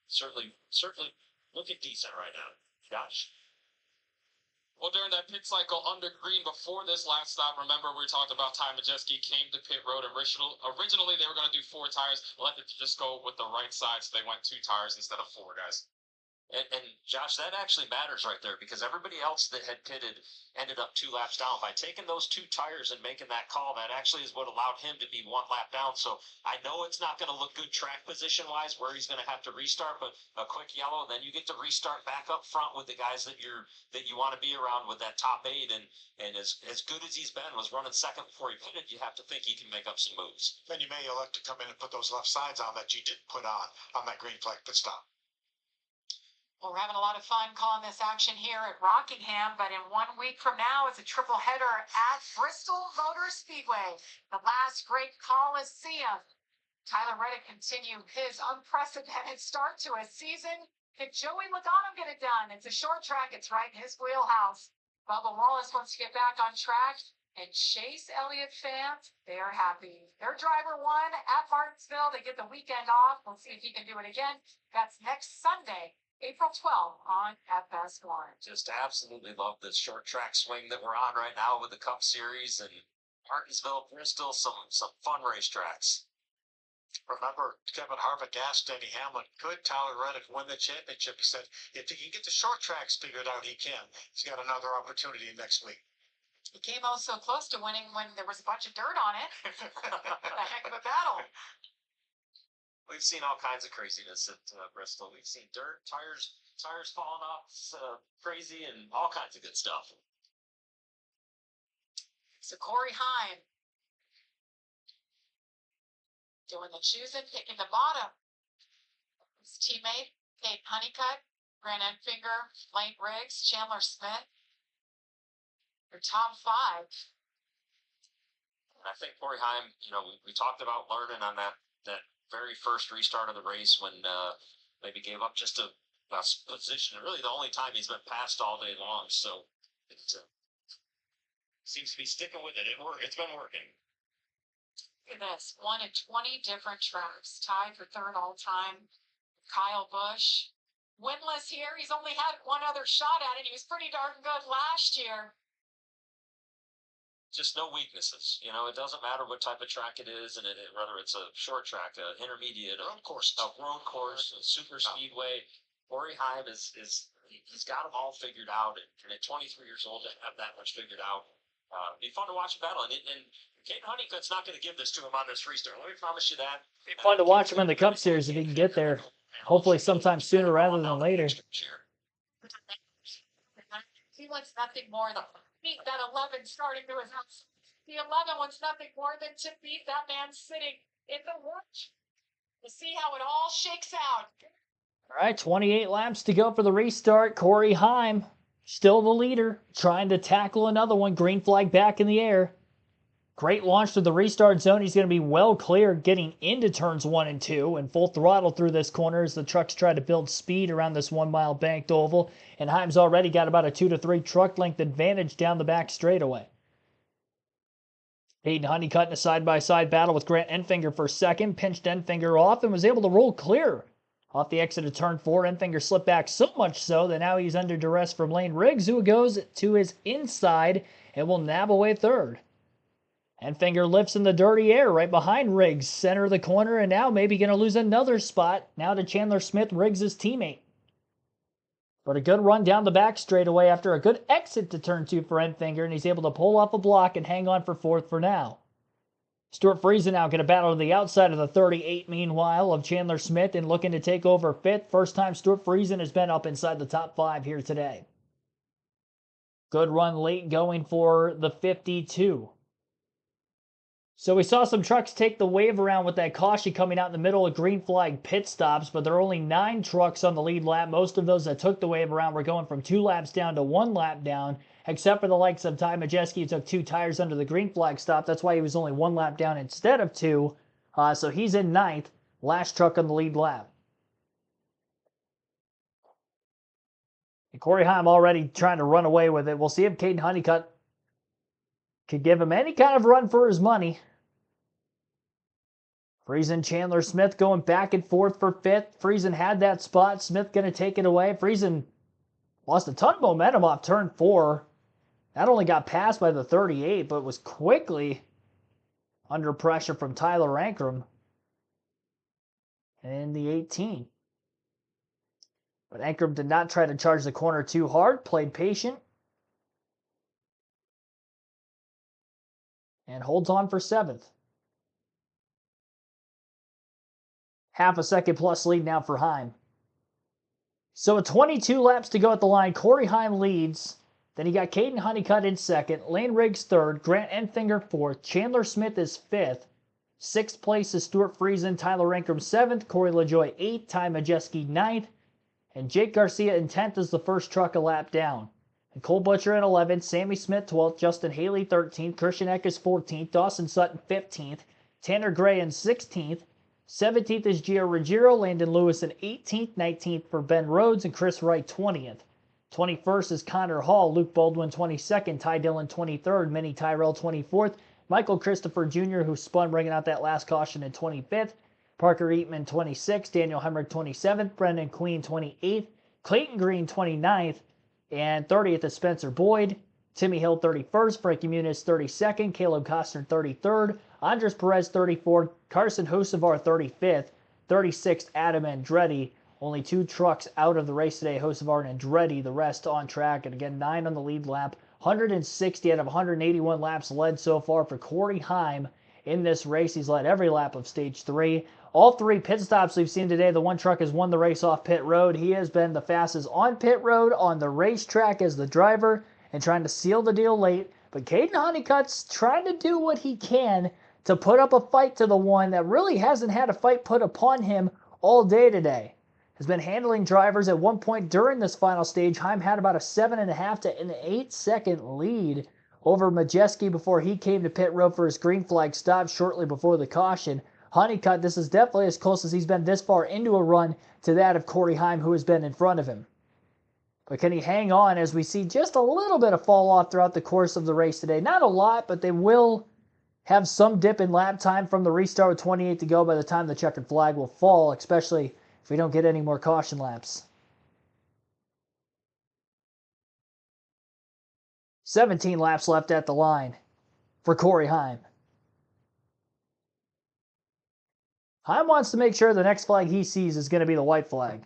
certainly looking decent right now. Gosh. Well, during that pit cycle under green before this last stop, remember we talked about Ty Majeski came to pit road. Originally, they were going to do 4 tires. Let it just go with the right side, so they went 2 tires instead of 4, guys. And Josh, that actually matters right there because everybody else that had pitted ended up 2 laps down. By taking those 2 tires and making that call, that actually is what allowed him to be 1 lap down. So I know it's not going to look good track position wise where he's going to have to restart, but a quick yellow, then you get to restart back up front with the guys that you want to be around with that top 8. And as good as he's been, was running second before he pitted, you have to think he can make up some moves. Then you may elect to come in and put those left sides on that you didn't put on that green flag pit stop. Well, we're having a lot of fun calling this action here at Rockingham, but in 1 week from now, it's a triple header at Bristol Motor Speedway. The last great Coliseum. Tyler Reddick continued his unprecedented start to a season. Can Joey Logano get it done? It's a short track. It's right in his wheelhouse. Bubba Wallace wants to get back on track. And Chase Elliott fans, they are happy. Their driver won at Martinsville. They get the weekend off. We'll see if he can do it again. That's next Sunday, April 12th on FS1. Just absolutely love this short track swing that we're on right now with the Cup Series and Martinsville, Bristol, some fun racetracks. Remember, Kevin Harvick asked Denny Hamlin, could Tyler Reddick win the championship? He said, if he can get the short tracks figured out, he can. He's got another opportunity next week. He came oh so close to winning when there was a bunch of dirt on it. A heck of a battle. We've seen all kinds of craziness at Bristol. We've seen dirt, tires falling off, crazy, and all kinds of good stuff. So Cory Heim doing the choosing, picking the bottom. His teammate, Kate Honeycutt, Grant Enfinger, Lane Riggs, Chandler Smith. Their top 5. And I think Cory Heim, we talked about learning on that very first restart of the race when maybe gave up just a position. Really the only time he's been passed all day long. So it seems to be sticking with it. It's been working. Look at this. 1 in 20 different tracks. Tied for 3rd all time. Kyle Busch. Winless here. He's only had 1 other shot at it. He was pretty darn good last year. Just no weaknesses. It doesn't matter what type of track it is, and whether it's a short track, an intermediate, a road course, a super speedway. Cory Heim he's got them all figured out, and at 23 years old to have that much figured out, be fun to watch him battle. And Kate Honeycutt's not going to give this to him on this restart. Let me promise you that. Be fun to watch him in the Cup Series if he can get there. Hopefully sometime sooner rather than later. He wants nothing more than beat that 11 starting to his house. The 11 wants nothing more than to beat that man sitting in the watch. We'll see how it all shakes out. All right, 28 laps to go for the restart. Cory Heim, still the leader, trying to tackle another one. Green flag back in the air. Great launch to the restart zone. He's going to be well clear getting into turns 1 and 2 and full throttle through this corner as the trucks try to build speed around this 1-mile banked oval. And Heim's already got about a 2 to 3 truck length advantage down the back straightaway. Hayden Honeycutt in a side-by-side battle with Grant Enfinger for second, pinched Enfinger off and was able to roll clear. Off the exit of turn 4, Enfinger slipped back so much so that now he's under duress from Lane Riggs, who goes to his inside and will nab away third. Enfinger lifts in the dirty air right behind Riggs, center of the corner, and now maybe going to lose another spot now to Chandler Smith, Riggs' teammate. But a good run down the back straightaway after a good exit to turn 2 for Enfinger, and he's able to pull off a block and hang on for 4th for now. Stuart Friesen now going to battle to the outside of the 38, meanwhile, of Chandler Smith and looking to take over 5th. First time Stuart Friesen has been up inside the top 5 here today. Good run late going for the 52. So we saw some trucks take the wave around with that caution coming out in the middle of green flag pit stops, but there are only 9 trucks on the lead lap. Most of those that took the wave around were going from 2 laps down to 1 lap down, except for the likes of Ty Majeski, who took 2 tires under the green flag stop. That's why he was only 1 lap down instead of 2. So he's in 9th, last truck on the lead lap. And Cory Heim already trying to run away with it. We'll see if Caden Honeycutt could give him any kind of run for his money. Friesen, Chandler Smith going back and forth for 5th. Friesen had that spot. Smith going to take it away. Friesen lost a ton of momentum off turn 4. Not only got passed by the 38, but was quickly under pressure from Tyler Ankrum in the 18. But Ankrum did not try to charge the corner too hard, played patient, and holds on for 7th. Half a second plus lead now for Heim. So with 22 laps to go at the line, Cory Heim leads. Then you got Caden Honeycutt in 2nd, Lane Riggs 3rd, Grant Enfinger 4th, Chandler Smith is 5th. 6th place is Stuart Friesen, Tyler Ankrum 7th, Corey LaJoie 8th, Ty Majeski 9th, and Jake Garcia in 10th as the first truck a lap down. And Cole Butcher in 11th, Sammy Smith 12th, Justin Haley 13th, Christian Eck is 14th, Dawson Sutton 15th, Tanner Gray in 16th, 17th is Gio Ruggiero, Landon Lewis in 18th, 19th for Ben Rhodes, and Chris Wright 20th. 21st is Connor Hall, Luke Baldwin 22nd, Ty Dillon 23rd, Minnie Tyrell 24th, Michael Christopher Jr., who spun bringing out that last caution in 25th, Parker Eatman 26th, Daniel Hemrick 27th, Brendan Queen 28th, Clayton Green 29th, and 30th is Spencer Boyd, Timmy Hill 31st, Frankie Muniz 32nd, Caleb Costner 33rd, Andres Perez 34th, Carson Hocevar 35th, 36th Adam Andretti. Only 2 trucks out of the race today, Hocevar and Andretti, the rest on track. And again, 9 on the lead lap. 160 out of 181 laps led so far for Cory Heim in this race. He's led every lap of stage 3. All 3 pit stops we've seen today, the one truck has won the race off pit road. He has been the fastest on pit road, on the racetrack as the driver, and trying to seal the deal late. But Caden Honeycutt's trying to do what he can to put up a fight to the one that really hasn't had a fight put upon him all day today. Has been handling drivers. At one point during this final stage, Heim had about a 7.5 to an 8 second lead over Majeski before he came to pit road for his green flag stop shortly before the caution. Honeycutt, this is definitely as close as he's been this far into a run to that of Cory Heim, who has been in front of him. But can he hang on as we see just a little bit of fall off throughout the course of the race today? Not a lot, but they will have some dip in lap time from the restart with 28 to go by the time the checkered flag will fall, especially if we don't get any more caution laps. 17 laps left at the line for Cory Heim. Heim wants to make sure the next flag he sees is going to be the white flag.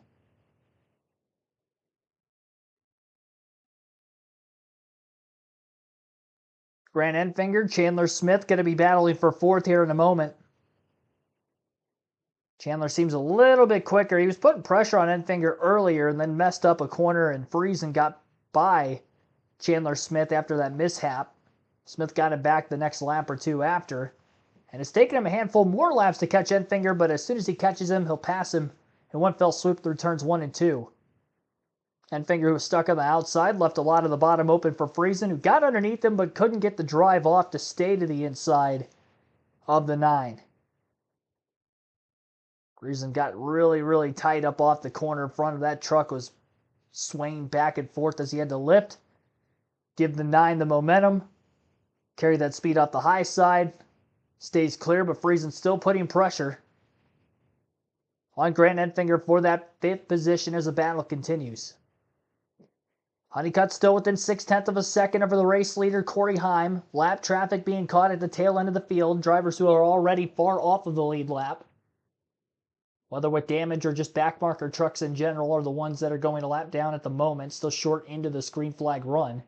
Grant Enfinger, Chandler Smith going to be battling for 4th here in a moment. Chandler seems a little bit quicker. He was putting pressure on Enfinger earlier and then messed up a corner, and Friesen got by Chandler Smith after that mishap. Smith got him back the next lap or 2 after. And it's taken him a handful more laps to catch Enfinger, but as soon as he catches him, he'll pass him in one fell swoop through turns 1 and 2. Enfinger, who was stuck on the outside, left a lot of the bottom open for Friesen, who got underneath him but couldn't get the drive off to stay to the inside of the 9. Friesen got really tight up off the corner in front of that truck, was swaying back and forth as he had to lift. Give the 9 the momentum. Carry that speed off the high side. Stays clear, but Friesen still putting pressure on Grant Enfinger for that 5th position as the battle continues. Honeycutt still within 0.6 of a second over the race leader, Cory Heim. Lap traffic being caught at the tail end of the field. Drivers who are already far off of the lead lap, whether with damage or just backmarker trucks in general, are the ones that are going a lap down at the moment, still short into the green flag run.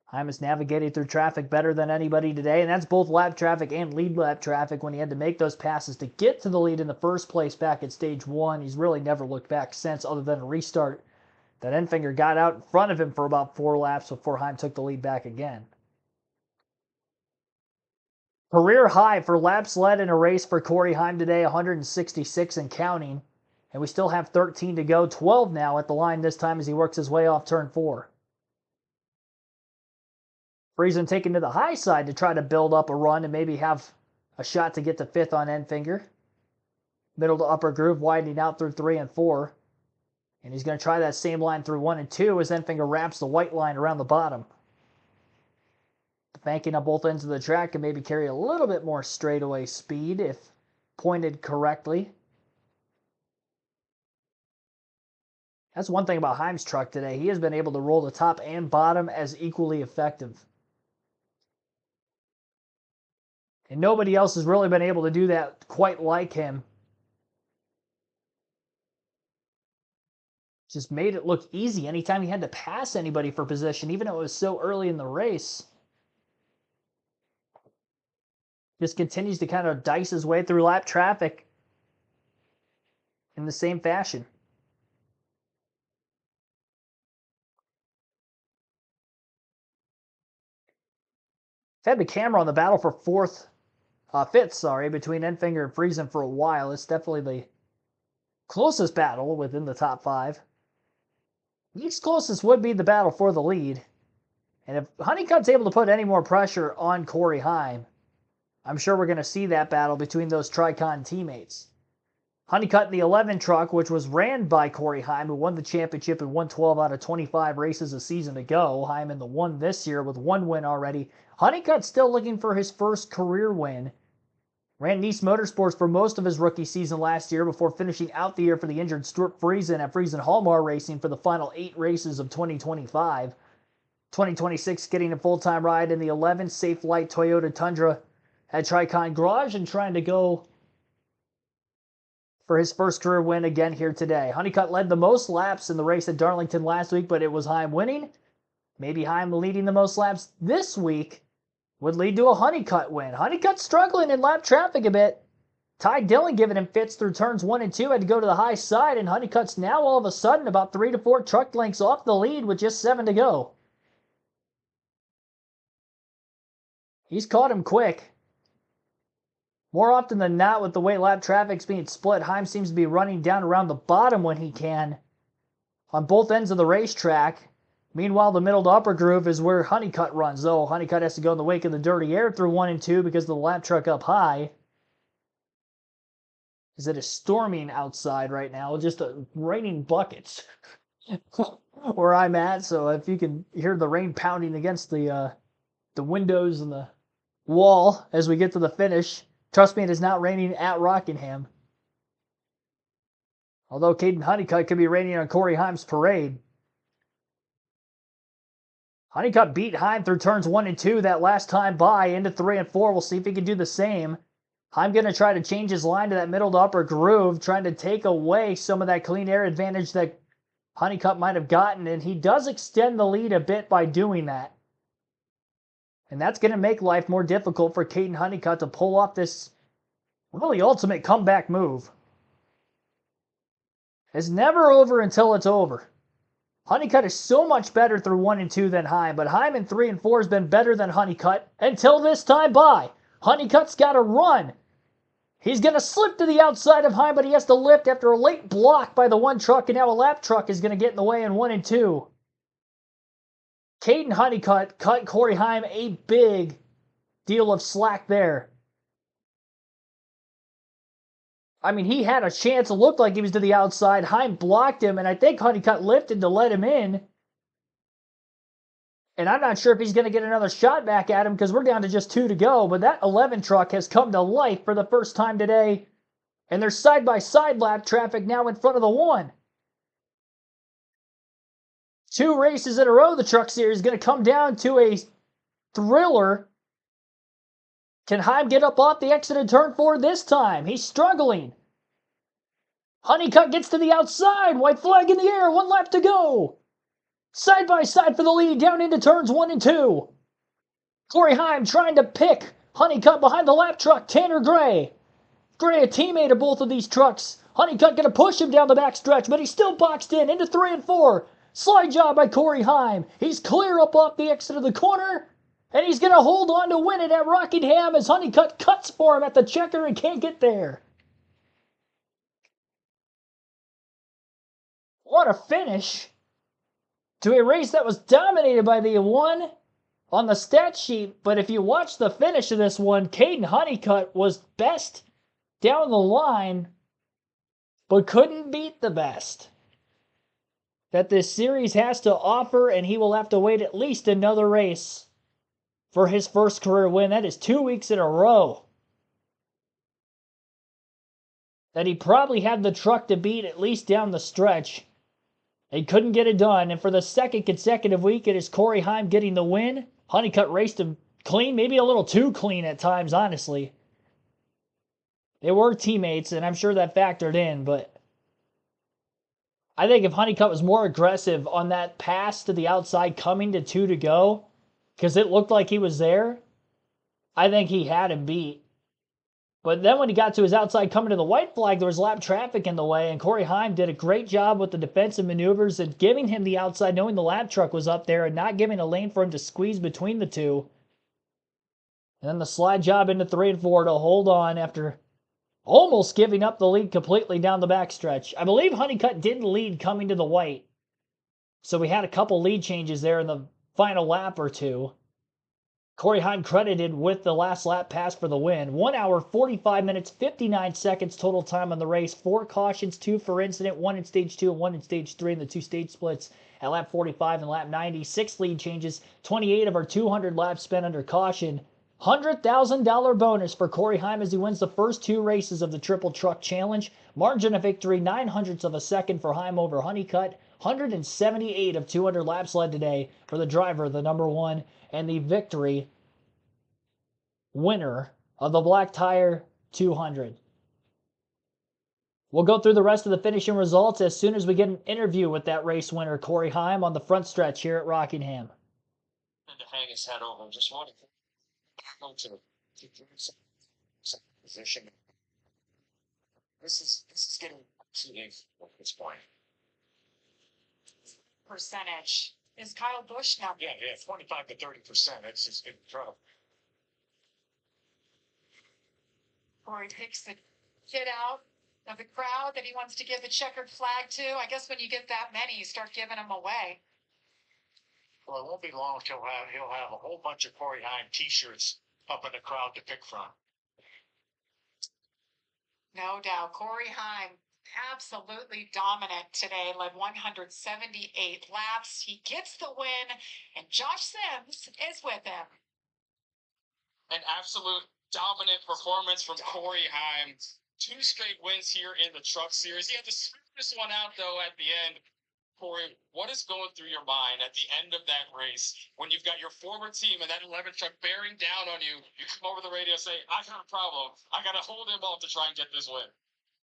Heim has navigated through traffic better than anybody today, and that's both lap traffic and lead lap traffic when he had to make those passes to get to the lead in the first place back at stage 1. He's really never looked back since, other than a restart that Enfinger got out in front of him for about 4 laps before Heim took the lead back again. Career high for laps led in a race for Cory Heim today, 166 and counting. And we still have 13 to go, 12 now at the line this time as he works his way off turn 4. Friesen taking to the high side to try to build up a run and maybe have a shot to get to 5th on Enfinger. Middle to upper groove widening out through 3 and 4. And he's going to try that same line through 1 and 2 as Enfinger wraps the white line around the bottom. Banking on both ends of the track can maybe carry a little bit more straightaway speed if pointed correctly. That's one thing about Heim's truck today. He has been able to roll the top and bottom as equally effective. And nobody else has really been able to do that quite like him. Just made it look easy anytime he had to pass anybody for position, even though it was so early in the race. Just continues to kind of dice his way through lap traffic in the same fashion. I've had the camera on the battle for fifth, between Enfinger and Friesen for a while. It's definitely the closest battle within the top 5. Next closest would be the battle for the lead. And if Honeycutt's able to put any more pressure on Cory Heim, I'm sure we're going to see that battle between those Tricon teammates. Honeycutt in the 11 truck, which was ran by Cory Heim, who won the championship and won 12 out of 25 races a season ago. Heim in the 1 this year with 1 win already. Honeycutt still looking for his first career win. Ran Nice Motorsports for most of his rookie season last year before finishing out the year for the injured Stuart Friesen at Friesen Hallmar Racing for the final 8 races of 2025. 2026 getting a full-time ride in the 11 Safe Light Toyota Tundra at Tricon Garage and trying to go for his first career win again here today. Honeycutt led the most laps in the race at Darlington last week, but it was Heim winning. Maybe Heim leading the most laps this week would lead to a Honeycutt win. Honeycutt struggling in lap traffic a bit. Ty Dillon giving him fits through turns 1 and 2. Had to go to the high side, and Honeycutt's now all of a sudden about 3 to 4 truck lengths off the lead with just 7 to go. He's caught him quick. More often than not, with the way lap traffic's being split, Heim seems to be running down around the bottom when he can on both ends of the racetrack. Meanwhile, the middle to upper groove is where Honeycutt runs, though Honeycutt has to go in the wake of the dirty air through 1 and 2 because of the lap truck up high. As it is storming outside right now, just raining buckets where I'm at. So if you can hear the rain pounding against the windows and the wall as we get to the finish, trust me, it is not raining at Rockingham. Although Caden Honeycutt could be raining on Cory Heim's parade. Honeycutt beat Heim through turns 1 and 2 that last time by into 3 and 4. We'll see if he can do the same. Heim going to try to change his line to that middle to upper groove, trying to take away some of that clean air advantage that Honeycutt might have gotten, and he does extend the lead a bit by doing that. And that's going to make life more difficult for Caden Honeycutt to pull off this really ultimate comeback move. It's never over until it's over. Honeycutt is so much better through 1 and 2 than Heim, but Heim in 3 and 4 has been better than Honeycutt until this time by. Honeycutt's got to run. He's going to slip to the outside of Heim, but he has to lift after a late block by the 1 truck, and now a lap truck is going to get in the way in 1 and 2. Caden Honeycutt cut Cory Heim a big deal of slack there. I mean, he had a chance. It looked like he was to the outside. Heim blocked him, and I think Honeycutt lifted to let him in. And I'm not sure if he's going to get another shot back at him because we're down to just 2 to go. But that 11 truck has come to life for the first time today. And there's side-by-side lap traffic now in front of the 1. 2 races in a row, the Truck Series is going to come down to a thriller. Can Heim get up off the exit in turn 4 this time? He's struggling. Honeycutt gets to the outside. White flag in the air. 1 lap to go. Side by side for the lead down into turns 1 and 2. Cory Heim trying to pick Honeycutt behind the lap truck. Tanner Gray. Gray, a teammate of both of these trucks. Honeycutt going to push him down the backstretch, but he's still boxed in into 3 and 4. Slide job by Cory Heim. He's clear up off the exit of the corner. And he's going to hold on to win it at Rockingham as Honeycutt cuts for him at the checker and can't get there. What a finish to a race that was dominated by the 1 on the stat sheet. But if you watch the finish of this one, Caden Honeycutt was best down the line, but couldn't beat the best that this series has to offer, and he will have to wait at least another race for his first career win. That is 2 weeks in a row that he probably had the truck to beat, at least down the stretch. They couldn't get it done, and for the second consecutive week, it is Cory Heim getting the win. Honeycutt raced him clean, maybe a little too clean at times, honestly. They were teammates, and I'm sure that factored in, but I think if Honeycutt was more aggressive on that pass to the outside coming to 2 to go, because it looked like he was there, I think he had him beat. But then when he got to his outside coming to the white flag, there was lap traffic in the way, and Cory Heim did a great job with the defensive maneuvers and giving him the outside, knowing the lap truck was up there and not giving a lane for him to squeeze between the two. And then the slide job into 3 and 4 to hold on after almost giving up the lead completely down the backstretch. I believe Honeycutt did lead coming to the white. So we had a couple lead changes there in the final lap or two. Cory Heim credited with the last lap pass for the win. 1 hour, 45 minutes, 59 seconds total time on the race. 4 cautions, 2 for incident, 1 in stage 2 and 1 in stage 3 in the 2 stage splits at lap 45 and lap 90. 6 lead changes, 28 of our 200 laps spent under caution. $100,000 bonus for Cory Heim as he wins the first 2 races of the Triple Truck Challenge. Margin of victory, 0.09 of a second for Heim over Honeycutt. 178 of 200 laps led today for the driver, the number 1, and the victory winner of the Black Tire 200. We'll go through the rest of the finishing results as soon as we get an interview with that race winner, Cory Heim, on the front stretch here at Rockingham. And to hang his head over, just wanted to position. This is getting too late at this point. Percentage. Is Kyle Busch now? Yeah, 25 to 30%. It's just getting trouble. Cory picks the kid out of the crowd that he wants to give the checkered flag to. I guess when you get that many, you start giving them away. Well, it won't be long till he'll have a whole bunch of Cory Heim T-shirts up in the crowd to pick from. No doubt. Cory Heim, absolutely dominant today, led 178 laps. He gets the win, and Josh Sims is with him. An absolute dominant performance from Cory Heim. 2 straight wins here in the Truck Series. He had to sweep this one out, though, at the end. Cory, what is going through your mind at the end of that race when you've got your former team and that 11 truck bearing down on you? You come over the radio and say, I got a problem. I got to hold him off to try and get this win.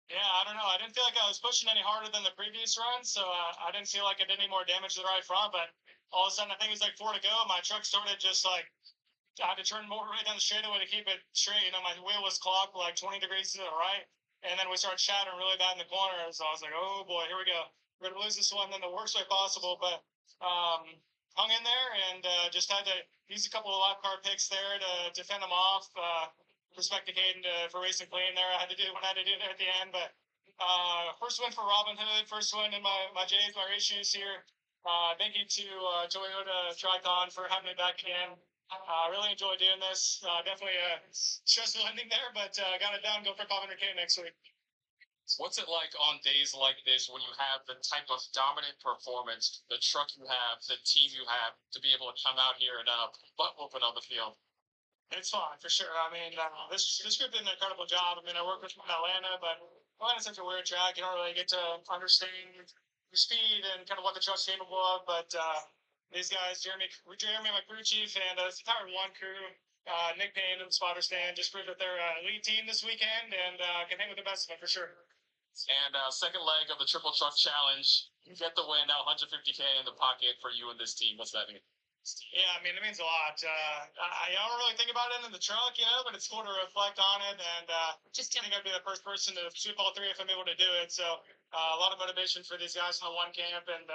Yeah, I don't know. I didn't feel like I was pushing any harder than the previous run, so I didn't feel like I did any more damage to the right front. But all of a sudden, I think it was like 4 to go. My truck started just like I had to turn more right down the straightaway to keep it straight. You know, my wheel was clocked like 20 degrees to the right, and then we started shattering really bad in the corner. So I was like, oh boy, here we go. We're gonna lose this one in the worst way possible. But hung in there and just had to use a couple of lap car picks there to fend them off. Respect to Caden for racing clean there. I had to do what I had to do there at the end. But first win for Robin Hood, first win in my J's, my race shoes here. Thank you to Toyota Tricon for having me back again. I really enjoyed doing this. Definitely a stressful ending there, but got it done. Go for 500K next week. What's it like on days like this when you have the type of dominant performance, the truck you have, the team you have, to be able to come out here and butt whooping on the field? It's fun for sure. I mean, this group did an incredible job. I mean, I work with them in Atlanta, but Atlanta's such a weird track. You don't really get to understand your speed and kind of what the truck's capable of. But these guys, Jeremy, my crew chief, and the entire one crew, Nick Payne and the spotter stand, just proved that they're a elite team this weekend and can hang with the best of them for sure. And second leg of the Triple Truck Challenge, you get the win, now 150K in the pocket for you and this team. What's that mean? Yeah, I mean, it means a lot. I don't really think about it in the truck, you know, but it's cool to reflect on it. And just think I'd be the first person to sweep all 3 if I'm able to do it. So a lot of motivation for these guys in the one camp. And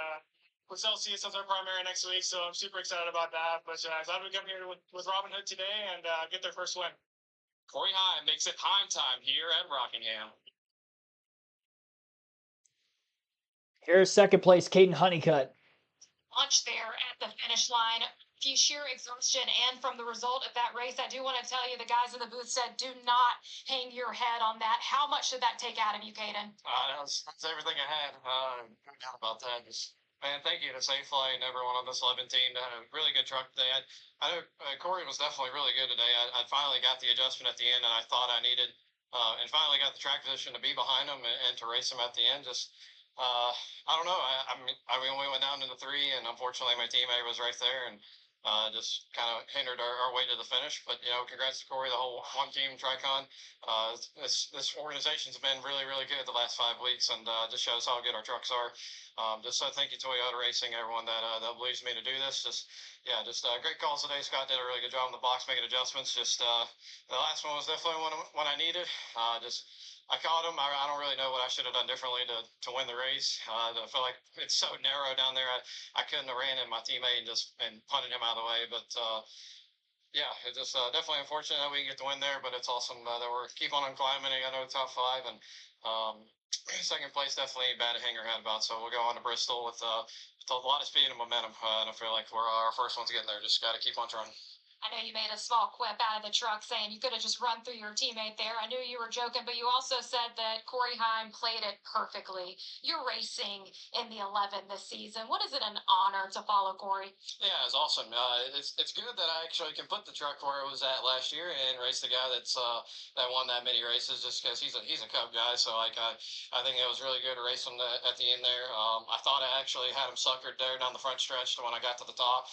with Celsius as our primary next week, so I'm super excited about that. But glad we come here with Robin Hood today and get their first win. Cory Heim makes it Heim time here at Rockingham. Here's second place, Caden Honeycutt. Lunch there at the finish line. Few sheer exhaustion, and from the result of that race, I do want to tell you, the guys in the booth said, do not hang your head on that. How much did that take out of you, Caden? That's everything I had. No doubt about that. Man, thank you to Safe Flight and everyone on this 11 team. They had a really good truck today. I know Cory was definitely really good today. I finally got the adjustment at the end that I thought I needed, and finally got the track position to be behind him and to race him at the end. Just I don't know. I mean, we went down to the 3, and unfortunately, my teammate was right there, and just kind of hindered our way to the finish. But congrats to Cory, the whole one team Tricon. This organization's been really, really good the last 5 weeks, and just shows how good our trucks are. Just thank you, Toyota Racing, everyone that believes me to do this. Just great calls today. Scott did a really good job in the box making adjustments. Just the last one was definitely one I needed. I caught him. I don't really know what I should have done differently to win the race. I feel like it's so narrow down there. I couldn't have ran in my teammate and punted him out of the way. But yeah, it's just definitely unfortunate that we didn't get the win there. But it's awesome that we're keep on climbing. I know the top 5, and second place definitely bad to hang your head about. So we'll go on to Bristol with a lot of speed and momentum. And I feel like we're our first ones getting there. Just got to keep on trying. I know you made a small quip out of the truck saying you could have just run through your teammate there. I knew you were joking, but you also said that Cory Heim played it perfectly. You're racing in the 11 this season. What is it an honor to follow Cory? Yeah, it's awesome. It's good that I actually can put the truck where it was at last year and race the guy that won that many races, just because he's a Cub guy. So I think it was really good to race him at the end there. I thought I actually had him suckered there down the front stretch to when I got to the top.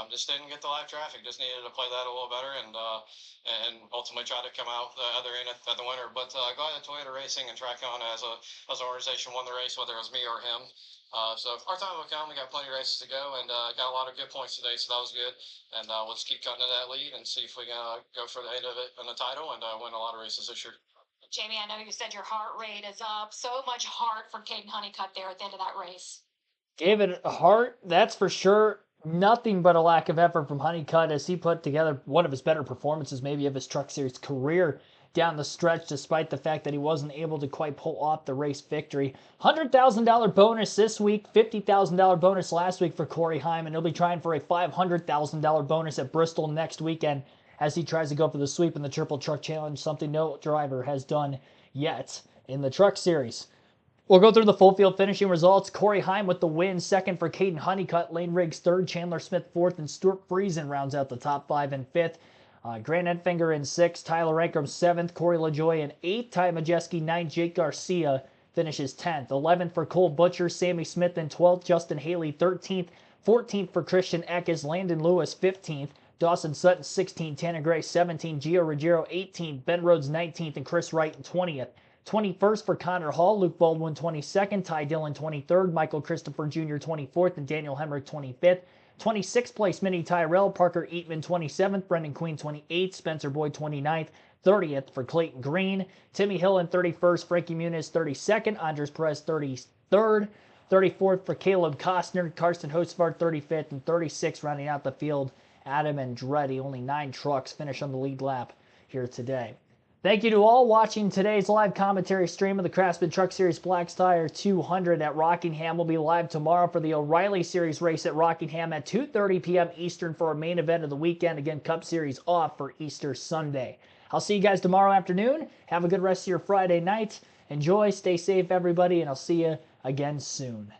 Just didn't get the live traffic. Just needed to play that a little better and ultimately try to come out the other end at the winner. But glad that Toyota Racing and Tricon as an organization won the race, whether it was me or him. So our time will come. We got plenty of races to go and got a lot of good points today, so that was good. And let's keep cutting to that lead and see if we can go for the end of it in the title and win a lot of races this year. Jamie, I know you said your heart rate is up. So much heart for Caden Honeycutt there at the end of that race. Gave it a heart, that's for sure. Nothing but a lack of effort from Honeycutt as he put together one of his better performances maybe of his Truck Series career down the stretch, despite the fact that he wasn't able to quite pull off the race victory. $100,000 bonus this week, $50,000 bonus last week for Cory Heim, and he'll be trying for a $500,000 bonus at Bristol next weekend as he tries to go for the sweep in the Triple Truck Challenge, something no driver has done yet in the Truck Series. We'll go through the full field finishing results. Cory Heim with the win, second for Caden Honeycutt, Lane Riggs third, Chandler Smith fourth, and Stuart Friesen rounds out the top 5 and 5th. Grant Edfinger in 6th, Tyler Ankrum 7th, Corey LaJoy in 8th, Ty Majeski 9th, Jake Garcia finishes 10th. 11th for Cole Butcher, Sammy Smith in 12th, Justin Haley 13th, 14th for Christian Eckes, Landon Lewis 15th, Dawson Sutton 16th, Tanner Gray 17th, Gio Ruggiero 18th, Ben Rhodes 19th, and Chris Wright in 20th. 21st for Connor Hall, Luke Baldwin 22nd, Ty Dillon 23rd, Michael Christopher Jr. 24th, and Daniel Hemrick 25th. 26th place Minnie Tyrell, Parker Eatman 27th, Brendan Queen 28th, Spencer Boyd 29th, 30th for Clayton Green, Timmy Hill in 31st, Frankie Muniz 32nd, Andres Perez 33rd, 34th for Caleb Costner, Karsten Hosvard 35th, and 36th rounding out the field, Adam Andretti. Only 9 trucks finish on the lead lap here today. Thank you to all watching today's live commentary stream of the Craftsman Truck Series Black Tire 200 at Rockingham. We'll be live tomorrow for the O'Reilly Series race at Rockingham at 2:30 p.m. Eastern for our main event of the weekend. Again, Cup Series off for Easter Sunday. I'll see you guys tomorrow afternoon. Have a good rest of your Friday night. Enjoy, stay safe, everybody, and I'll see you again soon.